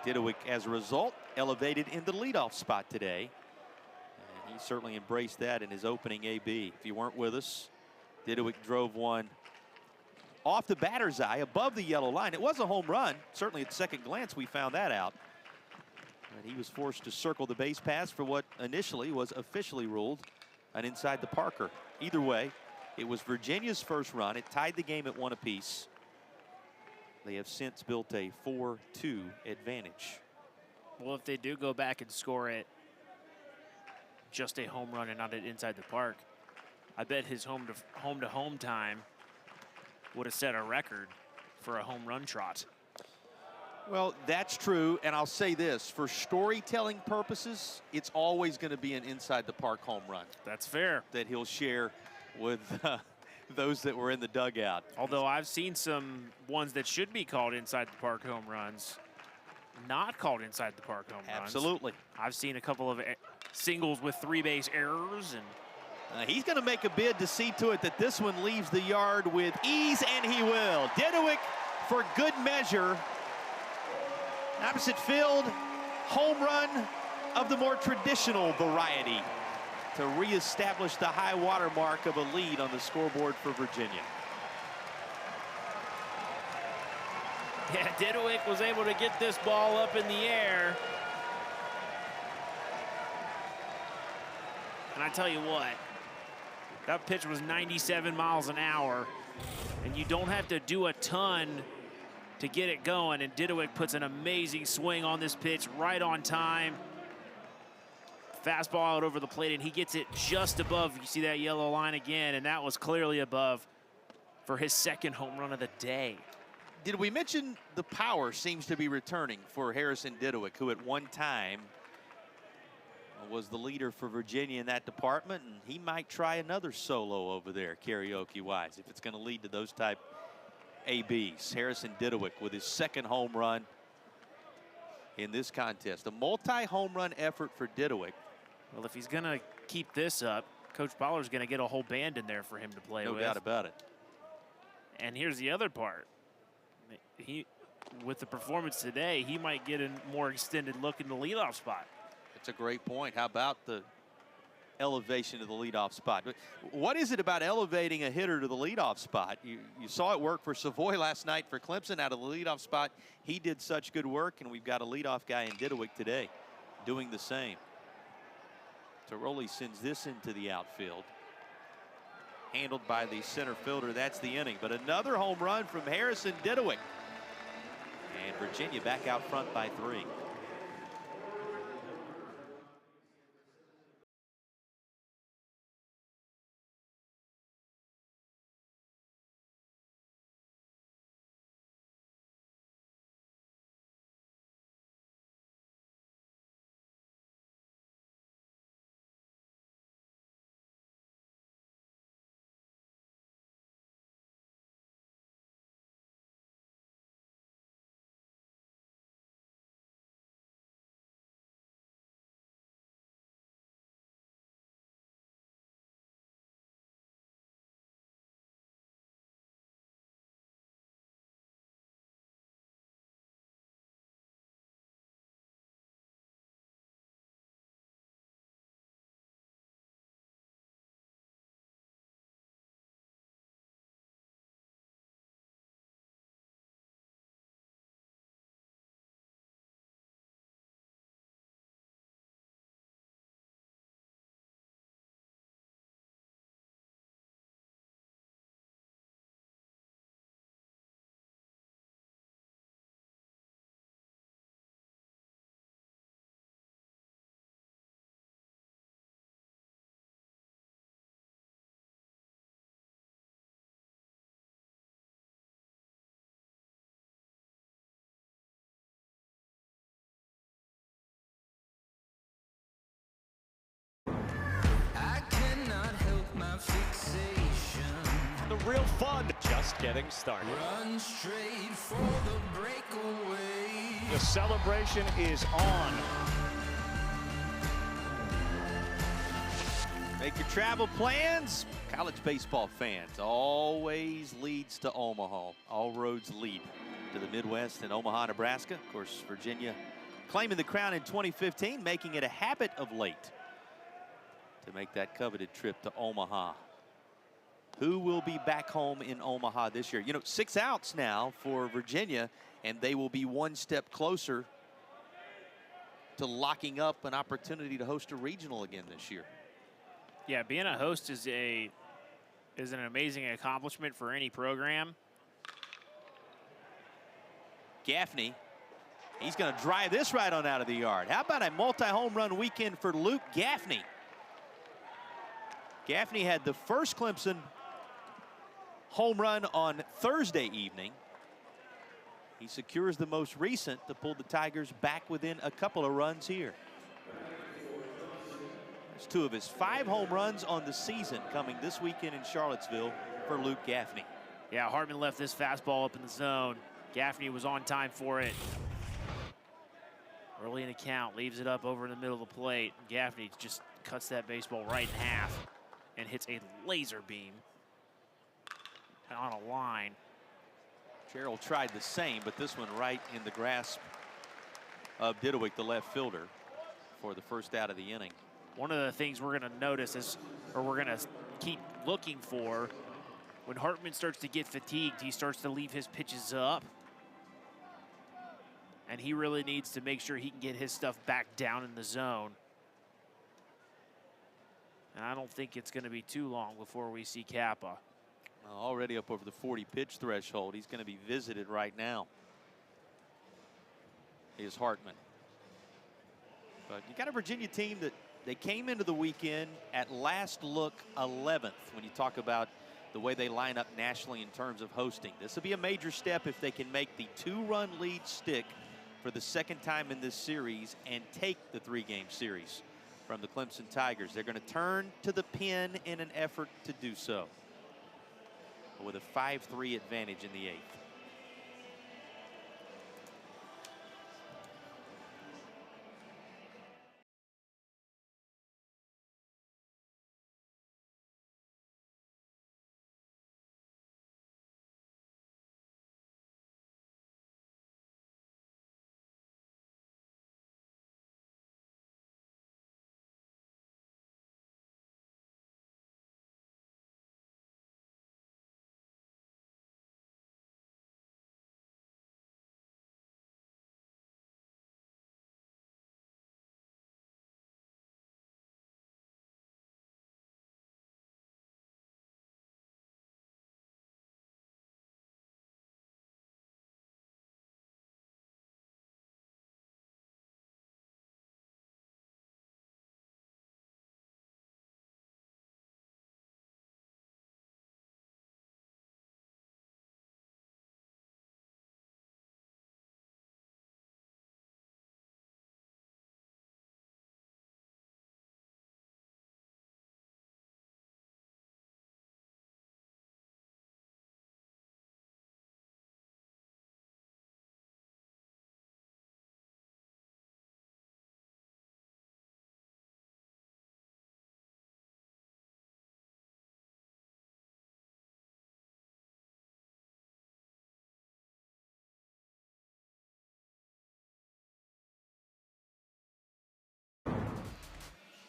Didowick, as a result, elevated in the leadoff spot today. And he certainly embraced that in his opening AB. If you weren't with us, Didowick drove one off the batter's eye above the yellow line. It was a home run. Certainly at second glance we found that out. But he was forced to circle the base paths for what initially was officially ruled an inside the Parker. Either way, it was Virginia's first run. It tied the game at 1 apiece. They have since built a 4-2 advantage. Well, if they do go back and score it just a home run and not an inside the park, I bet his home to home time would have set a record for a home run trot. Well, that's true, and I'll say this, for storytelling purposes, it's always going to be an inside the park home run. That's fair. That he'll share with those that were in the dugout. Although I've seen some ones that should be called inside the park home runs, not called inside the park home runs. Absolutely. I've seen a couple of singles with 3-base errors, and he's going to make a bid to see to it that this one leaves the yard with ease, and he will. Didowick, for good measure, opposite field, home run of the more traditional variety to reestablish the high water mark of a lead on the scoreboard for Virginia. Yeah, Didowick was able to get this ball up in the air. And I tell you what, that pitch was 97 miles an hour, and you don't have to do a ton to get it going, and Didowick puts an amazing swing on this pitch right on time. Fastball out over the plate, and he gets it just above. You see that yellow line again, and that was clearly above for his second home run of the day. Did we mention the power seems to be returning for Harrison Didowick, who at one time was the leader for Virginia in that department, and he might try another solo over there, karaoke-wise, if it's going to lead to those type ABs. Harrison Didowick with his second home run in this contest. A multi-home run effort for Didowick. Well, if he's going to keep this up, Coach Baller's going to get a whole band in there for him to play with. No doubt about it. And here's the other part. With the performance today, he might get a more extended look in the leadoff spot. That's a great point. How about the elevation to the leadoff spot. What is it about elevating a hitter to the leadoff spot? You saw it work for Savoy last night for Clemson out of the leadoff spot. He did such good work, and we've got a leadoff guy in Didowick today doing the same. Tiroli sends this into the outfield. Handled by the center fielder. That's the inning. But another home run from Harrison Didowick. And Virginia back out front by 3. I cannot help my fixation. The real fun just getting started. Run straight for the breakaway. The celebration is on. Make your travel plans. College baseball fans, always leads to Omaha. All roads lead to the Midwest and Omaha, Nebraska. Of course, Virginia claiming the crown in 2015, making it a habit of late to make that coveted trip to Omaha. Who will be back home in Omaha this year? You know, 6 outs now for Virginia, and they will be one step closer to locking up an opportunity to host a regional again this year. Yeah, being a host is an amazing accomplishment for any program. Gaffney, he's going to drive this right on out of the yard. How about a multi-home run weekend for Luke Gaffney? Gaffney had the first Clemson home run on Thursday evening. He secures the most recent to pull the Tigers back within a couple of runs here. There's 2 of his 5 home runs on the season coming this weekend in Charlottesville for Luke Gaffney. Yeah, Hartman left this fastball up in the zone. Gaffney was on time for it. Early in the count, leaves it up over in the middle of the plate. Gaffney just cuts that baseball right in half and hits a laser beam on a line. Gerald tried the same, but this one right in the grasp of Didowick, the left fielder, for the first out of the inning. One of the things we're going to notice is, or we're going to keep looking for, when Hartman starts to get fatigued, he starts to leave his pitches up. And he really needs to make sure he can get his stuff back down in the zone. And I don't think it's going to be too long before we see Kappa. Already up over the 40 pitch threshold. He's going to be visited right now. Is Hartman. But you got a Virginia team that they came into the weekend at last look 11th when you talk about the way they line up nationally in terms of hosting. This will be a major step if they can make the 2-run lead stick for the second time in this series and take the 3-game series from the Clemson Tigers. They're going to turn to the pen in an effort to do so, with a 5-3 advantage in the 8th.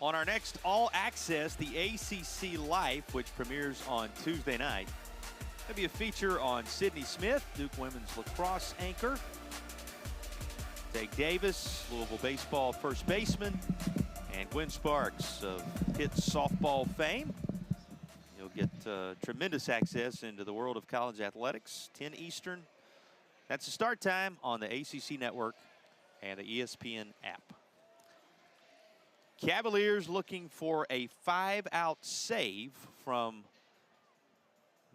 On our next All Access, the ACC Life, which premieres on Tuesday night, there'll be a feature on Sydney Smith, Duke women's lacrosse anchor, Tage Davis, Louisville baseball first baseman, and Gwen Sparks of Pitt softball fame. You'll get tremendous access into the world of college athletics. 10 Eastern. That's the start time on the ACC Network and the ESPN app. Cavaliers looking for a 5-out save from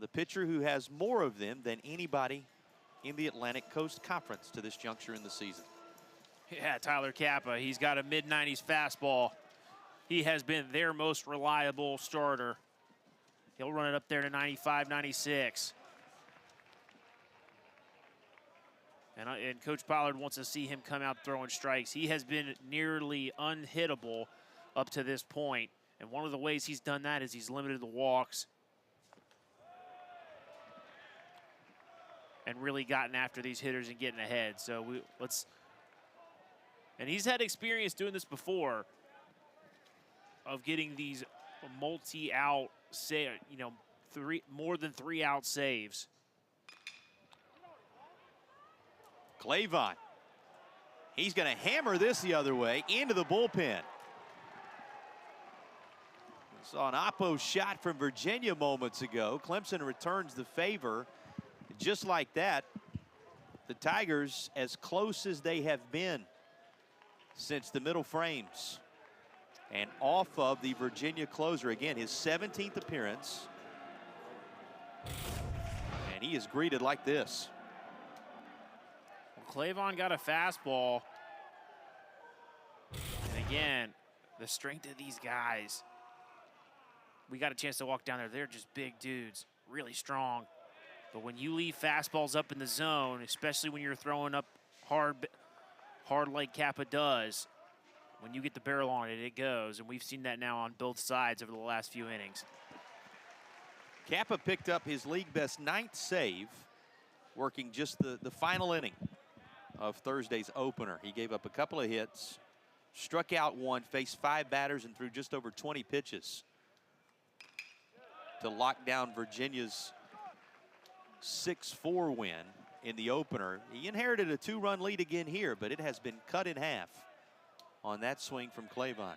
the pitcher who has more of them than anybody in the Atlantic Coast Conference to this juncture in the season. Yeah, Tyler Kappa, he's got a mid-90s fastball. He has been their most reliable starter. He'll run it up there to 95, 96. And Coach Pollard wants to see him come out throwing strikes. He has been nearly unhittable up to this point. And one of the ways he's done that is he's limited the walks and really gotten after these hitters and getting ahead. So and he's had experience doing this before, of getting these multi-out, more than 3-out saves. Clavon. He's going to hammer this the other way into the bullpen. Saw an Oppo shot from Virginia moments ago. Clemson returns the favor. Just like that, the Tigers as close as they have been since the middle frames. And off of the Virginia closer. Again, his 17th appearance. And he is greeted like this. Well, Clavon got a fastball. And again, the strength of these guys. We got a chance to walk down there. They're just big dudes, really strong. But when you leave fastballs up in the zone, especially when you're throwing up hard like Kappa does, when you get the barrel on it, it goes. And we've seen that now on both sides over the last few innings. Kappa picked up his league best 9th save, working just the final inning of Thursday's opener. He gave up a couple of hits, struck out one, faced 5 batters, and threw just over 20 pitches to lock down Virginia's 6-4 win in the opener. He inherited a 2-run lead again here, but it has been cut in half on that swing from Clavon.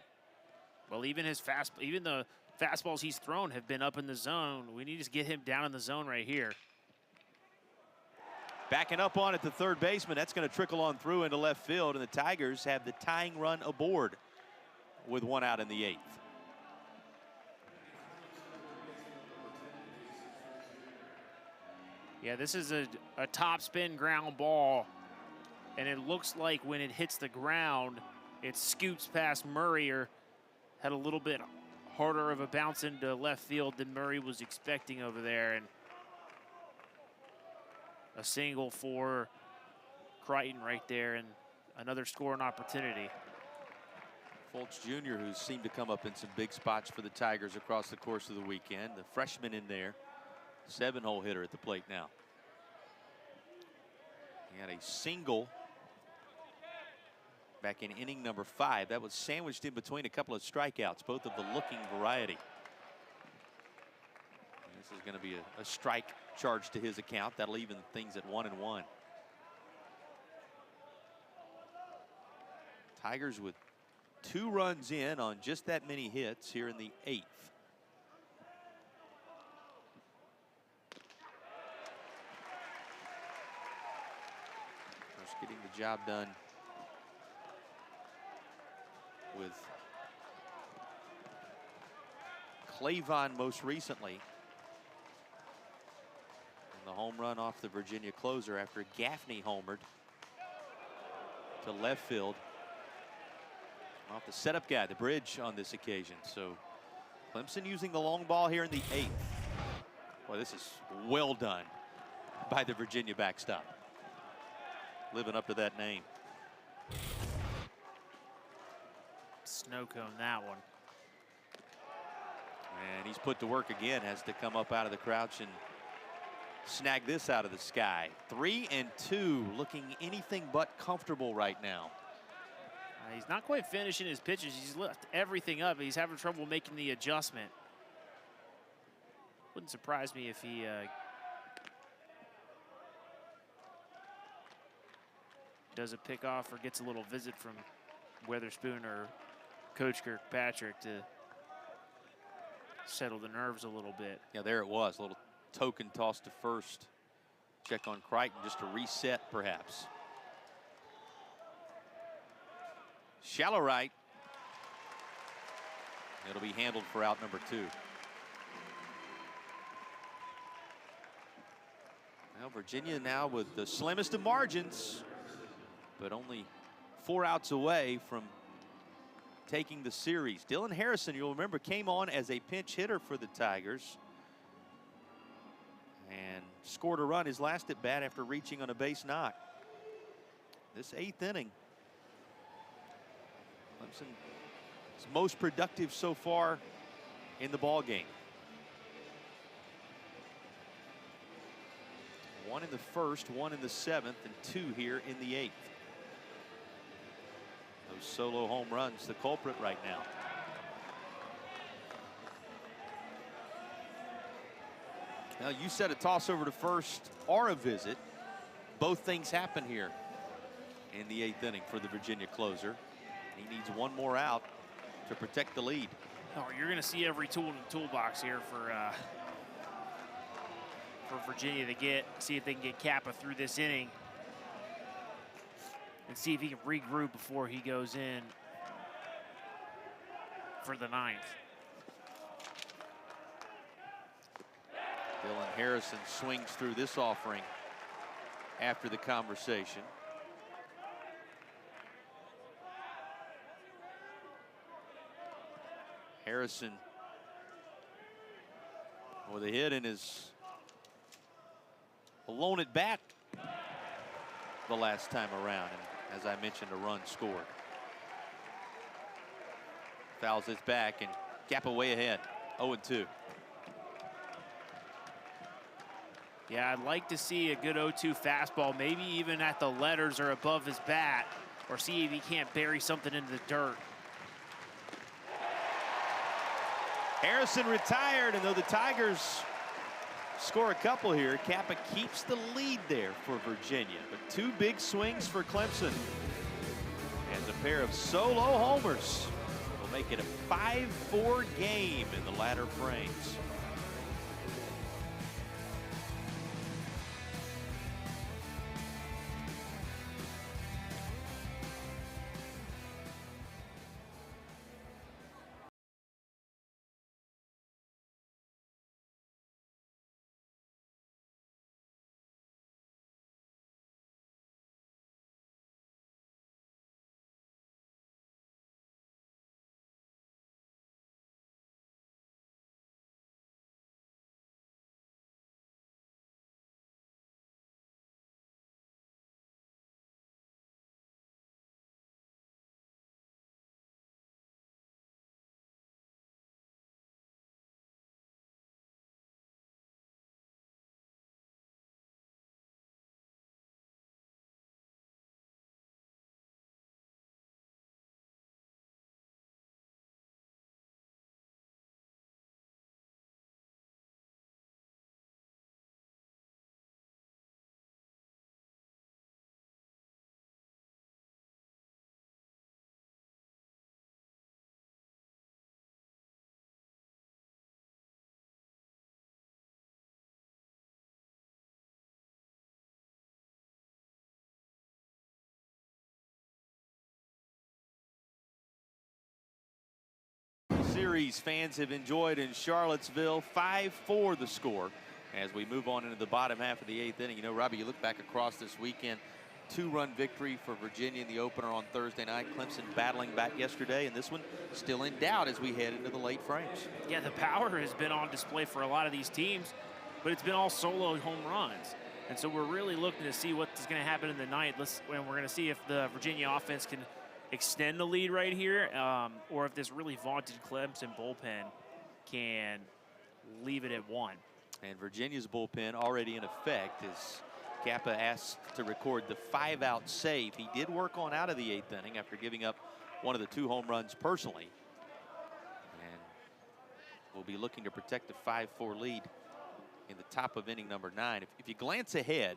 Well, even the fastballs he's thrown have been up in the zone. We need to get him down in the zone right here. Backing up on it, the third baseman. That's going to trickle on through into left field, and the Tigers have the tying run aboard with 1 out in the 8th. Yeah, this is a top spin ground ball, and it looks like when it hits the ground, it scoots past Murray, or had a little bit harder of a bounce into left field than Murray was expecting over there. And a single for Crichton right there, and another scoring opportunity. Fultz Jr., who's seemed to come up in some big spots for the Tigers across the course of the weekend. The freshman in there. 7-hole hitter at the plate now. He had a single back in inning number 5. That was sandwiched in between a couple of strikeouts, both of the looking variety. This is going to be a strike charge to his account. That'll even things at 1-1. Tigers with 2 runs in on just that many hits here in the 8th. Getting the job done with Clavon most recently. And the home run off the Virginia closer after Gaffney homered to left field. Off the setup guy, the bridge on this occasion. So Clemson using the long ball here in the 8th. Boy, this is well done by the Virginia backstop. Living up to that name. Snow cone that one. And he's put to work again, has to come up out of the crouch and snag this out of the sky. 3-2, looking anything but comfortable right now. He's not quite finishing his pitches. He's left everything up. He's having trouble making the adjustment. Wouldn't surprise me if he does a pickoff or gets a little visit from Weatherspoon or Coach Kirkpatrick to settle the nerves a little bit. Yeah, there it was. A little token toss to first. Check on Crichton just to reset, perhaps. Shallow right. It'll be handled for out number 2. Well, Virginia now with the slimmest of margins, but only 4 outs away from taking the series. Dylan Harrison, you'll remember, came on as a pinch hitter for the Tigers and scored a run his last at bat after reaching on a base knock. This 8th inning, Clemson is most productive so far in the ball game. 1 in the 1st, 1 in the 7th, and 2 here in the 8th. Those solo home runs, the culprit right now. Now, you said a toss over to first or a visit. Both things happen here in the 8th inning for the Virginia closer. He needs 1 more out to protect the lead. Oh, you're going to see every tool in the toolbox here for Virginia to see if they can get Kappa through this inning and see if he can regroup before he goes in for the 9th. Dylan Harrison swings through this offering after the conversation. Harrison with a hit and is alone at bat the last time around, and as I mentioned, a run scored. Fouls it back, and Kappa way ahead, 0-2. Yeah, I'd like to see a good 0-2 fastball, maybe even at the letters or above his bat, or see if he can't bury something into the dirt. Harrison retired, and though the Tigers score a couple here, Kappa keeps the lead there for Virginia. But 2 big swings for Clemson, and a pair of solo homers will make it a 5-4 game in the latter frames. Series fans have enjoyed in Charlottesville. 5-4 the score as we move on into the bottom half of the 8th inning. You know, Robbie, you look back across this weekend, 2-run victory for Virginia in the opener on Thursday night. Clemson battling back yesterday, and this one still in doubt as we head into the late frames. Yeah, the power has been on display for a lot of these teams, but it's been all solo home runs. And so we're really looking to see what's going to happen in the ninth. We're going to see if the Virginia offense can extend the lead right here, or if this really vaunted Clemson bullpen can leave it at 1. And Virginia's bullpen already in effect as Kappa asked to record the 5-out save. He did work on out of the 8th inning after giving up one of the 2 home runs personally. And will be looking to protect the 5-4 lead in the top of inning number 9. If you glance ahead,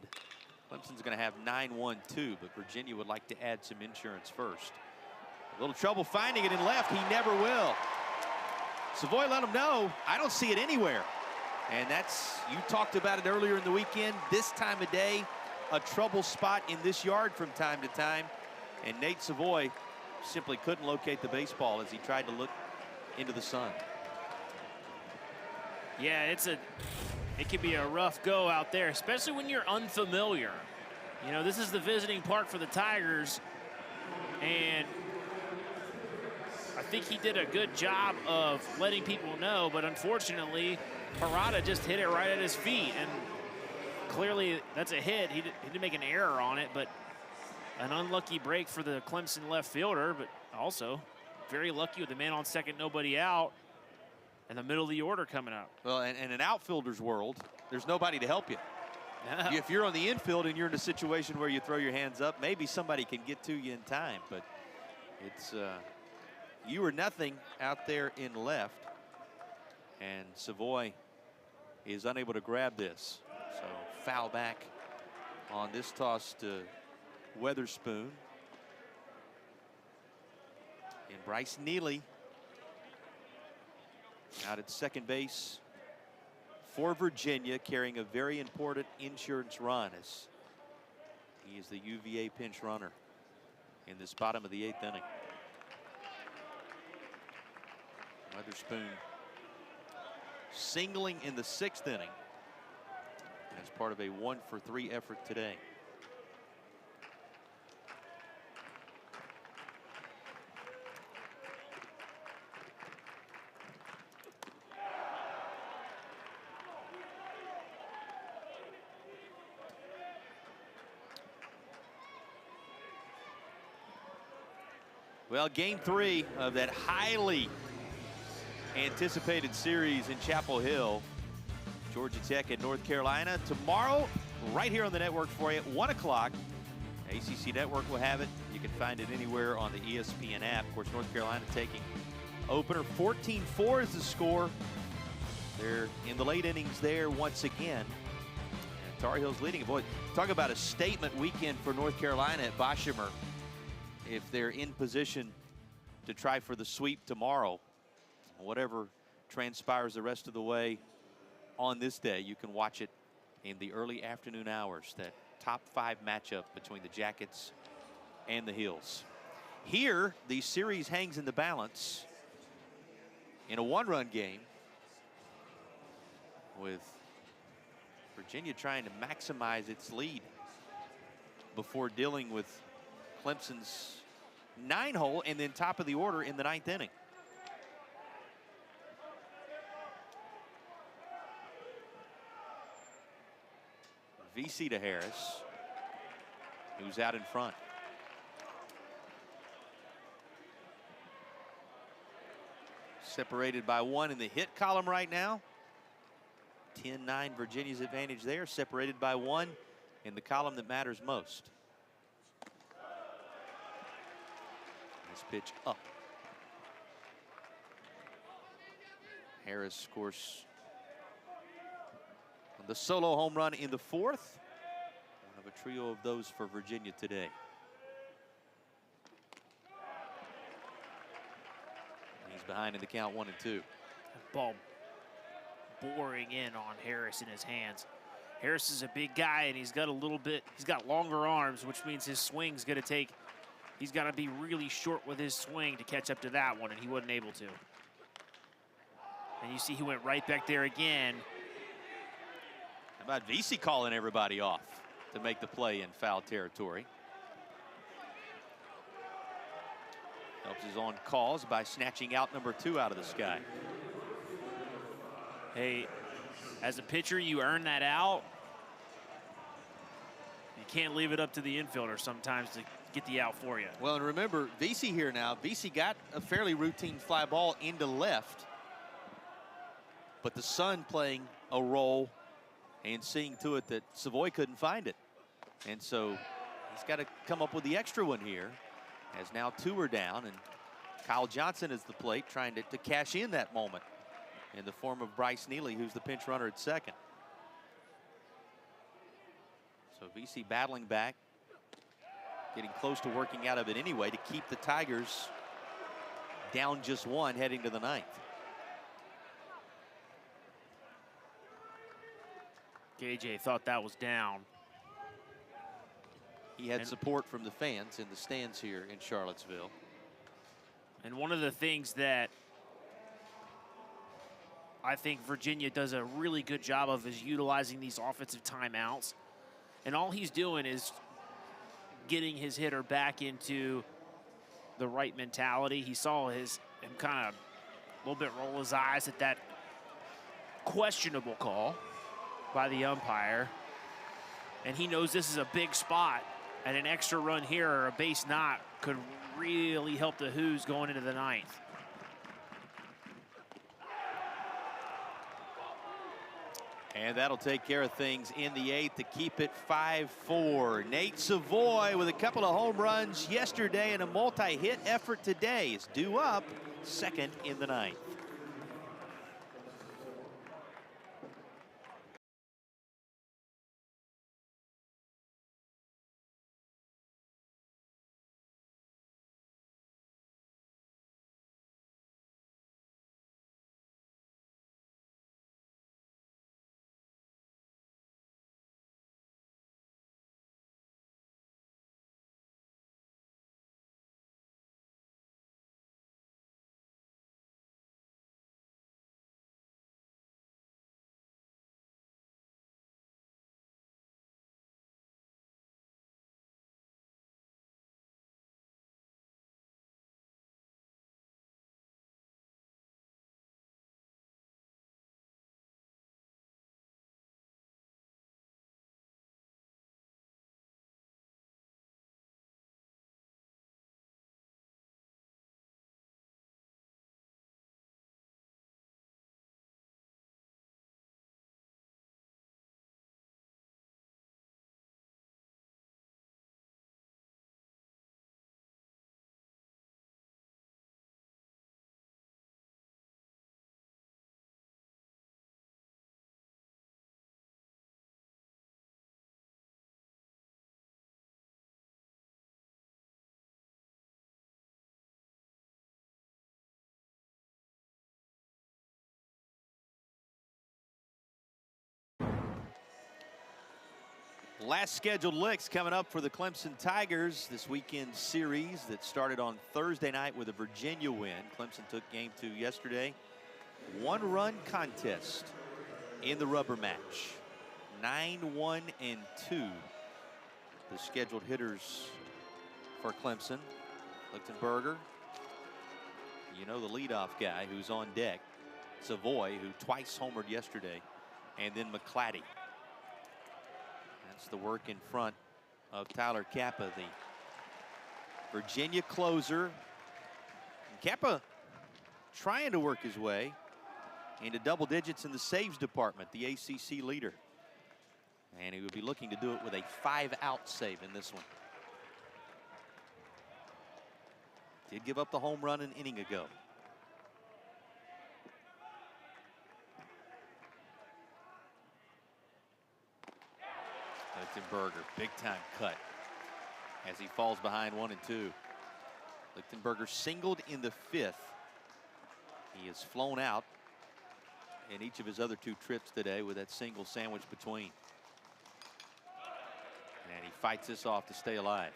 Clemson's going to have 9-1-2, but Virginia would like to add some insurance first. A little trouble finding it in left. He never will. Savoy let him know, I don't see it anywhere. And that's, you talked about it earlier in the weekend. This time of day, a trouble spot in this yard from time to time. And Nate Savoy simply couldn't locate the baseball as he tried to look into the sun. Yeah, it can be a rough go out there, especially when you're unfamiliar. You know, this is the visiting park for the Tigers, and I think he did a good job of letting people know, but unfortunately, Parada just hit it right at his feet, and clearly that's a hit. He didn't make an error on it, but an unlucky break for the Clemson left fielder, but also very lucky with the man on second, nobody out, in the middle of the order coming up. Well, and in an outfielder's world, there's nobody to help you. Yeah. If you're on the infield and you're in a situation where you throw your hands up, maybe somebody can get to you in time, but it's you or nothing out there in left, and Savoy is unable to grab this. So foul back on this toss to Weatherspoon. And Bryce Neely out at second base for Virginia, carrying a very important insurance run as he is the UVA pinch runner in this bottom of the 8th inning. Weatherspoon singling in the 6th inning as part of a 1-for-3 effort today. Well, game 3 of that highly anticipated series in Chapel Hill, Georgia Tech and North Carolina. Tomorrow, right here on the network for you at 1 o'clock. ACC Network will have it. You can find it anywhere on the ESPN app. Of course, North Carolina taking opener. 14-4 is the score. They're in the late innings there once again. And Tar Heels leading. Boy, talk about a statement weekend for North Carolina at Boshemer. If they're in position to try for the sweep tomorrow, whatever transpires the rest of the way on this day, you can watch it in the early afternoon hours, that top 5 matchup between the Jackets and the Heels. Here, the series hangs in the balance in a 1-run game, with Virginia trying to maximize its lead before dealing with Clemson's 9-hole and then top of the order in the 9th inning. VC to Harris, who's out in front. Separated by 1 in the hit column right now. 10-9 Virginia's advantage there, separated by 1 in the column that matters most. This pitch up. Harris, of course, the solo home run in the 4th. One of a trio of those for Virginia today. He's behind in the count, 1-2. Ball boring in on Harris in his hands. Harris is a big guy, and he's got longer arms, which means his swing's gonna take, he's gotta be really short with his swing to catch up to that one, and he wasn't able to. And you see he went right back there again. How about VC calling everybody off to make the play in foul territory? Helps his own cause by snatching out number 2 out of the sky. Hey, as a pitcher, you earn that out. You can't leave it up to the infielder sometimes to get the out for you. Well, and remember, VC here now. VC got a fairly routine fly ball into left, but the sun playing a role and seeing to it that Savoy couldn't find it. And so he's got to come up with the extra one here. As now 2 are down, and Kyle Johnson is the plate trying to cash in that moment in the form of Bryce Neely, who's the pinch runner at second. So VC battling back, getting close to working out of it anyway to keep the Tigers down just 1 heading to the 9th. KJ thought that was down. He had support from the fans in the stands here in Charlottesville. And one of the things that I think Virginia does a really good job of is utilizing these offensive timeouts. And all he's doing is getting his hitter back into the right mentality. He saw him kind of a little bit roll his eyes at that questionable call by the umpire. And he knows this is a big spot, and an extra run here or a base knock could really help the Hoos going into the 9th. And that'll take care of things in the 8th to keep it 5-4. Nate Savoy with a couple of home runs yesterday and a multi-hit effort today is due up second in the 9th. Last scheduled licks coming up for the Clemson Tigers this weekend series that started on Thursday night with a Virginia win. Clemson took game 2 yesterday. 1-run contest in the rubber match. 9-1-2. The scheduled hitters for Clemson. Lichtenberger, you know, the leadoff guy who's on deck. Savoy, who twice homered yesterday. And then McClatty. That's the work in front of Tyler Kappa, the Virginia closer. And Kappa trying to work his way into double digits in the saves department, the ACC leader. And he would be looking to do it with a 5-out save in this one. Did give up the home run an inning ago. Lichtenberger, big time cut as he falls behind 1 and 2. Lichtenberger singled in the 5th. He has flown out in each of his other 2 trips today with that single sandwich between. And he fights this off to stay alive.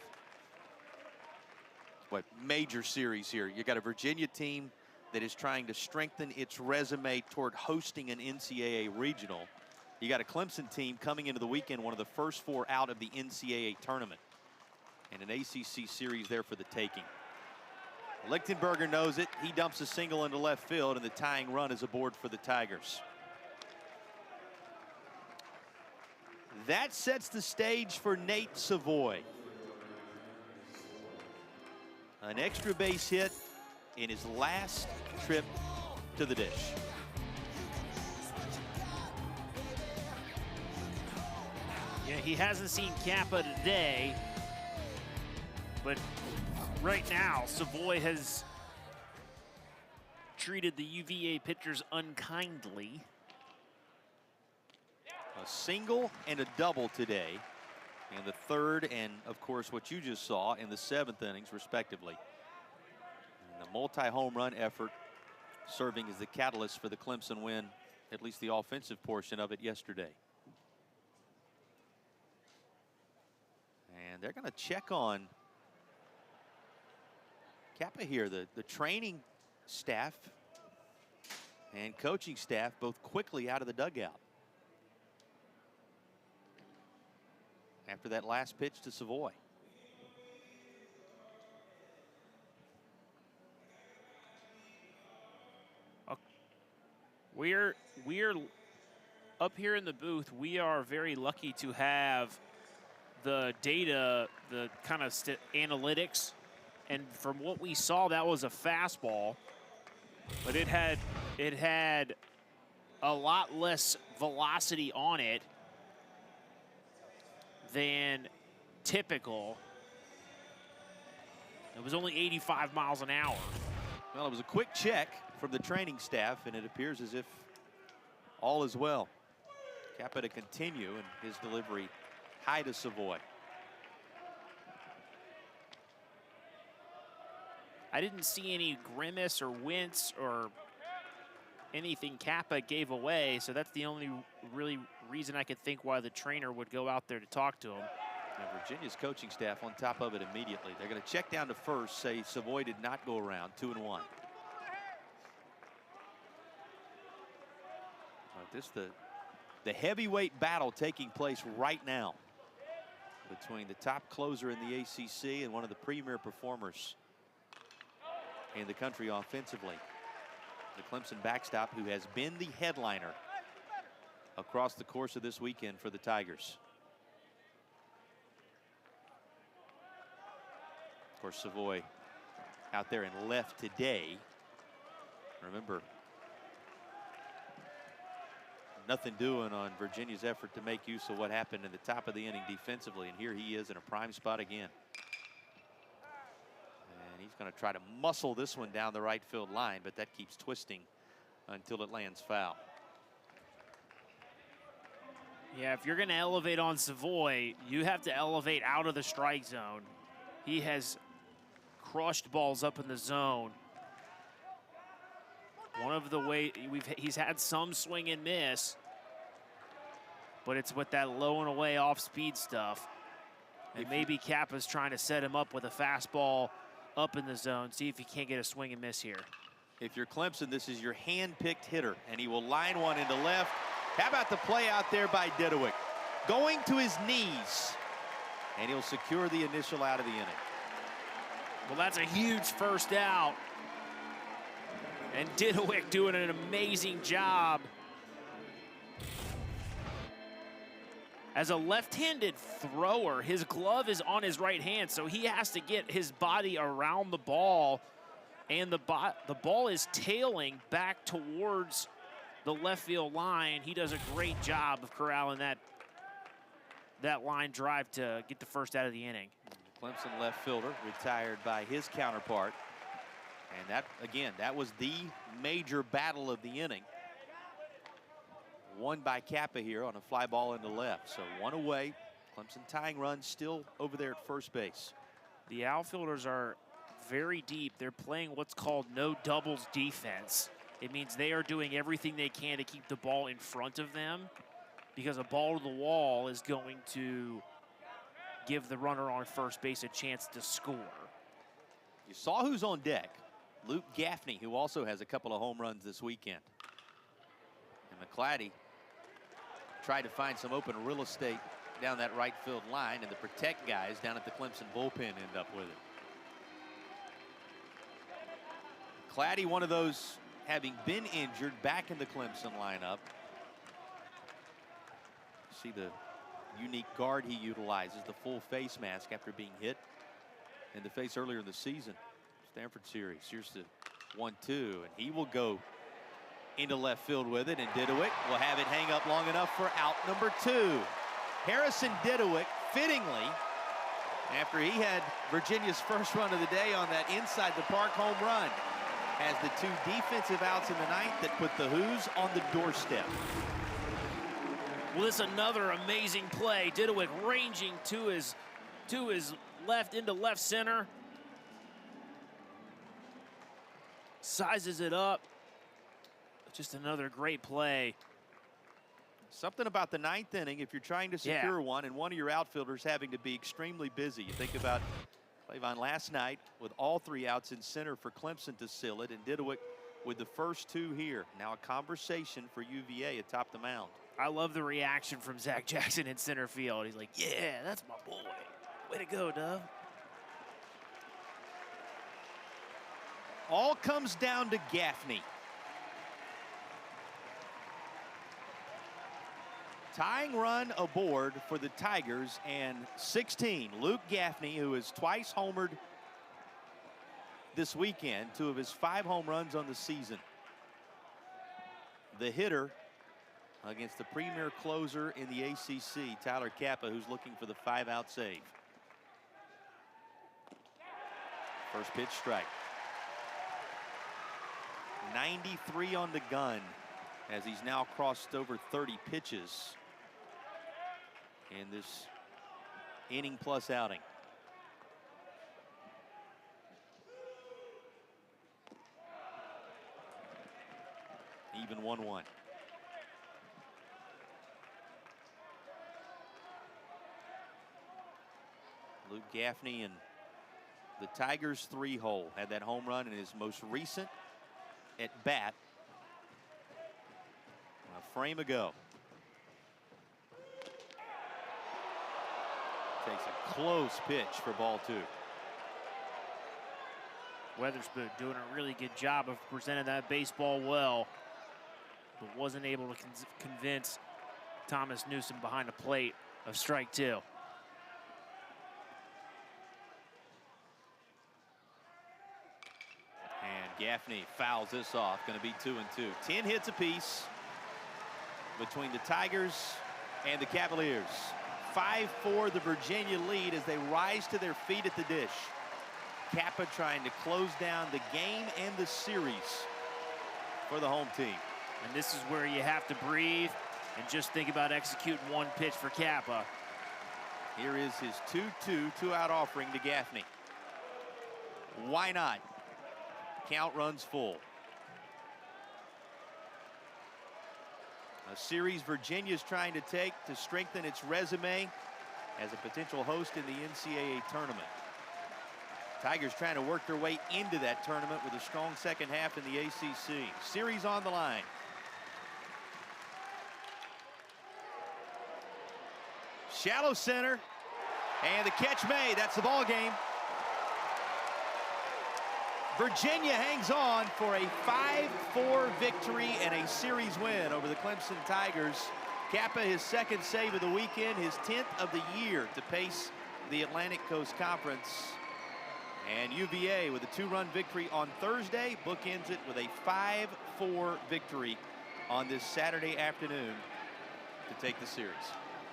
What major series here. You got a Virginia team that is trying to strengthen its resume toward hosting an NCAA regional. You got a Clemson team coming into the weekend, one of the first 4 out of the NCAA tournament. And an ACC series there for the taking. Lichtenberger knows it. He dumps a single into left field, and the tying run is aboard for the Tigers. That sets the stage for Nate Savoy. An extra base hit in his last trip to the dish. Yeah, he hasn't seen Kappa today, but right now, Savoy has treated the UVA pitchers unkindly. A single and a double today in the third and, of course, what you just saw in the 7th innings, respectively. And the multi-home run effort serving as the catalyst for the Clemson win, at least the offensive portion of it yesterday. And they're going to check on Kappa here. The training staff and coaching staff both quickly out of the dugout after that last pitch to Savoy. We're up here in the booth. We are very lucky to have the data, the kind of analytics, and from what we saw, that was a fastball, but it had a lot less velocity on it than typical. It was only 85 miles an hour. Well, it was a quick check from the training staff, and it appears as if all is well. Kappa to continue, and his delivery high to Savoy. I didn't see any grimace or wince or anything Kappa gave away, so that's the only really reason I could think why the trainer would go out there to talk to him. And Virginia's coaching staff on top of it immediately. They're going to check down to first, say Savoy did not go around, 2-1. This the heavyweight battle taking place right now between the top closer in the ACC and one of the premier performers in the country offensively. The Clemson backstop, who has been the headliner across the course of this weekend for the Tigers. Of course, Savoy out there in left today. Remember, nothing doing on Virginia's effort to make use of what happened in the top of the inning defensively, and here he is in a prime spot again. And he's going to try to muscle this one down the right field line, but that keeps twisting until it lands foul. Yeah, if you're going to elevate on Savoy, you have to elevate out of the strike zone. He has crushed balls up in the zone. One of the way he's had some swing and miss, but it's with that low and away off speed stuff. And maybe Kappa's trying to set him up with a fastball up in the zone, see if he can't get a swing and miss here. If you're Clemson, this is your hand-picked hitter, and he will line one into left. How about the play out there by Didowick? Going to his knees, and he'll secure the initial out of the inning. Well, that's a huge first out. And Didowick doing an amazing job. As a left-handed thrower, his glove is on his right hand, so he has to get his body around the ball, and the ball is tailing back towards the left field line. He does a great job of corralling that line drive to get the first out of the inning. Clemson left fielder retired by his counterpart. And that, again, that was the major battle of the inning. Won by Kappa here on a fly ball into left. So one away. Clemson tying run still over there at first base. The outfielders are very deep. They're playing what's called no doubles defense. It means they are doing everything they can to keep the ball in front of them, because a ball to the wall is going to give the runner on first base a chance to score. You saw who's on deck. Luke Gaffney, who also has a couple of home runs this weekend. And McClatty tried to find some open real estate down that right field line, and the protect guys down at the Clemson bullpen end up with it. McClatty, one of those having been injured, back in the Clemson lineup. See the unique guard he utilizes, the full face mask after being hit in the face earlier in the season. Stanford series. Here's the 1-2, and he will go into left field with it, and Didowick will have it hang up long enough for out number 2. Harrison Didowick, fittingly, After he had Virginia's first run of the day on that inside the park home run. Has the 2 defensive outs in the ninth that put the Hoos on the doorstep. Well, this is another amazing play. Didowick ranging to his left into left center. Sizes it up. Just another great play. Something about the ninth inning, if you're trying to secure one, and one of your outfielders having to be extremely busy. You think about Clavon last night with all 3 outs in center for Clemson to seal it, and Didowick with the first 2 here. Now a conversation for UVA atop the mound. I love the reaction from Zach Jackson in center field. He's like, yeah, that's my boy. Way to go, Dove. All comes down to Gaffney. Tying run aboard for the Tigers, and 16, Luke Gaffney, who has twice homered this weekend, 2 of his 5 home runs on the season. The hitter against the premier closer in the ACC, Tyler Kappa, who's looking for the 5-out save. First pitch strike. 93 on the gun as he's now crossed over 30 pitches in this inning plus outing. Even 1-1. Luke Gaffney and the Tigers 3-hole had that home run in his most recent at bat a frame ago. Takes a close pitch for ball 2. Weatherspoon doing a really good job of presenting that baseball well, but wasn't able to convince Thomas Newsom behind the plate of strike 2. And Gaffney fouls this off. Going to be 2-2. 10 hits apiece between the Tigers and the Cavaliers. 5-4 the Virginia lead as they rise to their feet at the dish. Kappa trying to close down the game and the series for the home team. And this is where you have to breathe and just think about executing one pitch for Kappa. Here is his 2-2, 2-out offering to Gaffney. Why not? Count runs full. A series Virginia's trying to take to strengthen its resume as a potential host in the NCAA tournament. Tigers trying to work their way into that tournament with a strong second half in the ACC. Series on the line. Shallow center, and the catch made. That's the ball game. Virginia hangs on for a 5-4 victory and a series win over the Clemson Tigers. Kappa, his second save of the weekend, his 10th of the year to pace the Atlantic Coast Conference. And UVA with a 2-run victory on Thursday bookends it with a 5-4 victory on this Saturday afternoon to take the series.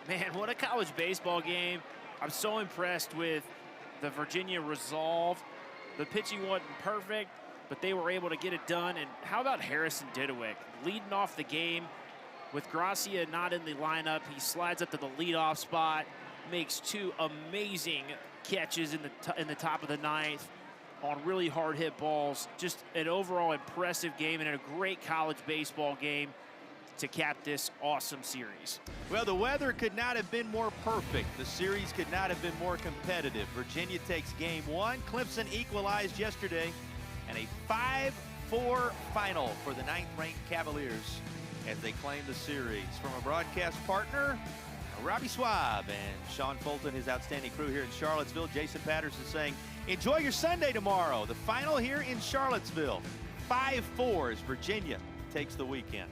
Man, what a college baseball game. I'm so impressed with the Virginia resolve. The pitching wasn't perfect, but they were able to get it done. And how about Harrison Didowick leading off the game with Gracia not in the lineup? He slides up to the leadoff spot, makes 2 amazing catches in the top of the ninth on really hard hit balls. Just an overall impressive game and a great college baseball game to cap this awesome series. Well, the weather could not have been more perfect. The series could not have been more competitive. Virginia takes game 1. Clemson equalized yesterday, and a 5-4 final for the 9th-ranked Cavaliers as they claim the series. From a broadcast partner, Robbie Swab and Sean Fulton, his outstanding crew here in Charlottesville. Jason Patterson saying, enjoy your Sunday tomorrow. The final here in Charlottesville. 5-4 as Virginia takes the weekend.